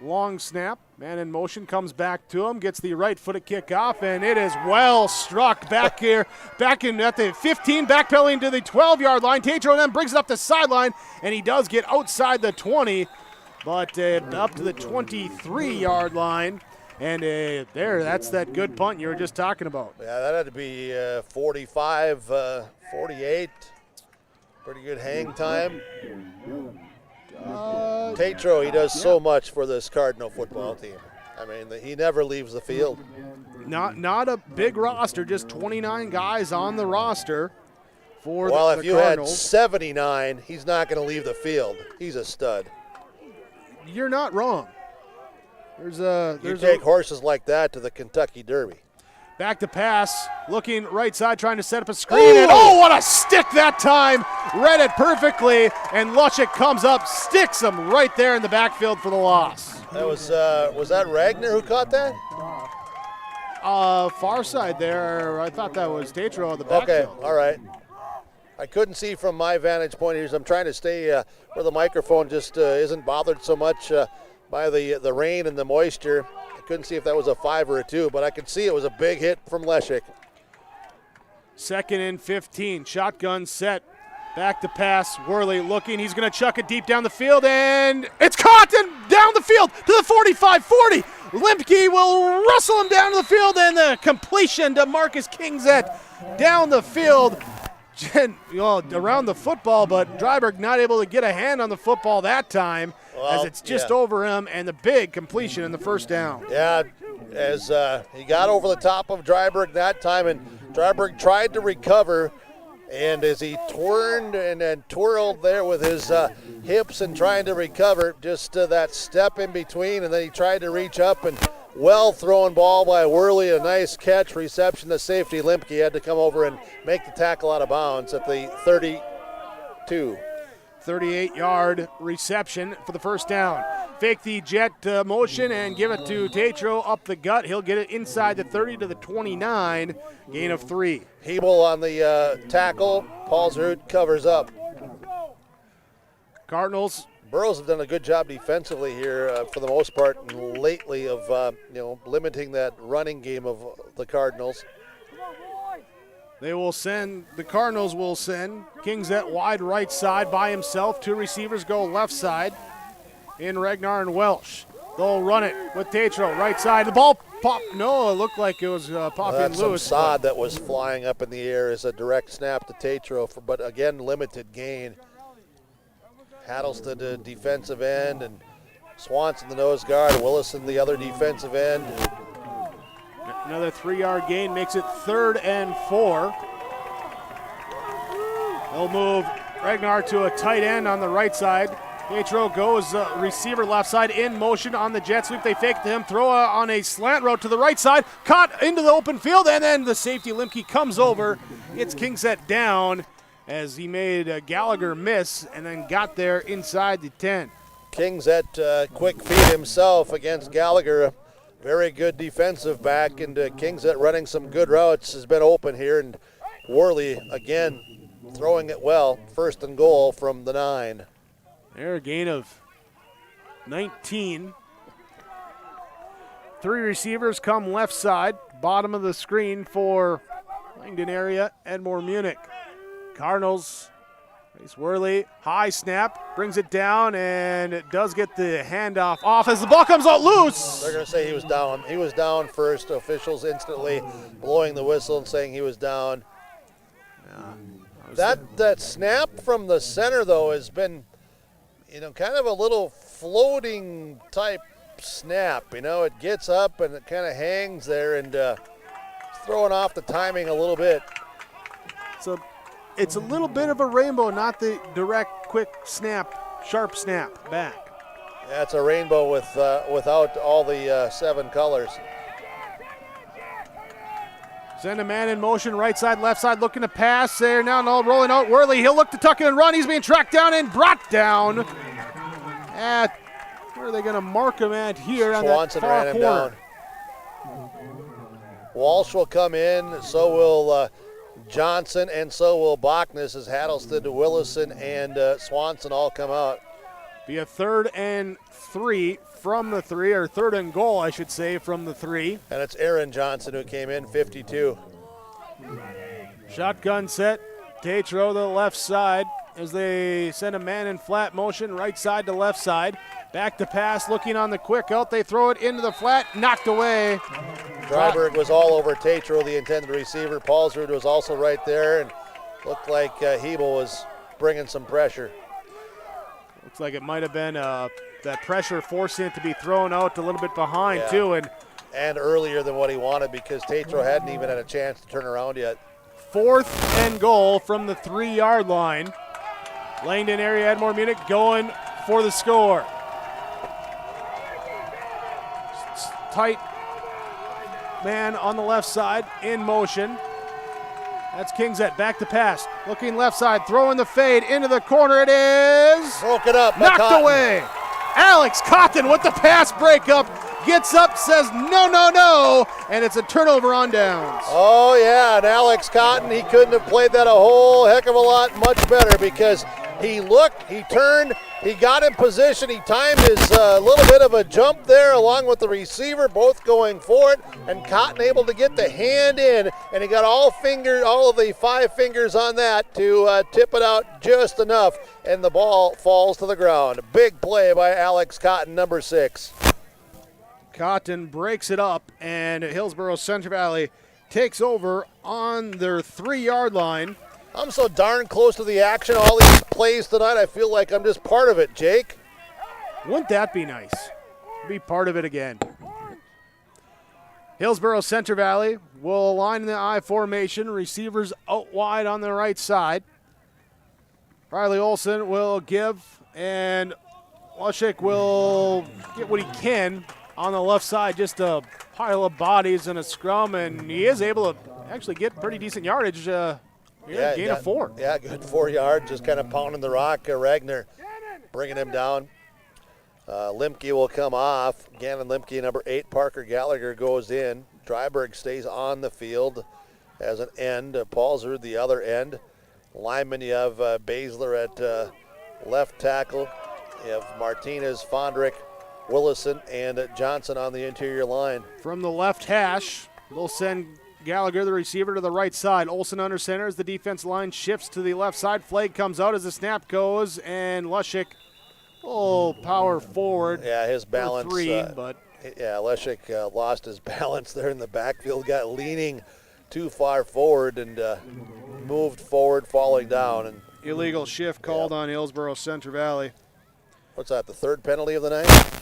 S1: long snap. Man in motion, comes back to him, gets the right-footed kickoff, and it is well struck back here, back in at the 15, backpedaling to the 12-yard line. Tatro then brings it up the sideline, and he does get outside the 20, but up to the 23-yard line. And there, that's that good punt you were just talking about.
S5: Yeah, that had to be 45, 48. Pretty good hang time. Tatro, he does so much for this Cardinal football team. I mean, he never leaves the field.
S1: Not a big roster, just 29 guys on the roster for the
S5: Well, if you had
S1: Cardinals.
S5: 79, he's not going to leave the field. He's a stud.
S1: You're not wrong.
S5: You take horses like that to the Kentucky Derby.
S1: Back to pass, looking right side, trying to set up a screen, and what a stick that time! Read it perfectly, and Lushik comes up, sticks him right there in the backfield for the loss.
S5: That was that Ragnar who caught that?
S1: Far side there, I thought that was Tatro on the backfield.
S5: Okay, all right. I couldn't see from my vantage point here. I'm trying to stay where the microphone just isn't bothered so much by the rain and the moisture. I couldn't see if that was a 5 or a 2, but I could see it was a big hit from Leshik.
S1: 2nd and 15, shotgun set, back to pass, Worley looking, he's going to chuck it deep down the field, and it's caught and down the field to the 45-40. Limke will rustle him down to the field, and the completion to Marcus Kingset down the field. Around the football, but Dryburgh not able to get a hand on the football that time, as it's just over him, and the big completion in the first down.
S5: Yeah, as he got over the top of Dryburgh that time, and Dryburgh tried to recover, and as he turned and then twirled there with his hips and trying to recover, just that step in between, and then he tried to reach up, and well thrown ball by Worley, a nice catch, reception to safety. Limke had to come over and make the tackle out of bounds at the 32.
S1: 38-yard reception for the first down. Fake the jet motion and give it to Tatro up the gut. He'll get it inside the 30 to the 29, gain of 3.
S5: Hebel on the tackle. Paulsrud covers up.
S1: Cardinals.
S5: Burrows have done a good job defensively here for the most part and lately of limiting that running game of the Cardinals.
S1: The Cardinals will send Kingset wide right side by himself. 2 receivers go left side in Ragnar and Welsh. They'll run it with Tatro right side. The ball popped. No, it looked like it was popping
S5: That's
S1: loose.
S5: Some sod that was flying up in the air as a direct snap to Tatro, but again, limited gain. Hattleston to defensive end, and Swanson the nose guard, Willison the other defensive end.
S1: Another 3-yard gain makes it 3rd and 4. They'll move Ragnar to a tight end on the right side. Tatro goes receiver left side in motion on the jet sweep. They fake to him, throw on a slant route to the right side, caught into the open field, and then the safety Limke comes over, gets Kingset down as he made Gallagher miss and then got there inside the 10.
S5: Kingset quick feet himself against Gallagher. Very good defensive back, and Kingset running some good routes, has been open here, and Worley again throwing it well. 1st and goal from the 9.
S1: There, a gain of 19. 3 receivers come left side, bottom of the screen for Langdon Area-Edmore-Munich. Cardinals, Race Worley, high snap, brings it down, and it does get the handoff off as the ball comes out loose.
S5: They're going to say he was down. He was down first. Officials instantly blowing the whistle and saying he was down. That snap from the center, though, has been, kind of a little floating type snap. It gets up and it kind of hangs there, and throwing off the timing a little bit.
S1: So it's a little bit of a rainbow, not the direct, quick snap, sharp snap back.
S5: Yeah, it's a rainbow without all the 7 colors.
S1: Send a man in motion, right side, left side, looking to pass there. Now rolling out Worley. He'll look to tuck in and run. He's being tracked down and brought down at, where are they going to mark him at here?
S5: Swanson
S1: on that far
S5: ran him
S1: corner.
S5: down. Walsh will come in, so will Johnson, and so will Bachnes as Hattlested, Willison, and Swanson all come out.
S1: Be a 3rd and 3 from the 3, or 3rd and goal, I should say, from the 3.
S5: And it's Aaron Johnson who came in, 52.
S1: Shotgun set. Tatro the left side as they send a man in flat motion, right side to left side. Back to pass, looking on the quick out. They throw it into the flat, knocked away.
S5: Dryberg was all over Tatro, the intended receiver. Paulsrud was also right there, and looked like Hebel was bringing some pressure.
S1: Looks like it might have been that pressure forcing it to be thrown out a little bit behind, too.
S5: And earlier than what he wanted, because Tatro hadn't even had a chance to turn around yet.
S1: 4th and goal from the 3-yard line. Langdon Area-Edmore-Munich going for the score. Tight man on the left side in motion. That's Kingset, back to pass. Looking left side, throwing the fade into the corner. It is
S5: broken up.
S1: Knocked away. Alex Cotton with the pass breakup. Gets up, says no, no, no, and it's a turnover on downs.
S5: Oh, yeah, and Alex Cotton, he couldn't have played that a whole heck of a lot much better, because he looked, he turned, he got in position, he timed his little bit of a jump there along with the receiver, both going for it, and Cotton able to get the hand in, and he got all of the 5 fingers on that to tip it out just enough, and the ball falls to the ground. Big play by Alex Cotton, number 6.
S1: Cotton breaks it up, and Hillsboro Central Valley takes over on their 3-yard line.
S5: I'm so darn close to the action, all these plays tonight, I feel like I'm just part of it, Jake.
S1: Wouldn't that be nice? Be part of it again. Hillsboro Central Valley will align in the I formation. Receivers out wide on the right side. Riley Olson will give, and Lushik will get what he can on the left side, just a pile of bodies in a scrum, and he is able to actually get pretty decent yardage. Gain of 4.
S5: Yeah, good 4 yards, just kind of pounding the rock. Ragnar bringing him down. Limke will come off. Gannon Limke, number 8. Parker Gallagher goes in. Dryberg stays on the field as an end. Paulsrud the other end. Lineman, you have Baszler at left tackle. You have Martinez, Fondrick, Willison, and Johnson on the interior line.
S1: From the left hash, they'll send Gallagher, the receiver, to the right side. Olson under center as the defense line shifts to the left side. Flag comes out as the snap goes, and Lushik power forward.
S5: Yeah, his balance.
S1: 3, but
S5: Lushik lost his balance there in the backfield, got leaning too far forward and moved forward, falling down. And
S1: illegal shift called on Hillsboro Central Valley.
S5: What's that, the 3rd penalty of the night?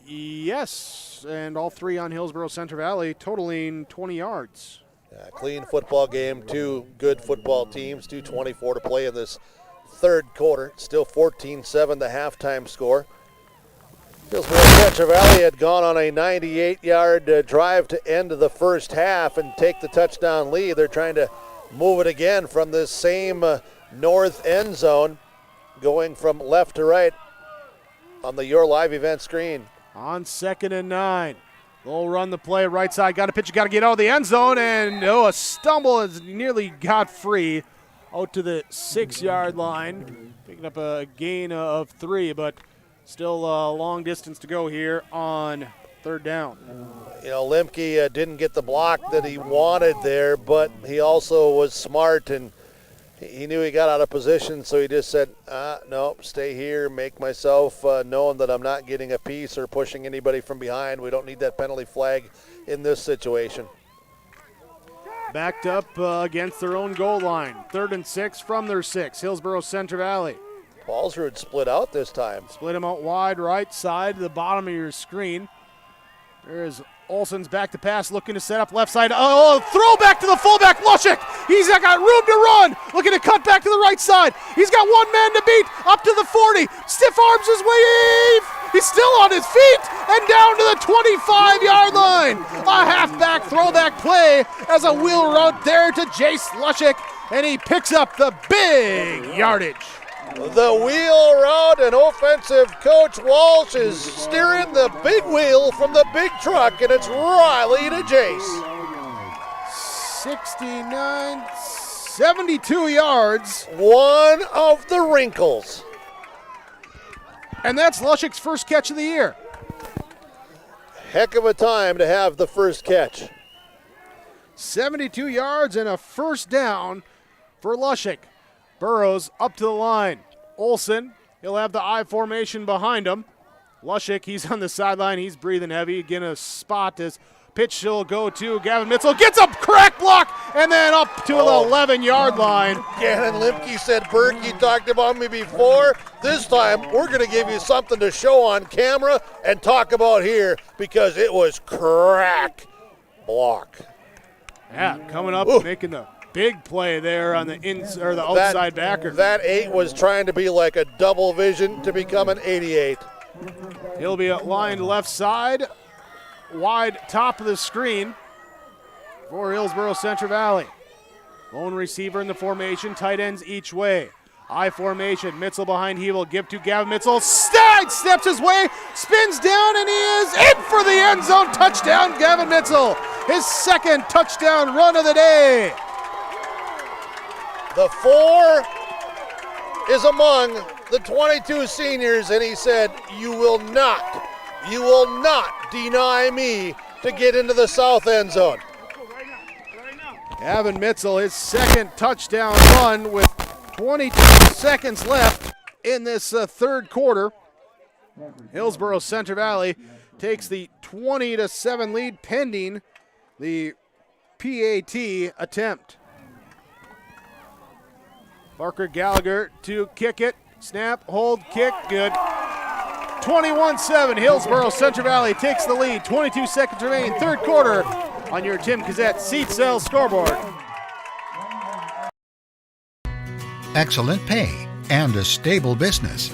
S1: Yes, and all 3 on Hillsboro Central Valley, totaling 20 yards.
S5: Yeah, clean football game, 2 good football teams, 2:24 to play in this 3rd quarter. Still 14-7 the halftime score. Hillsboro Central Valley had gone on a 98-yard drive to end the first half and take the touchdown lead. They're trying to move it again from this same north end zone, going from left to right on the Your Live event screen.
S1: On 2nd and 9. They'll run the play right side. Got a pitch, got to get out of the end zone, and a stumble has nearly got free out to the 6-yard line. Picking up a gain of 3, but still a long distance to go here on 3rd down.
S5: You know, Limke didn't get the block that he wanted there, but he also was smart, and he knew he got out of position, so he just said, no, stay here, make myself known that I'm not getting a piece or pushing anybody from behind. We don't need that penalty flag in this situation.
S1: Backed up against their own goal line. 3rd and 6 from their 6. Hillsboro Central Valley.
S5: Paulsrud split out this time.
S1: Split him out wide, right side to the bottom of your screen. There's Olson's back to pass, looking to set up left side. Throw back to the fullback, Lushik. He's got room to run. Looking to cut back to the right side. He's got 1 man to beat, up to the 40. Stiff arms his way. He's still on his feet and down to the 25-yard line. A half back throwback play as a wheel route there to Jace Lushik, and he picks up the big yardage.
S5: The wheel route, and offensive coach Walsh is steering the big wheel from the big truck, and it's Riley to Jace.
S1: 69, 72 yards.
S5: One of the wrinkles.
S1: And that's Lushik's first catch of the year.
S5: Heck of a time to have the first catch.
S1: 72 yards and a first down for Lushik. Burrows up to the line. Olsen, he'll have the I formation behind him. Lushik, he's on the sideline. He's breathing heavy. Again, a spot as pitch will go to Gavin Mitzel. Gets a crack block and then up to the 11-yard line.
S5: Gannon Limke said, Burke, you talked about me before. This time, we're going to give you something to show on camera and talk about here because it was crack block.
S1: Yeah, coming up, making the big play there on the the outside backer.
S5: That 8 was trying to be like a double vision to become an 88.
S1: He'll be lined left side, wide top of the screen for Hillsboro Central Valley. Lone receiver in the formation, tight ends each way. I formation, Mitzel behind, he will give to Gavin Mitzel. Steps his way, spins down, and he is in for the end zone. Touchdown, Gavin Mitzel. His second touchdown run of the day.
S5: The 4 is among the 22 seniors, and he said, you will not deny me to get into the south end zone.
S1: Gavin Mitzel, his second touchdown run with 22 seconds left in this third quarter. Hillsboro Central Valley takes the 20-7 lead pending the PAT attempt. Parker Gallagher to kick it. Snap, hold, kick, good. 21-7, Hillsboro Central Valley takes the lead. 22 seconds remain, third quarter on your Tim Gazette Seat Sale scoreboard.
S7: Excellent pay and a stable business.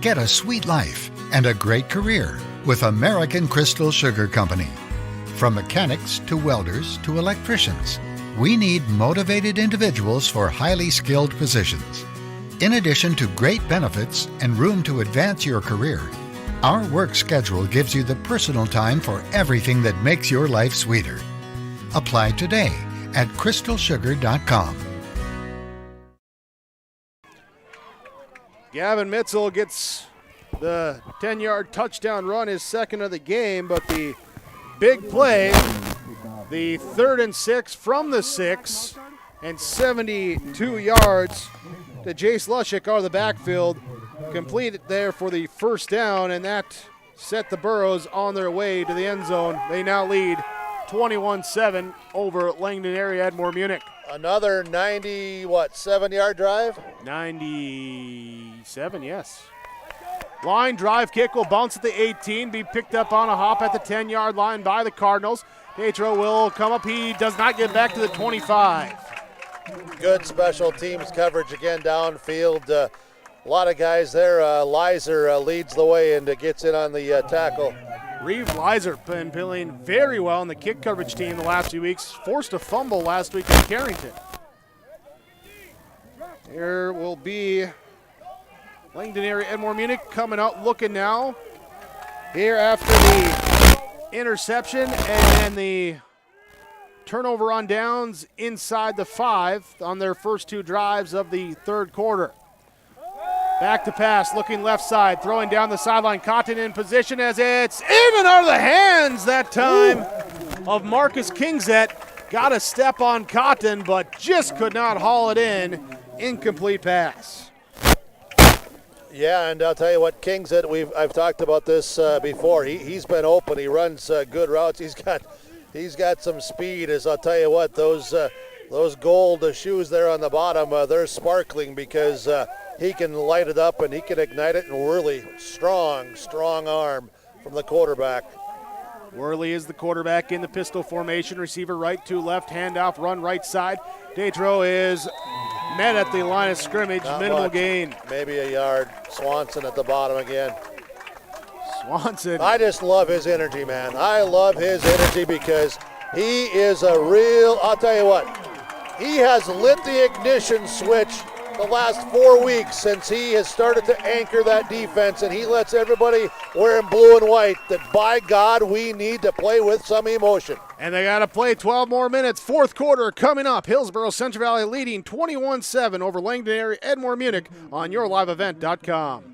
S7: Get a sweet life and a great career with American Crystal Sugar Company. From mechanics to welders to electricians, we need motivated individuals for highly skilled positions. In addition to great benefits and room to advance your career, our work schedule gives you the personal time for everything that makes your life sweeter. Apply today at crystalsugar.com.
S1: Gavin Mitzel gets the 10-yard touchdown run, his second of the game, but the big play, the 3rd and 6 from the 6, and 72 yards to Jace Lushik out of the backfield, completed there for the first down, and that set the Burros on their way to the end zone. They now lead 21-7 over Langdon Area-Edmore-Munich.
S5: Another 7-yard drive?
S1: 97, yes. Line drive kick will bounce at the 18, be picked up on a hop at the 10-yard line by the Cardinals. Tatro will come up. He does not get back to the 25.
S5: Good special teams coverage again downfield. A lot of guys there. Lizer leads the way and gets in on the tackle.
S1: Reeve Lizer been playing very well in the kick coverage team the last few weeks. Forced a fumble last week in Carrington. There will be Langdon Area-Edmore-Munich coming out looking now. Here after the interception and then the turnover on downs inside the 5 on their first 2 drives of the third quarter. Back to pass, looking left side, throwing down the sideline. Cotton in position as it's in and out of the hands that time of Marcus Kingset. Got a step on Cotton, but just could not haul it in. Incomplete pass.
S5: Yeah, and I'll tell you what, Kingset, I've talked about this before. He's been open. He runs good routes. He's got some speed. As I'll tell you what, those gold shoes there on the bottom, they're sparkling because he can light it up and he can ignite it, and really strong arm from the quarterback.
S1: Worley is the quarterback in the pistol formation. Receiver right to left, handoff, run right side. Datro is met at the line of scrimmage,
S5: Not
S1: minimal
S5: much.
S1: gain.
S5: Maybe a yard. Swanson at the bottom again.
S1: Swanson.
S5: I just love his energy, man. I love his energy because He is a real, I'll tell you what, he has lit the ignition switch the last 4 weeks since he has started to anchor that defense, and he lets everybody wearing blue and white that, by God, we need to play with some emotion.
S1: And they got to play 12 more minutes. Fourth quarter coming up. Hillsboro Central Valley leading 21-7 over Langdon Area-Edmore-Munich on yourliveevent.com.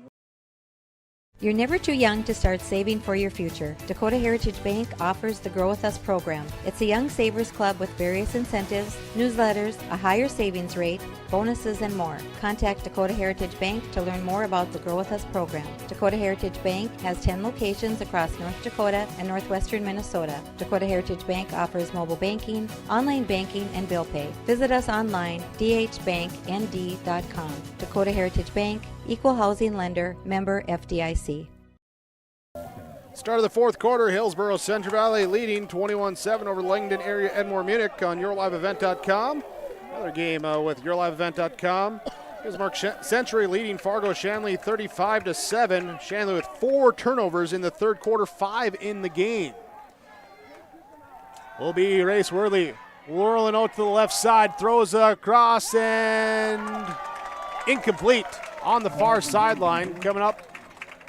S8: You're never too young to start saving for your future. Dakota Heritage Bank offers the Grow With Us program. It's a young savers club with various incentives, newsletters, a higher savings rate, bonuses, and more. Contact Dakota Heritage Bank to learn more about the Grow With Us program. Dakota Heritage Bank has 10 locations across North Dakota and northwestern Minnesota. Dakota Heritage Bank offers mobile banking, online banking, and bill pay. Visit us online, dhbanknd.com. Dakota Heritage Bank, Equal Housing Lender, member FDIC.
S1: Start of the fourth quarter, Hillsboro Central Valley leading 21-7 over Langdon Area-Edmore-Munich on yourliveevent.com. Another game with yourliveevent.com. Here's Mark Century leading Fargo Shanley 35-7. Shanley with 4 turnovers in the third quarter, 5 in the game. Will be Race Worley whirling out to the left side, throws across and incomplete on the far sideline. Coming up.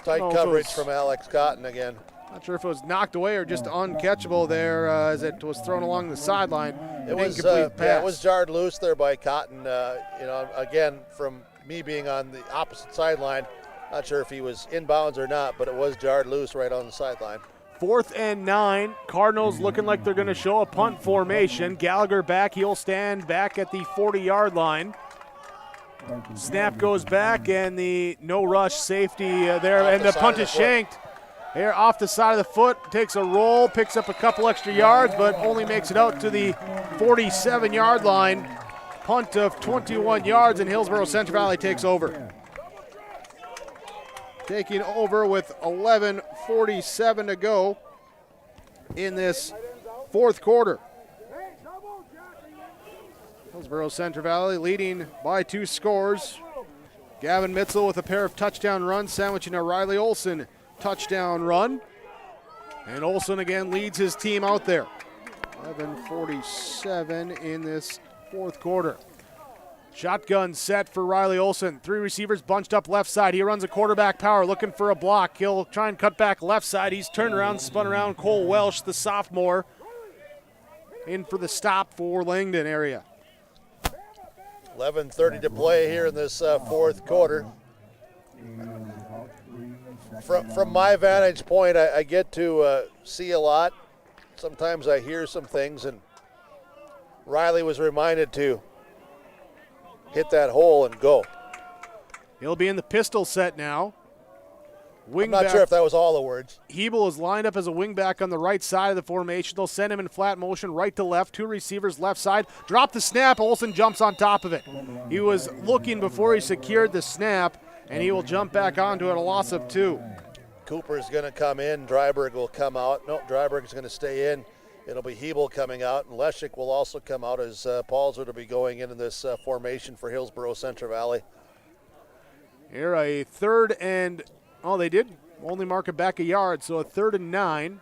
S5: Tight coverage from Alex Cotton again.
S1: Not sure if it was knocked away or just uncatchable there as it was thrown along the sideline.
S5: It was jarred loose there by Cotton. Again, from me being on the opposite sideline, not sure if he was inbounds or not, but it was jarred loose right on the sideline.
S1: 4th and 9. Cardinals looking like they're going to show a punt formation. Gallagher back. He'll stand back at the 40-yard line. Snap goes back, and the no-rush safety there, and the punt is shanked. Here off the side of the foot, takes a roll, picks up a couple extra yards, but only makes it out to the 47-yard line. Punt of 21 yards, and Hillsboro Central Valley takes over. Taking over with 11:47 to go in this fourth quarter. Hillsboro Central Valley leading by 2 scores. Gavin Mitzel with a pair of touchdown runs, sandwiching a Riley Olson touchdown run. And Olson again leads his team out there. 11:47 in this fourth quarter. Shotgun set for Riley Olson. 3 receivers bunched up left side. He runs a quarterback power looking for a block. He'll try and cut back left side. He's turned around, spun around. Cole Welsh, the sophomore, in for the stop for Langdon area.
S5: 11:30 to play here in this fourth quarter. From my vantage point, I get to see a lot. Sometimes I hear some things, and Riley was reminded to hit that hole and go.
S1: He'll be in the pistol set now.
S5: I'm not sure if that was all the words.
S1: Hebel is lined up as a wingback on the right side of the formation. They'll send him in flat motion, right to left. 2 receivers left side. Drop the snap. Olson jumps on top of it. He was looking before he secured the snap, and he will jump back onto it, a loss of 2.
S5: Cooper's going to come in. Dryberg will come out. No, Dryberg's going to stay in. It'll be Hebel coming out, and Leshik will also come out as Paulswood will be going into this formation for Hillsboro Central Valley.
S1: Here a 3rd and... Oh, they did only mark it back a yard, so a 3rd and 9.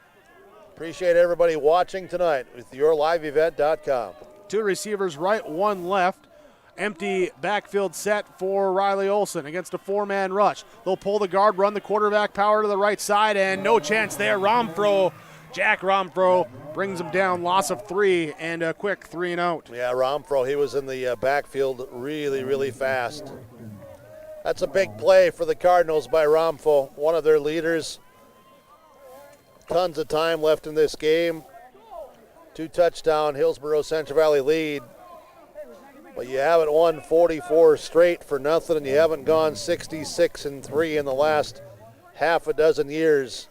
S5: Appreciate everybody watching tonight with yourliveevent.com.
S1: 2 receivers right, 1 left. Empty backfield set for Riley Olson against a 4-man rush. They'll pull the guard, run the quarterback power to the right side, and no chance there. Jack Romfro brings him down, loss of 3, and a quick 3 and out.
S5: Yeah, Romfro, he was in the backfield really, really fast. That's a big play for the Cardinals by Romfo, one of their leaders. Tons of time left in this game. 2 touchdown Hillsboro Central Valley lead. But you haven't won 44 straight for nothing, and you haven't gone 66-3 in the last half a dozen years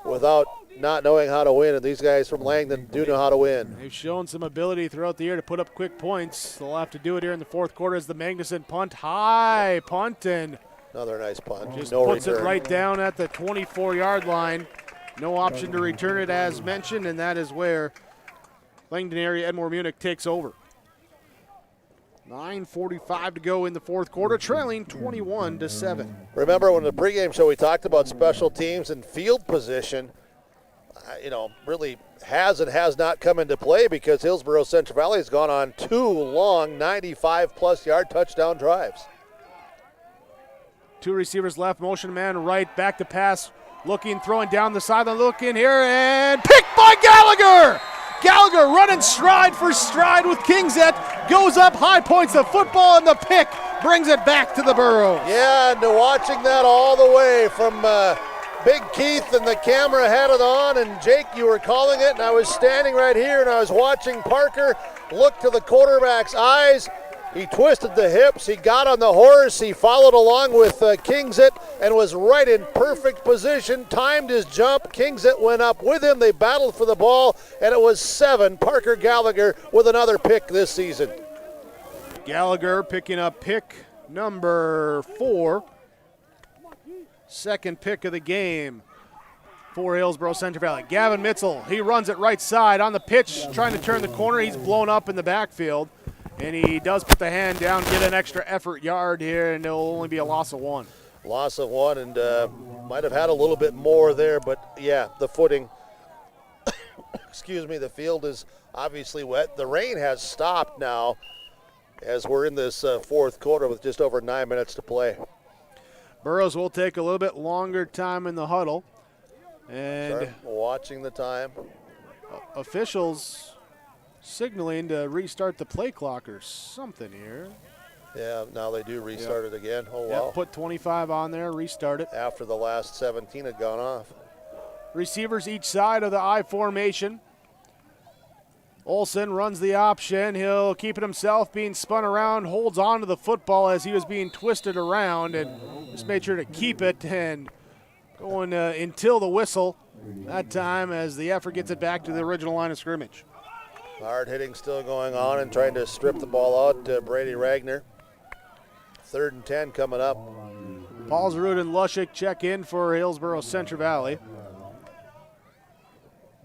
S5: without not knowing how to win, and these guys from Langdon do know how to win.
S1: They've shown some ability throughout the year to put up quick points. They'll have to do it here in the fourth quarter as the Magnuson punt. High punt, and
S5: another nice punt.
S1: Just puts it right down at the 24-yard line. No option to return it as mentioned, and that is where Langdon Area-Edmore-Munich takes over. 9:45 to go in the fourth quarter, trailing 21-7.
S5: Remember when the pregame show we talked about special teams and field position. really has and has not come into play because Hillsboro Central Valley has gone on 2 long 95-plus yard touchdown drives.
S1: 2 receivers left, motion man right, back to pass, looking, throwing down the sideline, looking here, and picked by Gallagher! Gallagher running stride for stride with Kingset, goes up high, points the football, and the pick brings it back to the Burros.
S5: Yeah, and watching that all the way from Big Keith, and the camera had it on, and Jake, you were calling it, and I was standing right here, and I was watching Parker look to the quarterback's eyes. He twisted the hips, he got on the horse, he followed along with Kingset and was right in perfect position, timed his jump. Kingset went up with him, they battled for the ball, and it was 7. Parker Gallagher with another pick this season.
S1: Gallagher picking up pick number 4. Second pick of the game for Hillsboro Central Valley. Gavin Mitzel, he runs it right side on the pitch, trying to turn the corner. He's blown up in the backfield. And he does put the hand down, get an extra effort yard here, and it'll only be a loss of 1.
S5: Loss of 1, and might have had a little bit more there, but yeah, the footing, excuse me, the field is obviously wet. The rain has stopped now as we're in this fourth quarter with just over 9 minutes to play.
S1: Burros will take a little bit longer time in the huddle. And
S5: watching the time.
S1: Officials signaling to restart the play clock or something here.
S5: Yeah, now they do restart it again. Oh, wow.
S1: Put 25 on there, restart it.
S5: After the last 17 had gone off.
S1: Receivers each side of the I formation. Olsen runs the option. He'll keep it himself, being spun around, holds on to the football as he was being twisted around, and just made sure to keep it and going until the whistle that time as the effort gets it back to the original line of scrimmage.
S5: Hard hitting still going on and trying to strip the ball out. Brady Ragnar. 3rd and 10 coming up.
S1: Paulsrud and Lushik check in for Hillsboro Central Valley.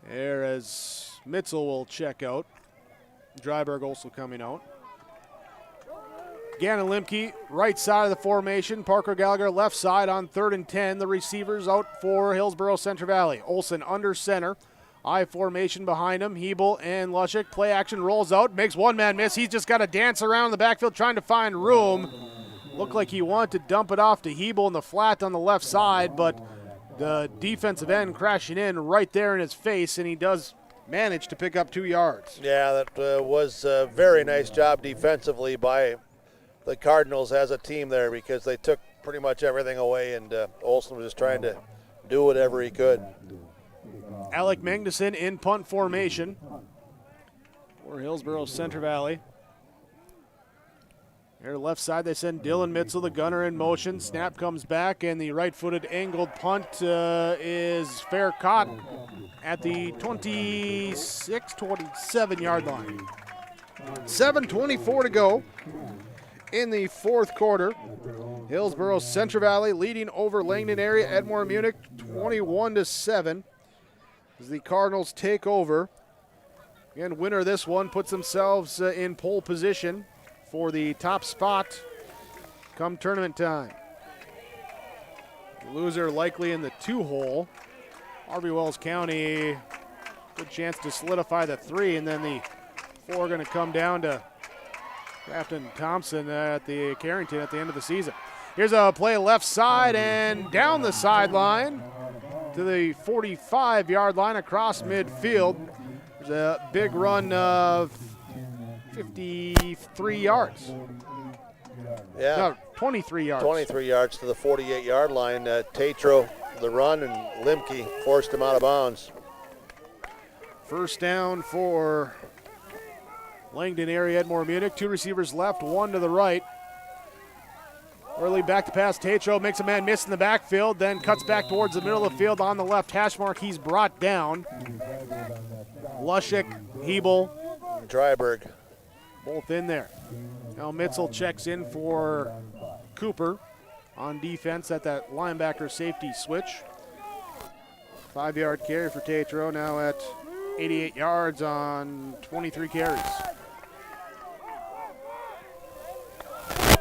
S1: There as Mitzel will check out. Dryberg also coming out. Gannon Limke, right side of the formation. Parker Gallagher, left side on 3rd and 10. The receivers out for Hillsboro Central Valley. Olsen under center. I formation behind him. Hebel and Lushik. Play action rolls out. Makes one man miss. He's just got to dance around the backfield trying to find room. Looked like he wanted to dump it off to Hebel in the flat on the left side, but the defensive end crashing in right there in his face, and he does manage to pick up 2 yards.
S5: Yeah, that was a very nice job defensively by the Cardinals as a team there because they took pretty much everything away, and Olsen was just trying to do whatever he could.
S1: Alec Magnuson in punt formation for Hillsboro Central Valley. Here left side they send Dylan Mitzel, the gunner, in motion. Snap comes back, and the right-footed angled punt is fair caught at the 26-27 yard line. 7:24 to go in the fourth quarter. Hillsboro Central Valley leading over Langdon Area-Edmore-Munich 21-7. As the Cardinals take over. Again, winner of this one puts themselves in pole position for the top spot come tournament time. Loser likely in the 2-hole. Harvey Wells County, good chance to solidify the 3, and then the 4 going to come down to Grafton Thompson at the Carrington at the end of the season. Here's a play left side and down the sideline to the 45-yard line across midfield. There's a big run of 53 yards.
S5: Yeah.
S1: No, 23 yards.
S5: 23 yards to the 48-yard line. Tatro, the run, and Limke forced him out of bounds.
S1: First down for Langdon Area-Edmore-Munich. 2 receivers left, 1 to the right. Early back to pass. Tatro makes a man miss in the backfield, then cuts back towards the middle of the field on the left hash mark. He's brought down. Lushik, Hebel,
S5: Dryberg,
S1: both in there. Now Mitzel checks in for Cooper on defense at that linebacker safety switch. 5-yard carry for Tatro, now at 88 yards on 23 carries.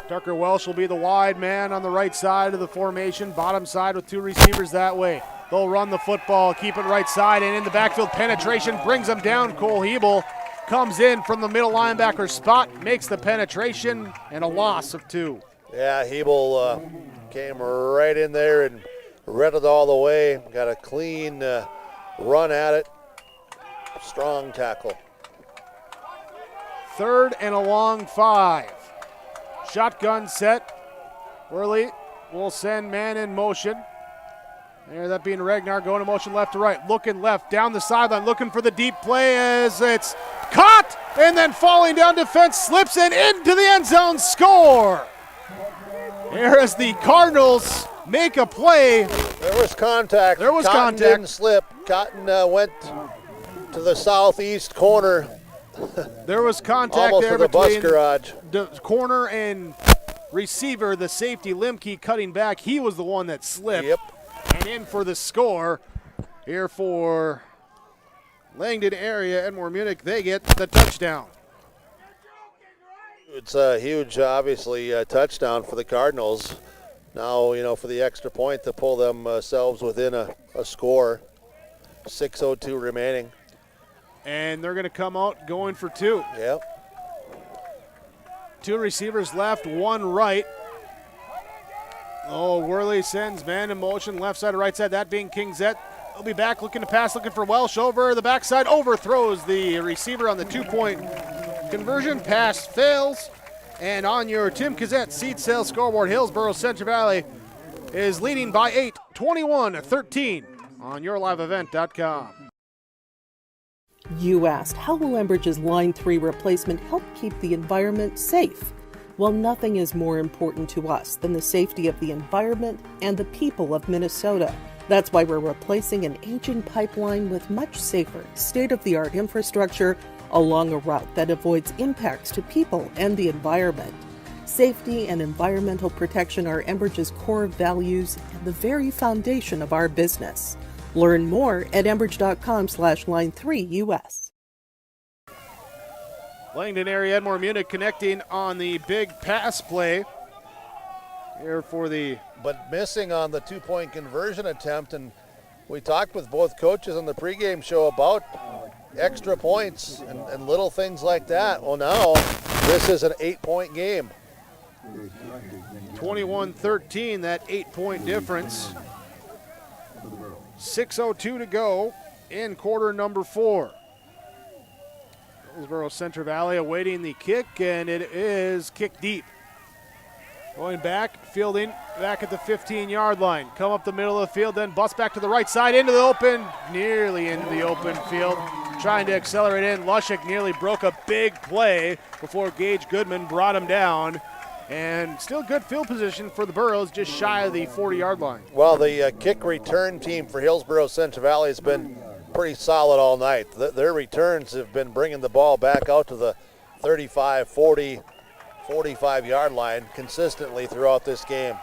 S1: Tucker Welsh will be the wide man on the right side of the formation, bottom side with 2 receivers that way. They'll run the football, keep it right side, and in the backfield, penetration brings them down. Cole Hebel comes in from the middle linebacker spot, makes the penetration, and a loss of 2.
S5: Yeah, Hebel came right in there and read it all the way. Got a clean run at it. Strong tackle.
S1: 3rd and a long 5. Shotgun set. Worley will send man in motion. There, that being Ragnar going in motion left to right. Looking left, down the sideline, looking for the deep play as it's caught and then falling down defense, slips in into the end zone, score. Here as the Cardinals make a play.
S5: There was contact.
S1: There was
S5: Cotton
S1: contact.
S5: Didn't slip. Cotton went to the southeast corner.
S1: There was contact
S5: Almost
S1: there
S5: to the bus
S1: between
S5: garage.
S1: the corner and receiver, the safety Limke cutting back. He was the one that slipped.
S5: Yep.
S1: And in for the score here for Langdon Area-Edmore-Munich. They get the touchdown.
S5: It's a huge, obviously, touchdown for the Cardinals. Now, for the extra point to pull themselves within a score. 6:02 remaining.
S1: And they're going to come out going for 2.
S5: Yep.
S1: 2 receivers left, 1 right. Oh, Worley sends man in motion, left side to right side, that being Kingzett. He'll be back looking to pass, looking for Welsh over the backside, overthrows the receiver on the 2-point conversion. Pass fails. And on your Tim Kazette seed sales scoreboard, Hillsboro Central Valley is leading by 8, 21-13 on yourliveevent.com.
S9: You asked, how will Enbridge's Line 3 replacement help keep the environment safe? Well, nothing is more important to us than the safety of the environment and the people of Minnesota. That's why we're replacing an aging pipeline with much safer, state-of-the-art infrastructure along a route that avoids impacts to people and the environment. Safety and environmental protection are Enbridge's core values and the very foundation of our business. Learn more at enbridge.com/line3US.
S1: Langdon Area-Edmore-Munich connecting on the big pass play here for the...
S5: But missing on the 2-point conversion attempt, and we talked with both coaches on the pregame show about extra points and little things like that. Well, now this is an 8-point game.
S1: 21-13, that 8-point difference. 6:02 to go in quarter number 4. Hillsboro Central Valley awaiting the kick, and it is kick deep. Going back, fielding back at the 15-yard line. Come up the middle of the field, then bust back to the right side into the open, nearly into the open field. Trying to accelerate in. Lushik nearly broke a big play before Gage Goodman brought him down. And still good field position for the Burros, just shy of the 40-yard line.
S5: Well, the kick return team for Hillsboro Central Valley has been pretty solid all night. Their returns have been bringing the ball back out to the 35, 40, 45-yard line consistently throughout this game.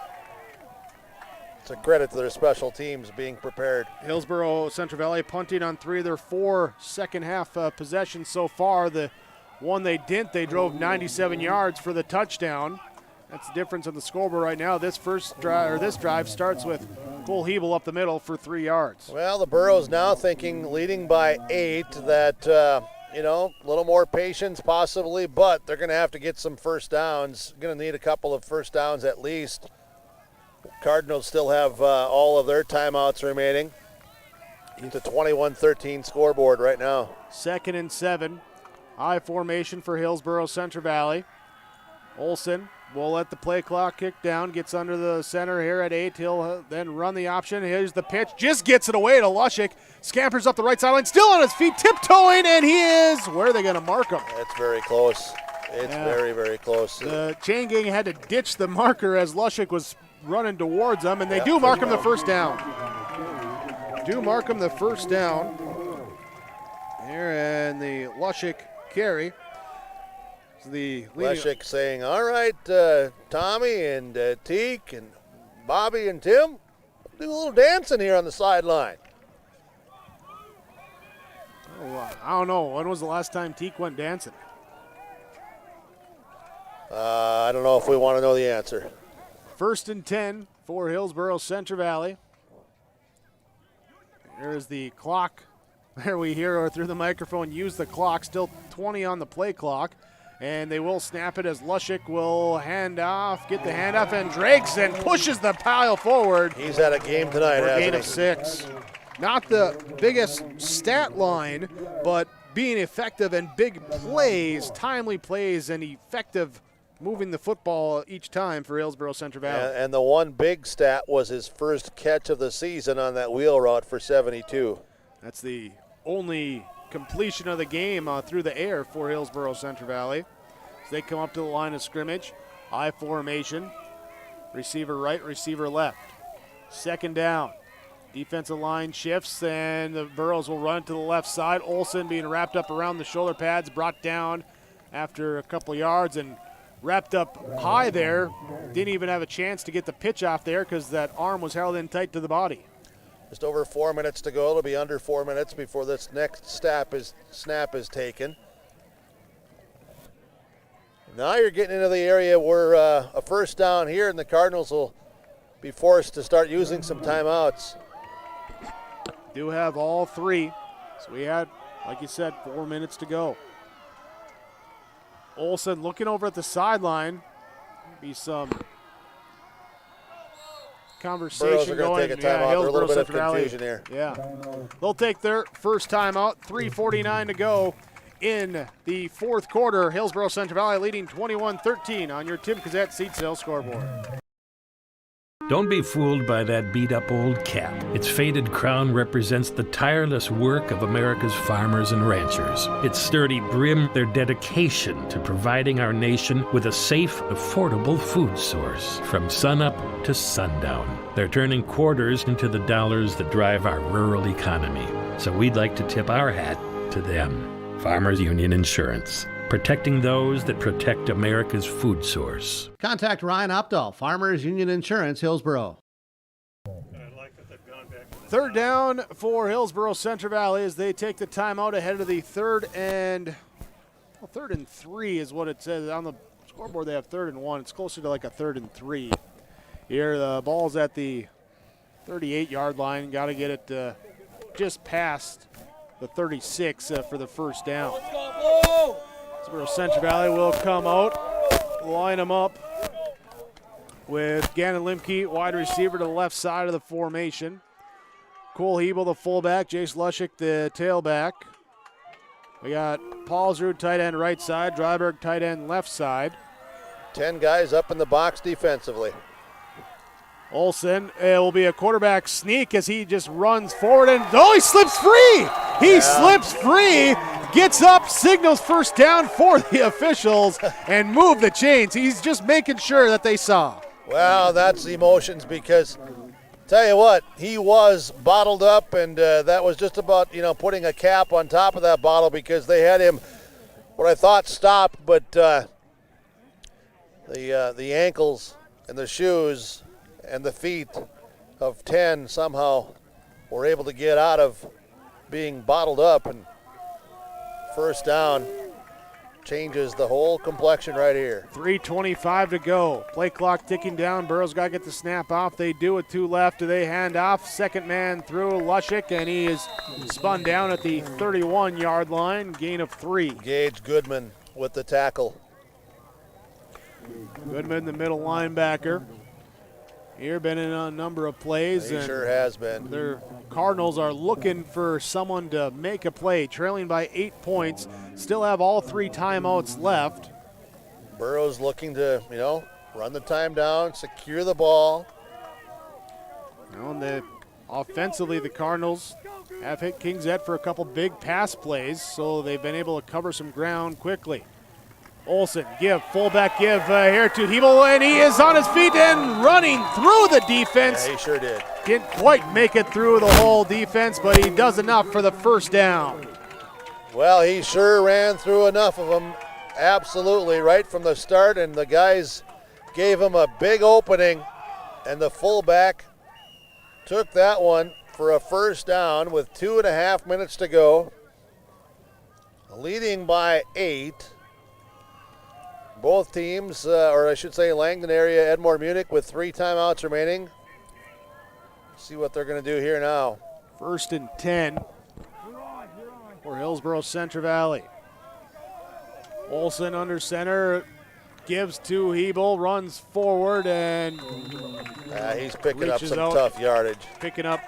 S5: It's a credit to their special teams being prepared.
S1: Hillsboro Central Valley punting on 3 of their 4 second-half possessions so far. The one they didn't, they drove 97 yards for the touchdown. That's the difference on the scoreboard right now. This drive starts with Cole Hebel up the middle for 3 yards.
S5: Well, the Burros now thinking, leading by 8, that a little more patience possibly, but they're going to have to get some first downs. Going to need a couple of first downs at least. Cardinals still have all of their timeouts remaining. It's a 21-13 scoreboard right now.
S1: 2nd and 7. I formation for Hillsboro Central Valley. Olson will let the play clock kick down, gets under the center here at 8. He'll then run the option. Here's the pitch, just gets it away to Lushik. Scampers up the right sideline, still on his feet, tiptoeing, and he is, where are they going to mark him?
S5: It's very close. It's very, very close.
S1: The chain gang had to ditch the marker as Lushik was running towards them, and they do mark him the first down. Do mark him the first down. Here and the Lushik carry.
S5: Leshik saying, all right, Tommy and Teak and Bobby and Tim, do a little dancing here on the sideline.
S1: Oh, I don't know. When was the last time Teak went dancing?
S5: I don't know if we want to know the answer.
S1: 1st and 10 for Hillsboro Central Valley. There's the clock. There we hear her through the microphone use the clock. Still 20 on the play clock. And they will snap it as Lushik will hand off, get the handoff, and Drakes and pushes the pile forward.
S5: He's had a game tonight,
S1: for a
S5: hasn't
S1: gain
S5: he?
S1: of 6. Not the biggest stat line, but being effective and big plays, timely plays, and effective moving the football each time for Hillsboro Central Valley.
S5: And the one big stat was his first catch of the season on that wheel route for 72.
S1: That's the only completion of the game through the air for Hillsboro Central Valley. As they come up to the line of scrimmage, I formation, receiver right, receiver left. Second down. Defensive line shifts, and the Burros will run to the left side. Olsen being wrapped up around the shoulder pads, brought down after a couple yards and wrapped up high there. Didn't even have a chance to get the pitch off there because that arm was held in tight to the body.
S5: Just over 4 minutes to go. It'll be under 4 minutes before this next snap is taken. Now you're getting into the area where a first down here, and the Cardinals will be forced to start using some timeouts.
S1: Do have all 3. So we had, like you said, 4 minutes to go. Olsen looking over at the sideline. Be some conversation going.
S5: Take a timeout. There's a little bit of confusion here.
S1: Yeah. They'll take their first timeout. 3:49 to go in the fourth quarter. Hillsboro Central Valley leading 21-13 on your Tim Kazette seat sale scoreboard.
S15: Don't be fooled by that beat-up old cap. Its faded crown represents the tireless work of America's farmers and ranchers. Its sturdy brim, their dedication to providing our nation with a safe, affordable food source from sunup to sundown. They're turning quarters into the dollars that drive our rural economy. So we'd like to tip our hat to them. Farmers Union Insurance. Protecting those that protect America's food source.
S2: Contact Ryan Opdahl, Farmers Union Insurance, Hillsboro.
S1: Third down for Hillsboro Central Valley as they take the timeout ahead of the third and 3 is what it says. On the scoreboard they have 3rd and 1. It's closer to like a 3rd and 3. Here the ball's at the 38-yard line. Got to get it just past the 36 for the first down. Hillsboro Central Valley will come out, line them up with Gannon Limke, wide receiver to the left side of the formation. Cole Hebel, the fullback. Jace Lushik, the tailback. We got Paulsrud, tight end right side. Dryberg, tight end left side.
S5: 10 guys up in the box defensively.
S1: Olsen, it will be a quarterback sneak as he just runs forward and he slips free. He slips free, gets up, signals first down for the officials and move the chains. He's just making sure that they saw.
S5: Well, that's emotions because tell you what, he was bottled up and that was just about, putting a cap on top of that bottle because they had him, what I thought stopped, but the ankles and the shoes and the feet of 10 somehow were able to get out of being bottled up, and first down changes the whole complexion right here.
S1: 3:25 to go. Play clock ticking down. Burrows got to get the snap off. They do with 2 left. Do they hand off? Second man through Lushik, and he is spun down at the 31-yard line. Gain of 3.
S5: Gage Goodman with the tackle.
S1: Goodman, the middle linebacker. Here, been in a number of plays.
S5: He sure has been.
S1: Their Cardinals are looking for someone to make a play, trailing by 8 points. Still have all 3 timeouts left.
S5: Burrows looking to, run the time down, secure the ball.
S1: Offensively, the Cardinals have hit Kingset for a couple big pass plays, so they've been able to cover some ground quickly. Olsen, fullback give here to Hebel, and he is on his feet and running through the defense.
S5: Yeah, he sure did.
S1: Didn't quite make it through the whole defense, but he does enough for the first down.
S5: Well, he sure ran through enough of them, absolutely, right from the start, and the guys gave him a big opening, and the fullback took that one for a first down with 2.5 minutes to go, leading by 8. Both teams, or I should say Langdon Area-Edmore-Munich with 3 timeouts remaining. See what they're going to do here now.
S1: First and 10 for Hillsboro Central Valley. Olson under center, gives to Hebel, runs forward, and
S5: he's picking up some
S1: out,
S5: tough yardage.
S1: Picking up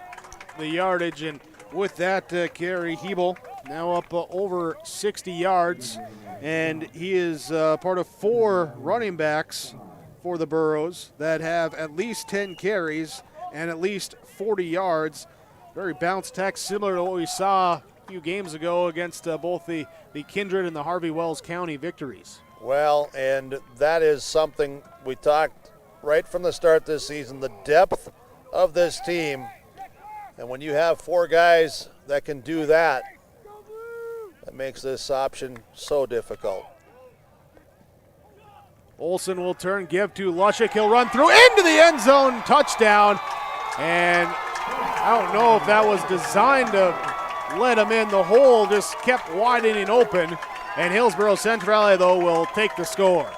S1: the yardage, and with that carry, Hebel now up over 60 yards, and he is part of 4 running backs for the Burros that have at least 10 carries and at least 40 yards. Very bounce attack, similar to what we saw a few games ago against both the Kindred and the Harvey Wells County victories.
S5: Well, and that is something we talked right from the start this season, the depth of this team. And when you have 4 guys that can do that, that makes this option so difficult.
S1: Olson will turn, give to Lushik. He'll run through into the end zone, touchdown. And I don't know if that was designed to let him in. The hole just kept widening open. And Hillsboro Central Valley, though, will take the score.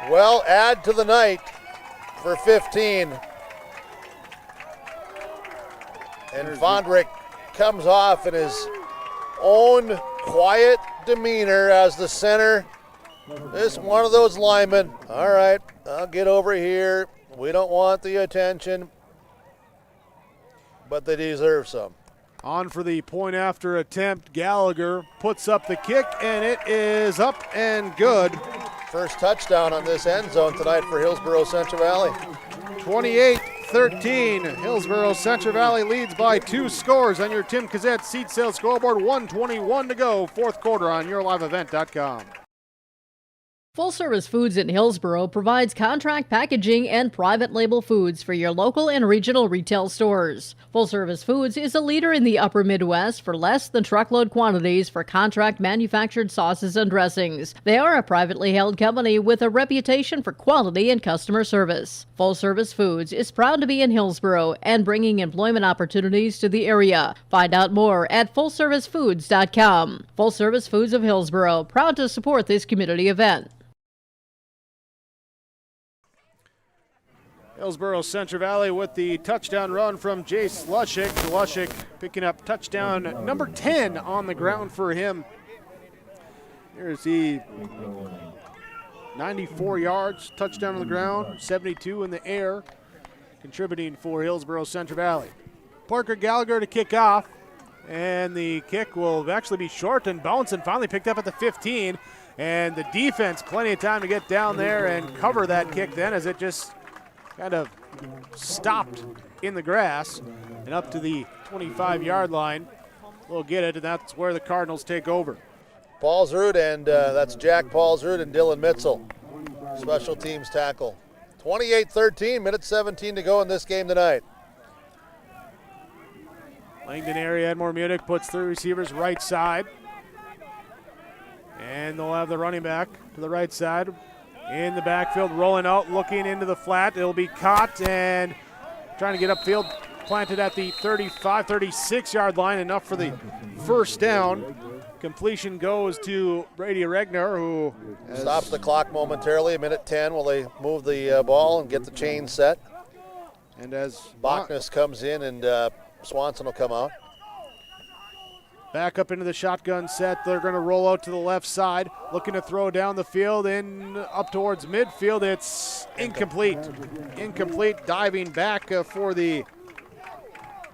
S5: Well, add to the night for 15. And Vondrick comes off in his own quiet demeanor as the center. This is one of those linemen. All right, I'll get over here. We don't want the attention, but they deserve some.
S1: On for the point after attempt, Gallagher puts up the kick, and it is up and good.
S5: First touchdown on this end zone tonight for Hillsboro Central Valley.
S1: 28-13, Hillsboro Central Valley leads by 2 scores on your Tim Kazette seat sales scoreboard. 1:21 to go, 4th quarter on yourliveevent.com.
S3: Full Service Foods in Hillsboro provides contract packaging and private label foods for your local and regional retail stores. Full Service Foods is a leader in the upper Midwest for less than truckload quantities for contract manufactured sauces and dressings. They are a privately held company with a reputation for quality and customer service. Full Service Foods is proud to be in Hillsboro and bringing employment opportunities to the area. Find out more at fullservicefoods.com. Full Service Foods of Hillsboro, proud to support this community event.
S1: Hillsboro Central Valley with the touchdown run from Jace Lushik. Lushik picking up touchdown number 10 on the ground for him. Here's the 94 yards, touchdown on the ground, 72 in the air, contributing for Hillsboro Central Valley. Parker Gallagher to kick off, and the kick will actually be short and bounce and finally picked up at the 15. And the defense, plenty of time to get down there and cover that kick then, as it just kind of stopped in the grass and up to the 25-yard line. We'll get it, and that's where the Cardinals take over.
S5: Paulsrud, and that's Jack Paulsrud and Dylan Mitzel, special teams tackle. 28-13, minute 17 to go in this game tonight.
S1: Langdon Area-Edmore-Munich puts 3 receivers right side. And they'll have the running back to the right side. In the backfield, rolling out, looking into the flat. It'll be caught and trying to get upfield. Planted at the 35, 36-yard line, enough for the first down. Completion goes to Brady Regner, who
S5: stops the clock momentarily. A minute 10 while they move the ball and get the chain set.
S1: And as
S5: Bachnes comes in, and Swanson will come out.
S1: Back up into the shotgun set. They're going to roll out to the left side, looking to throw down the field and up towards midfield. It's incomplete. Incomplete, diving back for the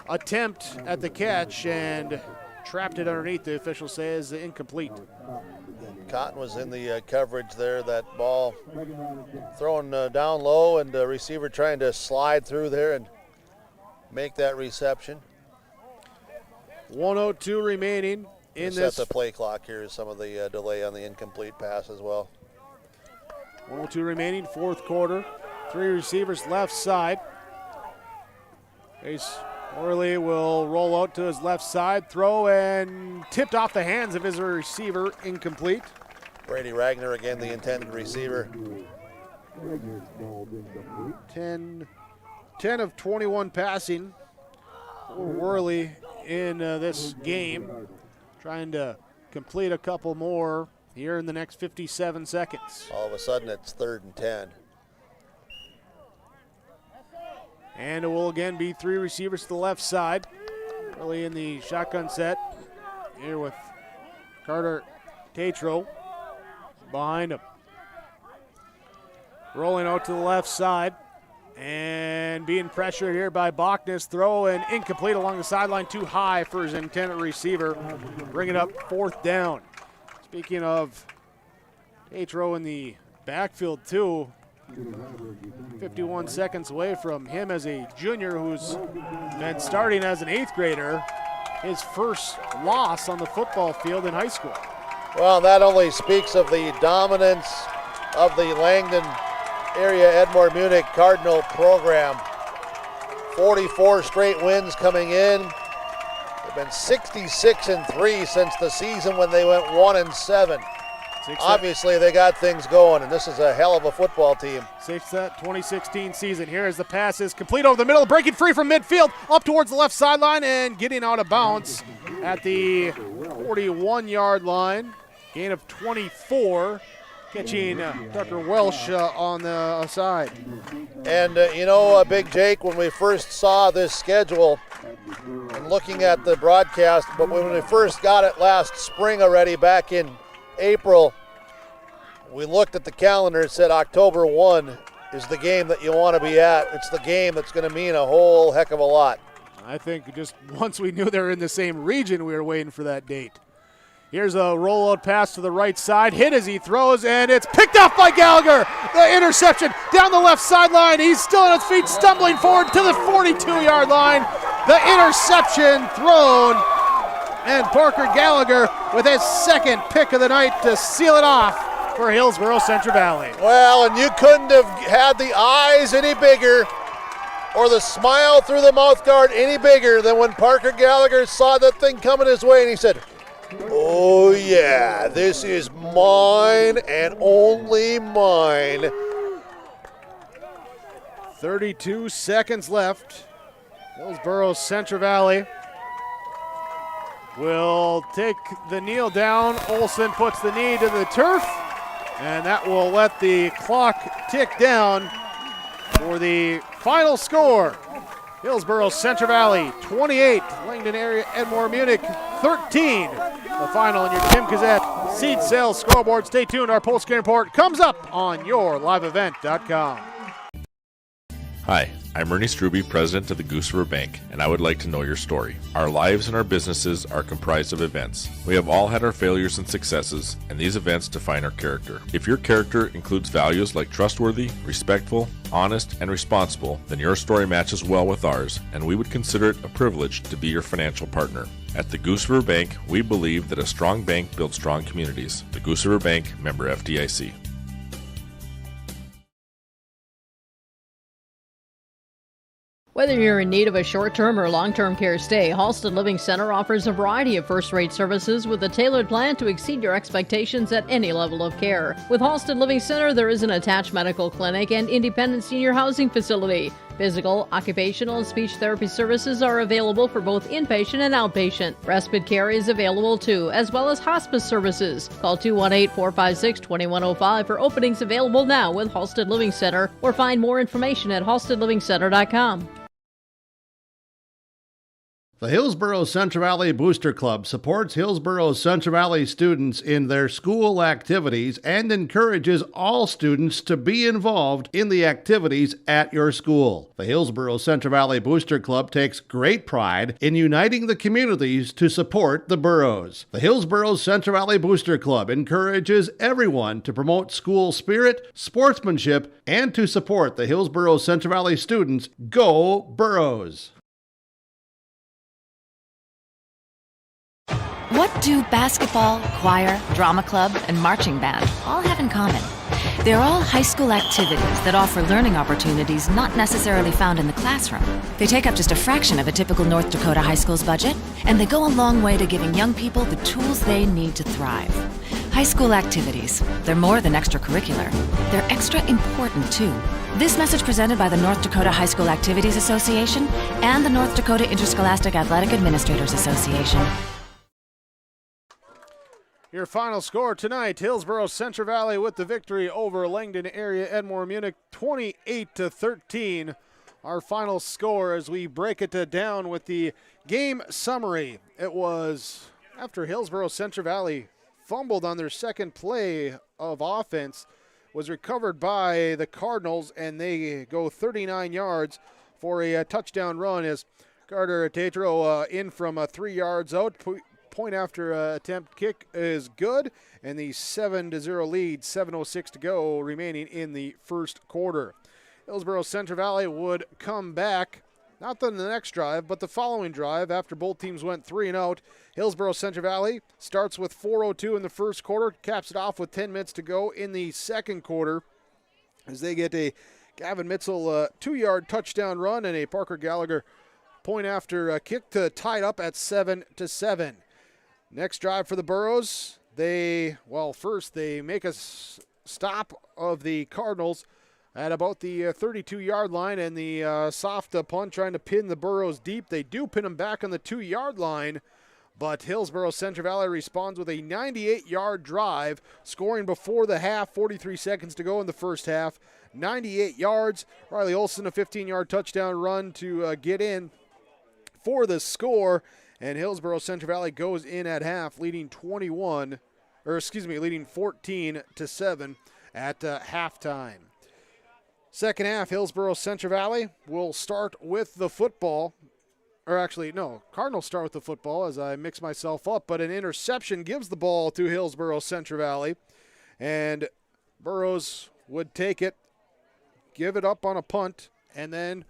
S1: attempt at the catch and trapped it underneath. The official says incomplete.
S5: Cotton was in the coverage there. That ball thrown down low, and the receiver trying to slide through there and make that reception.
S1: 1:02 remaining in this.
S5: Set the play clock here is some of the delay on the incomplete pass as well.
S1: 1:02 remaining, 4th quarter. 3 receivers left side. Ace Orley will roll out to his left side, throw, and tipped off the hands of his receiver, incomplete.
S5: Brady Ragnar again, the intended receiver.
S1: 10 of 21 passing for Worley in this game, trying to complete a couple more here in the next 57 seconds.
S5: All of a sudden it's 3rd and 10.
S1: And it will again be 3 receivers to the left side. Early in the shotgun set. Here with Carter Tatro behind him. Rolling out to the left side. And being pressured here by Bachnes. Throw and incomplete along the sideline. Too high for his intended receiver. Bring it up 4th down. Speaking of Tatro in the backfield too. 51 seconds away from him as a junior who's been starting as an 8th grader. His first loss on the football field in high school.
S5: Well, that only speaks of the dominance of the Langdon Area-Edmore-Munich Cardinal program. 44 straight wins coming in. They've been 66-3 since the season when they went 1-7. Obviously, they got things going, and this is a hell of a football team.
S1: 2016 season. Here as the pass is complete over the middle, breaking free from midfield, up towards the left sideline, and getting out of bounds at the 41-yard line. Gain of 24, catching Tucker Welsh on the side.
S5: And, Big Jake, when we first saw this schedule, and looking at the broadcast, but when we first got it last spring already, back in April, we looked at the calendar and said October 1 is the game that you want to be at. It's the game that's going to mean a whole heck of a lot.
S1: I think just once we knew they were in the same region, we were waiting for that date. Here's a rollout pass to the right side, hit as he throws, and it's picked off by Gallagher. The interception down the left sideline. He's still on his feet, stumbling forward to the 42-yard line. The interception thrown. And Parker Gallagher with his 2nd pick of the night to seal it off for Hillsboro Central Valley.
S5: Well, and you couldn't have had the eyes any bigger or the smile through the mouth guard any bigger than when Parker Gallagher saw that thing coming his way and he said, "Oh yeah, this is mine and only mine."
S1: 32 seconds left. Hillsboro Central Valley will take the kneel down. Olson puts the knee to the turf, and that will let the clock tick down for the final score. Hillsboro Central Valley 28, Langdon Area-Edmore-Munich 13. The final on your Tim Kazette seed sales scoreboard. Stay tuned. Our post-game report comes up on yourliveevent.com.
S10: Hi, I'm Ernie Struby, president of the Goose River Bank, and I would like to know your story. Our lives and our businesses are comprised of events. We have all had our failures and successes, and these events define our character. If your character includes values like trustworthy, respectful, honest, and responsible, then your story matches well with ours, and we would consider it a privilege to be your financial partner. At the Goose River Bank, we believe that a strong bank builds strong communities. The Goose River Bank, member FDIC.
S3: Whether you're in need of a short-term or long-term care stay, Halsted Living Center offers a variety of first-rate services with a tailored plan to exceed your expectations at any level of care. With Halsted Living Center, there is an attached medical clinic and independent senior housing facility. Physical, occupational, and speech therapy services are available for both inpatient and outpatient. Respite care is available too, as well as hospice services. Call 218-456-2105 for openings available now with Halsted Living Center, or find more information at halstedlivingcenter.com.
S2: The Hillsboro Central Valley Booster Club supports Hillsboro Central Valley students in their school activities and encourages all students to be involved in the activities at your school. The Hillsboro Central Valley Booster Club takes great pride in uniting the communities to support the boroughs. The Hillsboro Central Valley Booster Club encourages everyone to promote school spirit, sportsmanship, and to support the Hillsboro Central Valley students. Go Boroughs!
S11: What do basketball, choir, drama club, and marching band all have in common? They're all high school activities that offer learning opportunities not necessarily found in the classroom. They take up just a fraction of a typical North Dakota high school's budget, and they go a long way to giving young people the tools they need to thrive. High school activities, they're more than extracurricular. They're extra important, too. This message presented by the North Dakota High School Activities Association and the North Dakota Interscholastic Athletic Administrators Association.
S1: Your final score tonight, Hillsboro Central Valley with the victory over Langdon Area-Edmore-Munich 28-13. our final score as we break it down with the game summary. It was after Hillsboro Central Valley fumbled on their second play of offense, was recovered by the Cardinals, and they go 39 yards for a touchdown run as Carter Tatro in from 3 yards out. Point after attempt kick is good, and the 7-0 lead, 7:06 to go remaining in the first quarter. Hillsboro Central Valley would come back, not the next drive, but the following drive after both teams went 3 and out. Hillsboro Central Valley starts with 4:02 in the first quarter, caps it off with 10 minutes to go in the second quarter as they get a Gavin Mitzel 2-yard touchdown run and a Parker Gallagher point after kick to tie it up at 7-7. Next drive for the Burros, first they make a stop of the Cardinals at about the 32-yard line, and the soft punt trying to pin the Burros deep. They do pin them back on the 2-yard line, but Hillsboro Central Valley responds with a 98-yard drive, scoring before the half, 43 seconds to go in the first half. 98 yards. Riley Olson, a 15-yard touchdown run to get in for the score, and Hillsboro Central Valley goes in at half, leading 14-7 at halftime. Second half, Hillsboro Central Valley will start with the football. Cardinals start with the football as I mix myself up, but an interception gives the ball to Hillsboro Central Valley, and Burros would take it, give it up on a punt, and then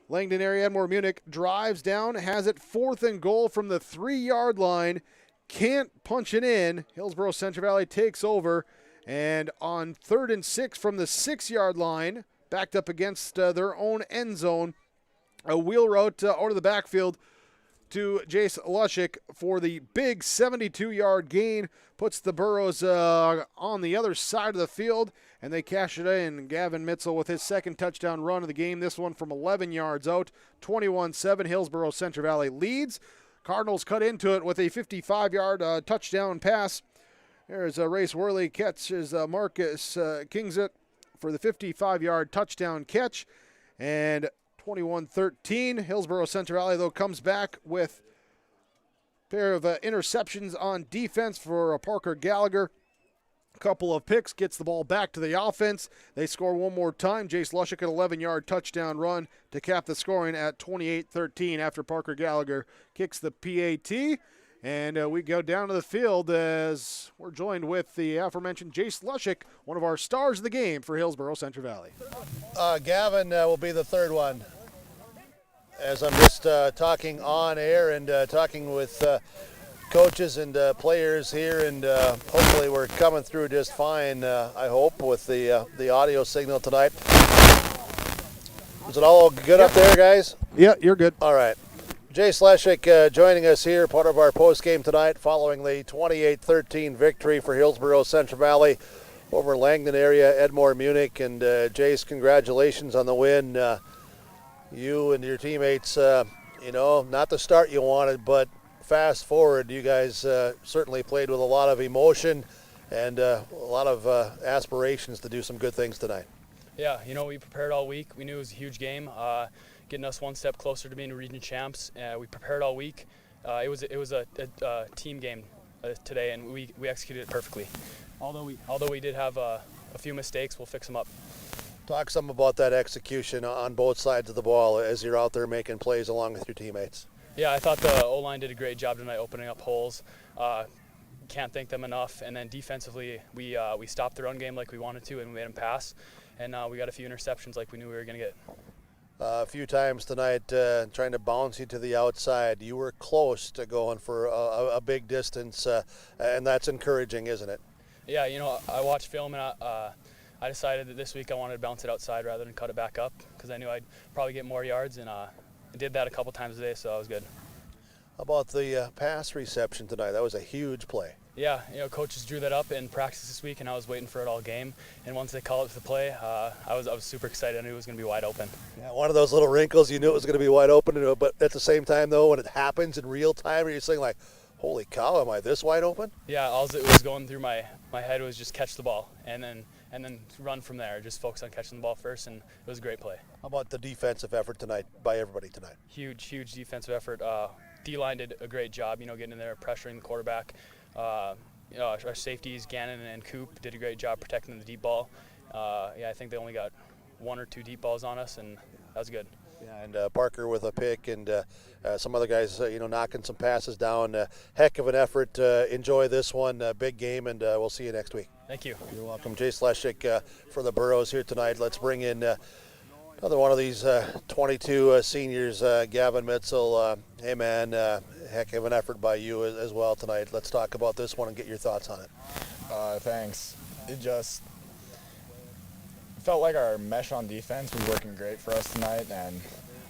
S1: Langdon Area-Edmore-Munich drives down, has it 4th and goal from the 3-yard line, can't punch it in. Hillsboro Central Valley takes over, and on 3rd and 6 from the 6-yard line, backed up against their own end zone, a wheel route out of the backfield to Jace Lushik for the big 72-yard gain, puts the Burros on the other side of the field, and they cash it in. Gavin Mitzel with his second touchdown run of the game, this one from 11 yards out. 21-7, Hillsboro Central Valley leads. Cardinals cut into it with a 55-yard touchdown pass. There's a Race Worley catches Marcus Kingsit for the 55-yard touchdown catch. And 21-13, Hillsboro Central Valley, though, comes back with a pair of interceptions on defense for Parker Gallagher. A couple of picks, gets the ball back to the offense. They score one more time. Jace Lushik, an 11-yard touchdown run to cap the scoring at 28-13 after Parker Gallagher kicks the PAT. And we go down to the field as we're joined with the aforementioned Jace Lushik, one of our stars of the game for Hillsboro Central Valley.
S5: Gavin will be the third one. As I'm just talking on air and talking with coaches and players here, and hopefully we're coming through just fine, I hope, with the audio signal tonight. Is it all good up there, guys?
S1: Yeah, you're good.
S5: All right. Jace Lushik joining us here, part of our post game tonight following the 28-13 victory for Hillsboro Central Valley over Langdon Area-Edmore-Munich. And Jace, congratulations on the win. You and your teammates, not the start you wanted, but fast forward, you guys certainly played with a lot of emotion and a lot of aspirations to do some good things tonight.
S13: Yeah, we prepared all week. We knew it was a huge game, getting us one step closer to being region champs. We prepared all week. It was a team game today, and we executed it perfectly. Although we did have a few mistakes, we'll fix them up.
S5: Talk some about that execution on both sides of the ball as you're out there making plays along with your teammates.
S13: Yeah, I thought the O-line did a great job tonight opening up holes. Can't thank them enough. And then defensively, we stopped the run game like we wanted to, and we made them pass. And we got a few interceptions like we knew we were going to get.
S5: A few times tonight trying to bounce you to the outside. You were close to going for a big distance, and that's encouraging, isn't it?
S13: Yeah, I watched film, and I decided that this week I wanted to bounce it outside rather than cut it back up because I knew I'd probably get more yards, and I did that a couple times today, so that was good.
S5: How about the pass reception tonight? That was a huge play.
S13: Yeah, coaches drew that up in practice this week, and I was waiting for it all game. And once they called it for the play, I was super excited. I knew it was going to be wide open.
S5: Yeah, one of those little wrinkles, you knew it was going to be wide open, but at the same time, though, when it happens in real time, you're saying like, Holy cow, am I this wide open?
S13: Yeah, all it was going through my head was just catch the ball and then run from there. Just focus on catching the ball first, and it was a great play.
S5: How about the defensive effort tonight by everybody tonight?
S13: Huge defensive effort. D-line did a great job, getting in there, pressuring the quarterback. Our safeties, Gannon and Coop, did a great job protecting the deep ball. I think they only got 1 or 2 deep balls on us, and that was good.
S5: Yeah, and Parker with a pick, and some other guys, knocking some passes down. Heck of an effort. Enjoy this one. Big game, and we'll see you next week.
S13: Thank you.
S5: You're welcome. Jay Sleshik for the Burros here tonight. Let's bring in another one of these 22 seniors, Gavin Mitzel. Hey, man, heck of an effort by you as well tonight. Let's talk about this one and get your thoughts on it.
S14: Thanks. It just felt like our mesh on defense was working great for us tonight, and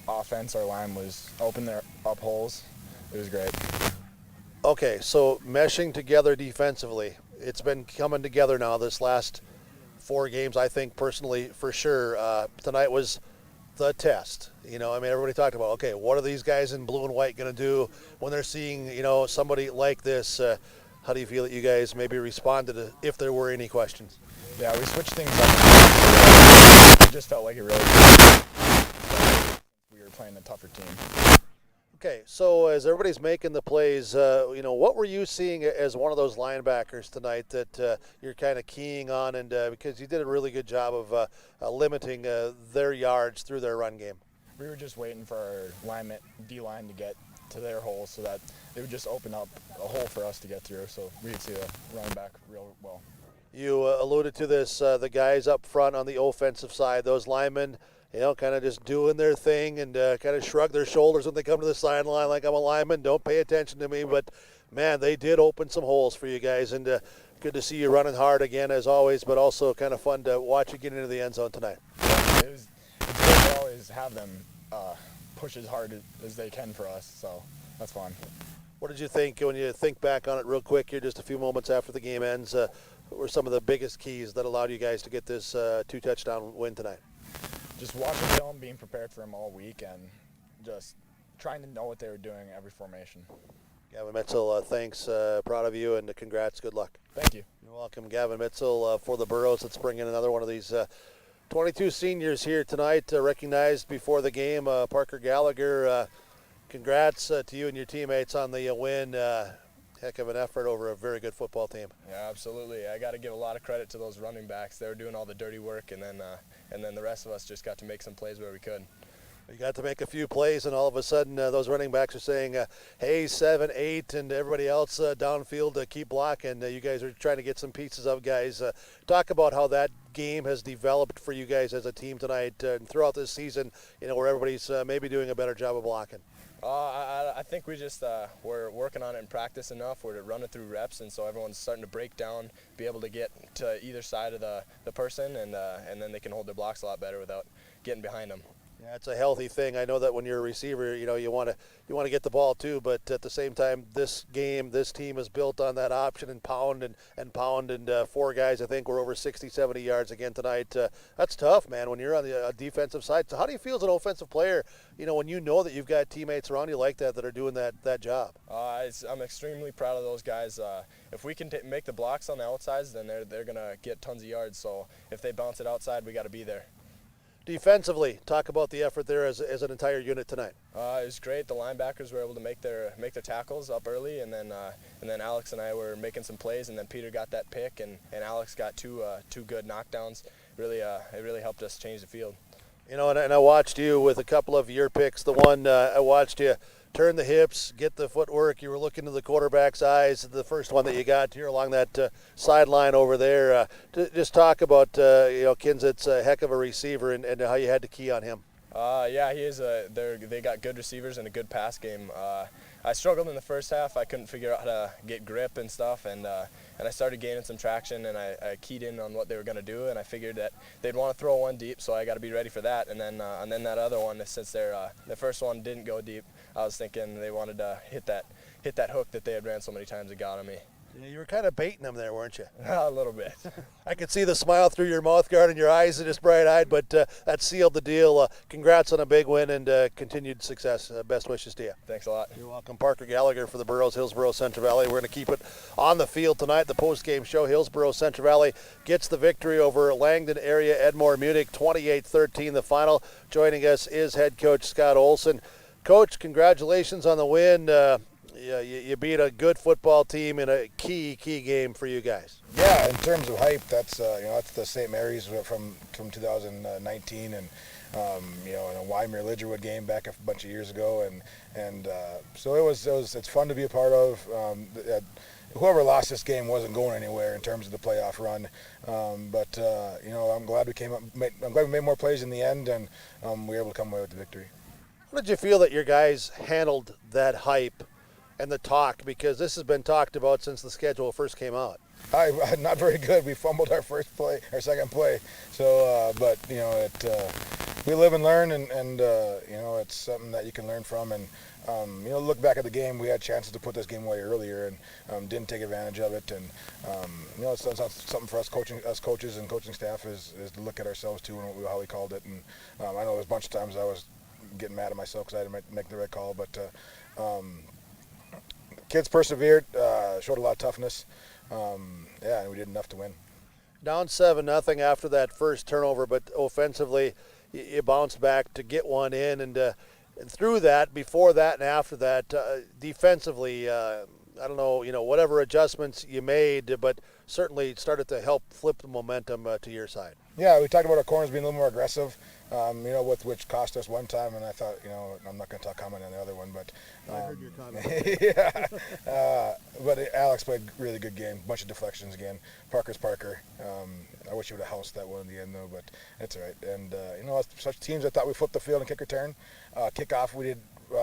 S14: offense, our line was opening up holes. It was great.
S5: Okay, so meshing together defensively, it's been coming together now this last 4 games, I think personally, for sure. Tonight was the test. Everybody talked about, okay, what are these guys in blue and white going to do when they're seeing, somebody like this? How do you feel that you guys maybe responded if there were any questions?
S14: Yeah, we switched things up. It just felt like it really we were playing a tougher team.
S5: Okay, so as everybody's making the plays, what were you seeing as one of those linebackers tonight that you're kind of keying on, and because you did a really good job of limiting their yards through their run game?
S14: We were just waiting for our D-line to get to their hole so that they would just open up a hole for us to get through, so we could see the running back real well.
S5: You alluded to this, the guys up front on the offensive side, those linemen, kind of just doing their thing and kind of shrug their shoulders when they come to the sideline like I'm a lineman, don't pay attention to me. But, man, they did open some holes for you guys, and good to see you running hard again as always, but also kind of fun to watch you get into the end zone tonight.
S14: It's good to always have them push as hard as they can for us, so that's fun.
S5: What did you think when you think back on it real quick here just a few moments after the game ends? What were some of the biggest keys that allowed you guys to get this 2-touchdown win tonight?
S14: Just watching film, being prepared for them all week, and just trying to know what they were doing in every formation.
S5: Gavin Mitzel, thanks. Proud of you, and congrats. Good luck.
S14: Thank you.
S5: You're welcome. Gavin Mitzel for the Burros. Let's bring in another one of these 22 seniors here tonight, recognized before the game. Parker Gallagher, congrats to you and your teammates on the win. Heck of an effort over a very good football team.
S16: Yeah, absolutely. I got to give a lot of credit to those running backs. They were doing all the dirty work, and then the rest of us just got to make some plays where we could.
S5: You got to make a few plays, and all of a sudden those running backs are saying, hey, 7, 8, and everybody else downfield, keep blocking. You guys are trying to get some pieces of guys. Talk about how that game has developed for you guys as a team tonight and throughout this season, where everybody's maybe doing a better job of blocking.
S16: I think we just we're working on it in practice enough. We're running through reps, and so everyone's starting to break down, be able to get to either side of the person, and then they can hold their blocks a lot better without getting behind them.
S5: Yeah, it's a healthy thing. I know that when you're a receiver, you want to get the ball too, but at the same time, this team is built on that option and pound and pound, and 4 guys I think were over 60, 70 yards again tonight. That's tough, man, when you're on the defensive side. So how do you feel as an offensive player, when you know that you've got teammates around you like that are doing that job?
S16: I'm extremely proud of those guys. If we can make the blocks on the outsides, then they're going to get tons of yards. So if they bounce it outside, we got to be there.
S5: Defensively, talk about the effort there as an entire unit tonight.
S16: It was great. The linebackers were able to make their tackles up early, and then Alex and I were making some plays, and then Peter got that pick, and Alex got two good knockdowns. It really helped us change the field.
S5: And I watched you with a couple of your picks. The one I watched you turn the hips, get the footwork. You were looking to the quarterback's eyes. The first one that you got here along that sideline over there. Just talk about Kinzit's a heck of a receiver and how you had to key on him.
S16: Yeah, he is. They got good receivers and a good pass game. I struggled in the first half. I couldn't figure out how to get grip and stuff, and I started gaining some traction, and I keyed in on what they were going to do, and I figured that they'd want to throw one deep, so I got to be ready for that. And then that other one, since their first one didn't go deep, I was thinking they wanted to hit that hook that they had ran so many times and got on me.
S5: Yeah, you were kind of baiting them there, weren't you?
S14: A little bit.
S5: I could see the smile through your mouth guard and your eyes are just bright-eyed, but that sealed the deal. Congrats on a big win and continued success. Best wishes to you.
S14: Thanks a lot.
S5: You're welcome. Parker Gallagher for the Burros, Hillsboro Central Valley. We're going to keep it on the field tonight. The post-game show, Hillsboro Central Valley gets the victory over Langdon Area-Edmore-Munich, 28-13 the final. Joining us is head coach Scott Olson. Coach, congratulations on the win. You beat a good football team in a key game for you guys.
S6: Yeah, in terms of hype, that's that's the St. Mary's from 2019, and in a Weimar Lidgerwood game back a bunch of years ago, and so it's fun to be a part of. Whoever lost this game wasn't going anywhere in terms of the playoff run, but I'm glad we made more plays in the end, and we were able to come away with the victory.
S5: How did you feel that your guys handled that hype and the talk, because this has been talked about since the schedule first came out?
S6: Not very good. We fumbled our second play. So, but we live and learn, and it's something that you can learn from. And look back at the game, we had chances to put this game away earlier, and didn't take advantage of it. And it's something for us coaches and coaching staff is to look at ourselves too and how we called it. And I know there's a bunch of times I was getting mad at myself because I didn't make the right call, but. Kids persevered, showed a lot of toughness, and we did enough to win.
S5: Down 7-0 after that first turnover, but offensively, you bounced back to get one in, and through that, before that, and after that, defensively, I don't know, whatever adjustments you made, but certainly started to help flip the momentum to your side.
S6: Yeah, we talked about our corners being a little more aggressive, which cost us one time, and I thought, I'm not going to comment on the other one, but
S5: I heard your comment.
S6: yeah, but Alex played a really good game, bunch of deflections again. Parker's Parker. I wish he would have housed that one in the end though, but it's all right. And such teams, I thought we flipped the field and kick return. Kickoff, we did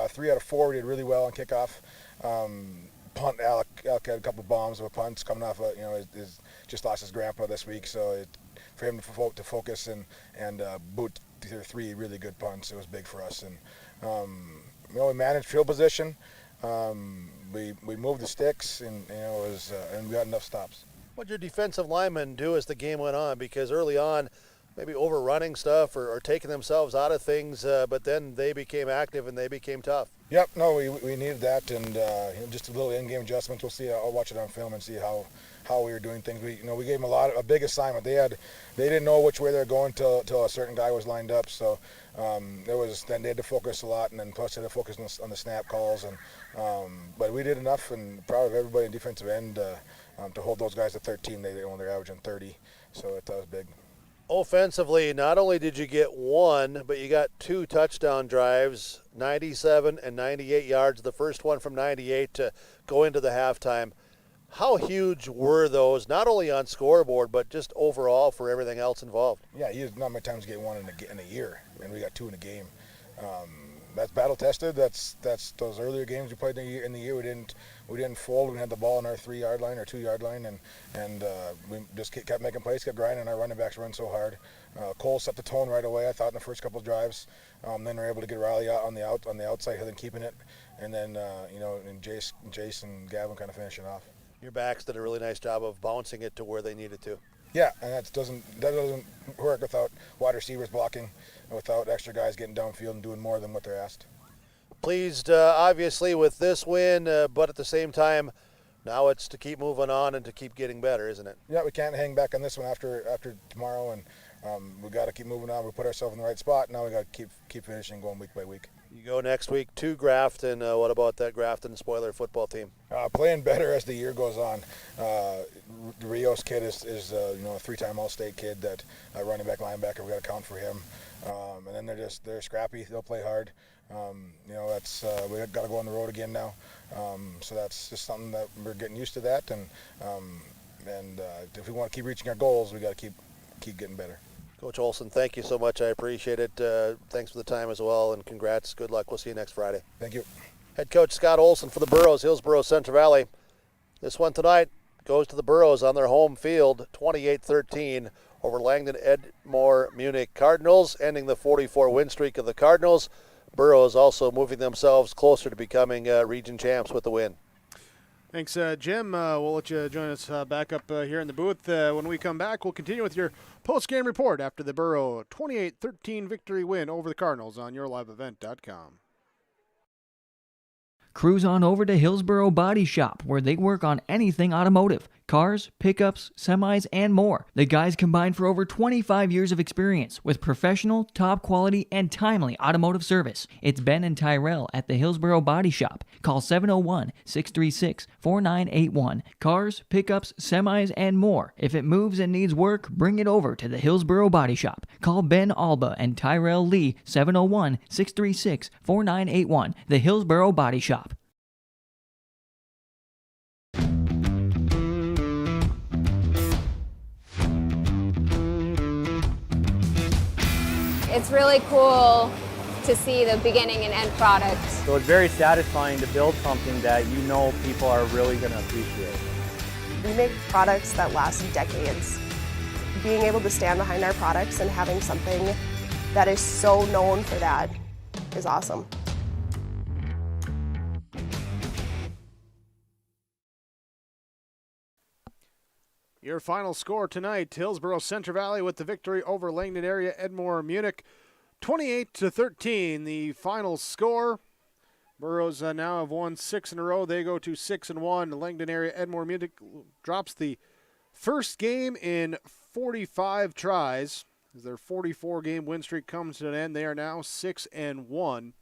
S6: 3 out of 4. We did really well on kickoff. Punt, Alec had a couple of bombs with punts coming off. He's just lost his grandpa this week, so for him to focus and boot 3 really good punts, it was big for us. And we managed field position. We moved the sticks, and and we got enough stops.
S5: What did your defensive linemen do as the game went on? Because early on, maybe overrunning stuff or taking themselves out of things, but then they became active and they became tough.
S6: Yep, no, we needed that, and just a little in-game adjustments. We'll see. I'll watch it on film and see how we were doing things. We gave them a big assignment. They didn't know which way they were going till a certain guy was lined up. So then they had to focus a lot, and then plus they had to focus on the snap calls. And but we did enough, and proud of everybody in defensive end to hold those guys at 13. They're averaging 30, so that was big.
S5: Offensively, not only did you get 1, but you got 2 touchdown drives, 97 and 98 yards. The first one from 98 to go into the halftime. How huge were those, not only on scoreboard, but just overall for everything else involved?
S6: Yeah, not many times you get 1 in a year, and we got 2 in a game. That's battle tested. That's those earlier games we played in the year. We didn't fold. We had the ball on our 3-yard line or 2-yard line, and we just kept making plays, kept grinding. And our running backs run so hard. Cole set the tone right away, I thought, in the first couple of drives. Then we were able to get Riley out on the outside, then keeping it, and then and Jace and Gavin kind of finishing off.
S5: Your backs did a really nice job of bouncing it to where they needed to.
S6: Yeah, and that doesn't work without wide receivers blocking, without extra guys getting downfield and doing more than what they're asked.
S5: Pleased, obviously, with this win, but at the same time, now it's to keep moving on and to keep getting better, isn't it?
S6: Yeah, we can't hang back on this one after tomorrow, and we got to keep moving on. We put ourselves in the right spot. Now we got to keep finishing, going week by week.
S5: You go next week to Grafton. What about that Grafton Spoiler football team?
S6: Playing better as the year goes on. The Rios kid is a 3-time All-State kid, that running back, linebacker. We got to count for him. And then they're scrappy. They'll play hard. That's we got to go on the road again now. So that's just something that we're getting used to that. And if we want to keep reaching our goals, we got to keep getting better.
S5: Coach Olson, thank you so much. I appreciate it. Thanks for the time as well, and congrats. Good luck. We'll see you next Friday.
S6: Thank you.
S5: Head coach Scott Olson for the Burros, Hillsboro Central Valley. This one tonight goes to the Burros on their home field, 28-13 over Langdon Area-Edmore-Munich Cardinals, ending the 44 win streak of the Cardinals. Burros also moving themselves closer to becoming region champs with the win.
S1: Thanks, Jim. We'll let you join us back up here in the booth. When we come back, we'll continue with your post-game report after the Borough 28-13 victory win over the Cardinals on yourliveevent.com.
S17: Cruise on over to Hillsboro Body Shop, where they work on anything automotive. Cars, pickups, semis, and more. The guys combine for over 25 years of experience with professional, top quality, and timely automotive service. It's Ben and Tyrell at the Hillsboro Body Shop. Call 701-636-4981. Cars, pickups, semis, and more. If it moves and needs work, bring it over to the Hillsboro Body Shop. Call Ben Alba and Tyrell Lee, 701-636-4981. The Hillsboro Body Shop.
S18: It's really cool to see the beginning and end product.
S19: So it's very satisfying to build something that you know people are really going to appreciate.
S20: We make products that last decades. Being able to stand behind our products and having something that is so known for that is awesome.
S1: Your final score tonight, Hillsboro Central Valley with the victory over Langdon Area-Edmore-Munich, 28-13. The final score. Burrows now have won 6 in a row. They go to 6-1. Langdon Area-Edmore-Munich drops the first game in 45 tries. As their 44-game win streak comes to an end, they are now 6-1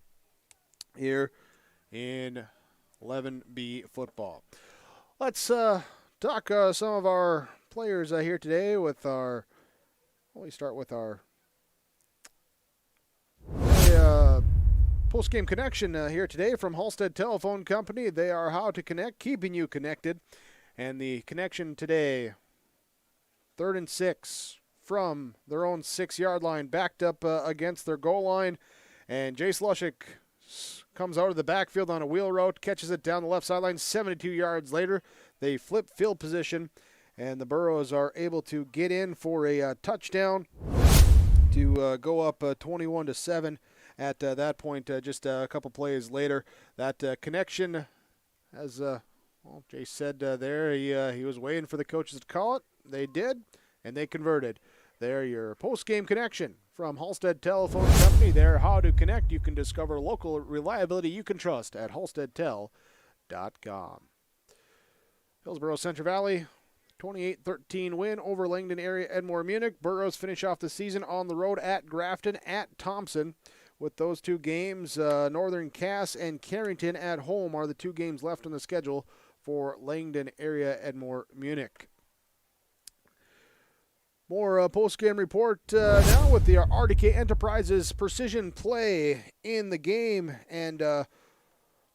S1: here in 11B football. Let's talk some of our players here today with our, we start with our post-game connection here today from Halstead Telephone Company. They are how to connect, keeping you connected. And the connection today, 3rd and 6 from their own 6-yard line, backed up against their goal line. And Jace Lushik comes out of the backfield on a wheel route, catches it down the left sideline. 72 yards later, they flip field position, and the Burros are able to get in for a touchdown to go up 21-7 at that point. Just a couple plays later, that connection, as Jay said there, he was waiting for the coaches to call it. They did, and they converted. There, your post-game connection from Halstead Telephone Company. There, how to connect. You can discover local reliability you can trust at halsteadtel.com. Hillsboro Central Valley, 28-13 win over Langdon Area-Edmore-Munich. Burros finish off the season on the road at Grafton, at Thompson. With those two games, Northern Cass and Carrington at home are the two games left on the schedule for Langdon Area-Edmore-Munich. More post-game report now with the RDK Enterprises precision play in the game, and a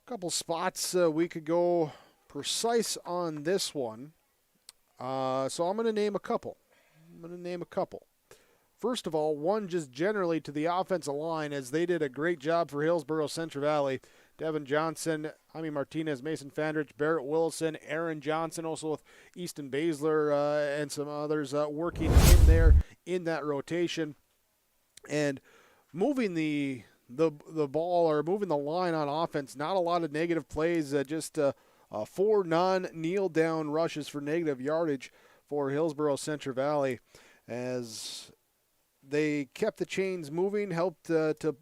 S1: couple spots we could go precise on this one. So I'm going to name a couple. First of all, one just generally to the offensive line, as they did a great job for Hillsboro Central Valley. Devin Johnson, Jaime Martinez, Mason Fandrich, Barrett Wilson, Aaron Johnson, also with Easton Baszler and some others working in there in that rotation. And moving the ball, or moving the line on offense, not a lot of negative plays, just 4 non-kneel-down rushes for negative yardage for Hillsboro Central Valley, as they kept the chains moving, helped to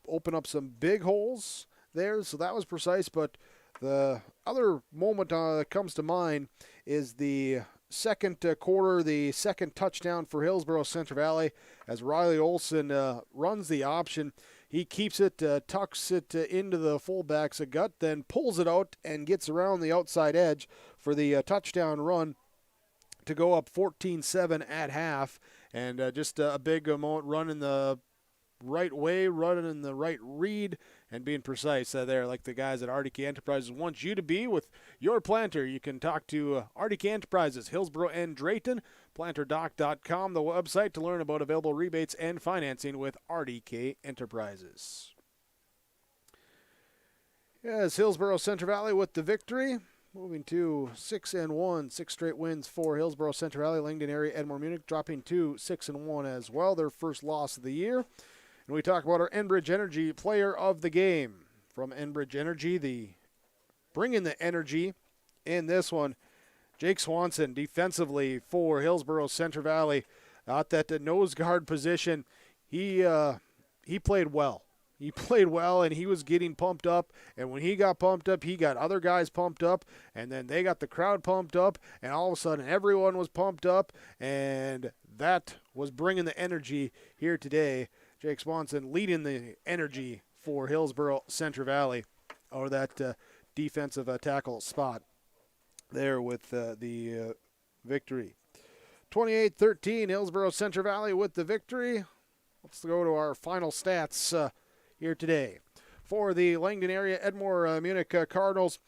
S1: open up some big holes there, so that was precise. But the other moment that comes to mind is the second quarter, the second touchdown for Hillsboro Central Valley, as Riley Olson runs the option. He keeps it, tucks it into the fullback's gut, then pulls it out and gets around the outside edge for the touchdown run to go up 14-7 at half. And just a big moment, running the right way, running in the right read, and being precise there, like the guys at RDK Enterprises want you to be with your planter. You can talk to RDK Enterprises, Hillsboro and Drayton, planterdoc.com, the website to learn about available rebates and financing with RDK Enterprises. Yes, Hillsboro Central Valley with the victory, moving to 6-1, 6 straight wins for Hillsboro Central Valley. Langdon Area-Edmore-Munich dropping to 6-1 as well, their first loss of the year. And we talk about our Enbridge Energy player of the game. From Enbridge Energy, bringing the energy in this one. Jake Swanson defensively for Hillsboro Central Valley at that nose guard position. He played well. He played well, and he was getting pumped up. And when he got pumped up, he got other guys pumped up. And then they got the crowd pumped up. And all of a sudden, everyone was pumped up. And that was bringing the energy here today. Jake Swanson leading the energy for Hillsboro Central Valley, or that defensive tackle spot there with the victory. 28-13, Hillsboro Central Valley with the victory. Let's go to our final stats here today. For the Langdon Area-Edmore-Munich Cardinals,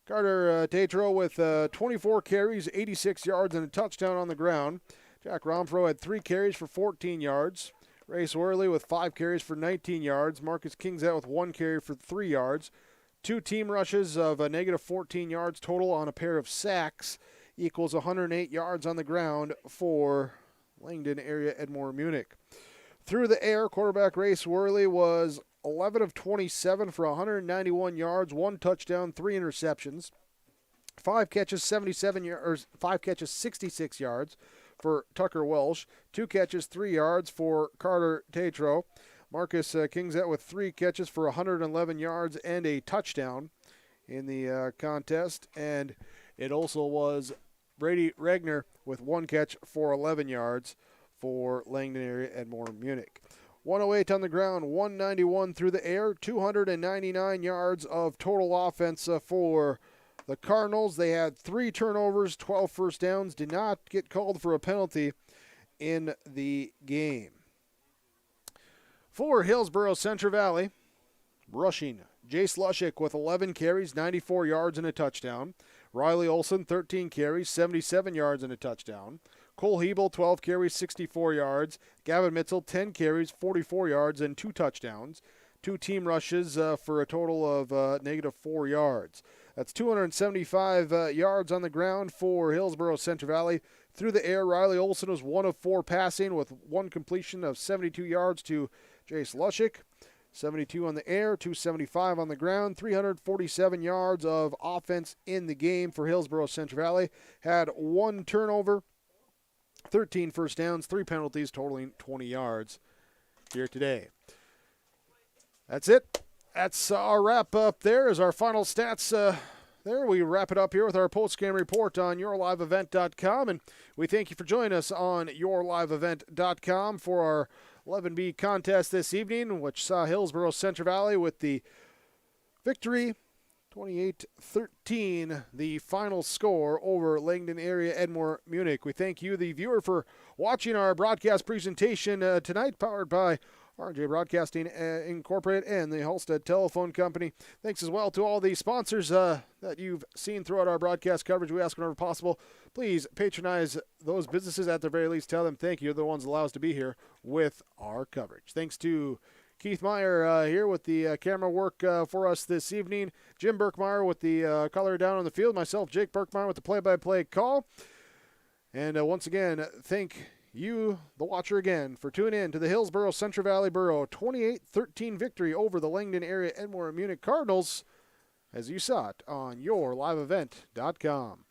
S1: Carter Tatro with 24 carries, 86 yards, and a touchdown on the ground. Jack Romfro had 3 carries for 14 yards. Ray Swerley with 5 carries for 19 yards. Marcus Kingset with 1 carry for 3 yards. 2 team rushes of a negative 14 yards total on a pair of sacks equals 108 yards on the ground for Langdon Area-Edmore-Munich. Through the air, quarterback Ray Swerley was 11 of 27 for 191 yards, 1 touchdown, 3 interceptions. 5 catches, 66 yards for Tucker Welsh. 2 catches, 3 yards for Carter Tatro. Marcus Kingset with 3 catches for 111 yards and a touchdown in the contest. And it also was Brady Regner with 1 catch for 11 yards for Langdon Area-Edmore-Munich. 108 on the ground, 191 through the air, 299 yards of total offense for the Cardinals. They had 3 turnovers, 12 first downs, did not get called for a penalty in the game. For Hillsboro Central Valley, rushing, Jace Lushik with 11 carries, 94 yards and a touchdown. Riley Olson, 13 carries, 77 yards and a touchdown. Cole Hebel, 12 carries, 64 yards. Gavin Mitchell, 10 carries, 44 yards and 2 touchdowns. 2 team rushes for a total of negative 4 yards. That's 275 yards on the ground for Hillsboro Central Valley. Through the air, Riley Olson was 1 of 4 passing with 1 completion of 72 yards to Jace Lushik. 72 on the air, 275 on the ground, 347 yards of offense in the game for Hillsboro Central Valley. Had 1 turnover, 13 first downs, 3 penalties, totaling 20 yards here today. That's it. That's our wrap up. There is our final stats. There we wrap it up here with our post-game report on yourliveevent.com. And we thank you for joining us on yourliveevent.com for our 11B contest this evening, which saw Hillsboro Central Valley with the victory, 28-13, the final score over Langdon Area-Edmore-Munich. We thank you, the viewer, for watching our broadcast presentation tonight, powered by RJ Broadcasting Incorporated and the Halstead Telephone Company. Thanks as well to all the sponsors that you've seen throughout our broadcast coverage. We ask whenever possible, please patronize those businesses. At the very least, tell them thank you. They're the ones that allow us to be here with our coverage. Thanks to Keith Meyer here with the camera work for us this evening. Jim Burkmeyer with the color down on the field. Myself, Jake Burkmeyer, with the play-by-play call. And once again, thank you, the watcher, again, for tuning in to the Hillsboro Central Valley Borough 28-13 victory over the Langdon Area-Edmore-Munich Cardinals, as you saw it on yourliveevent.com.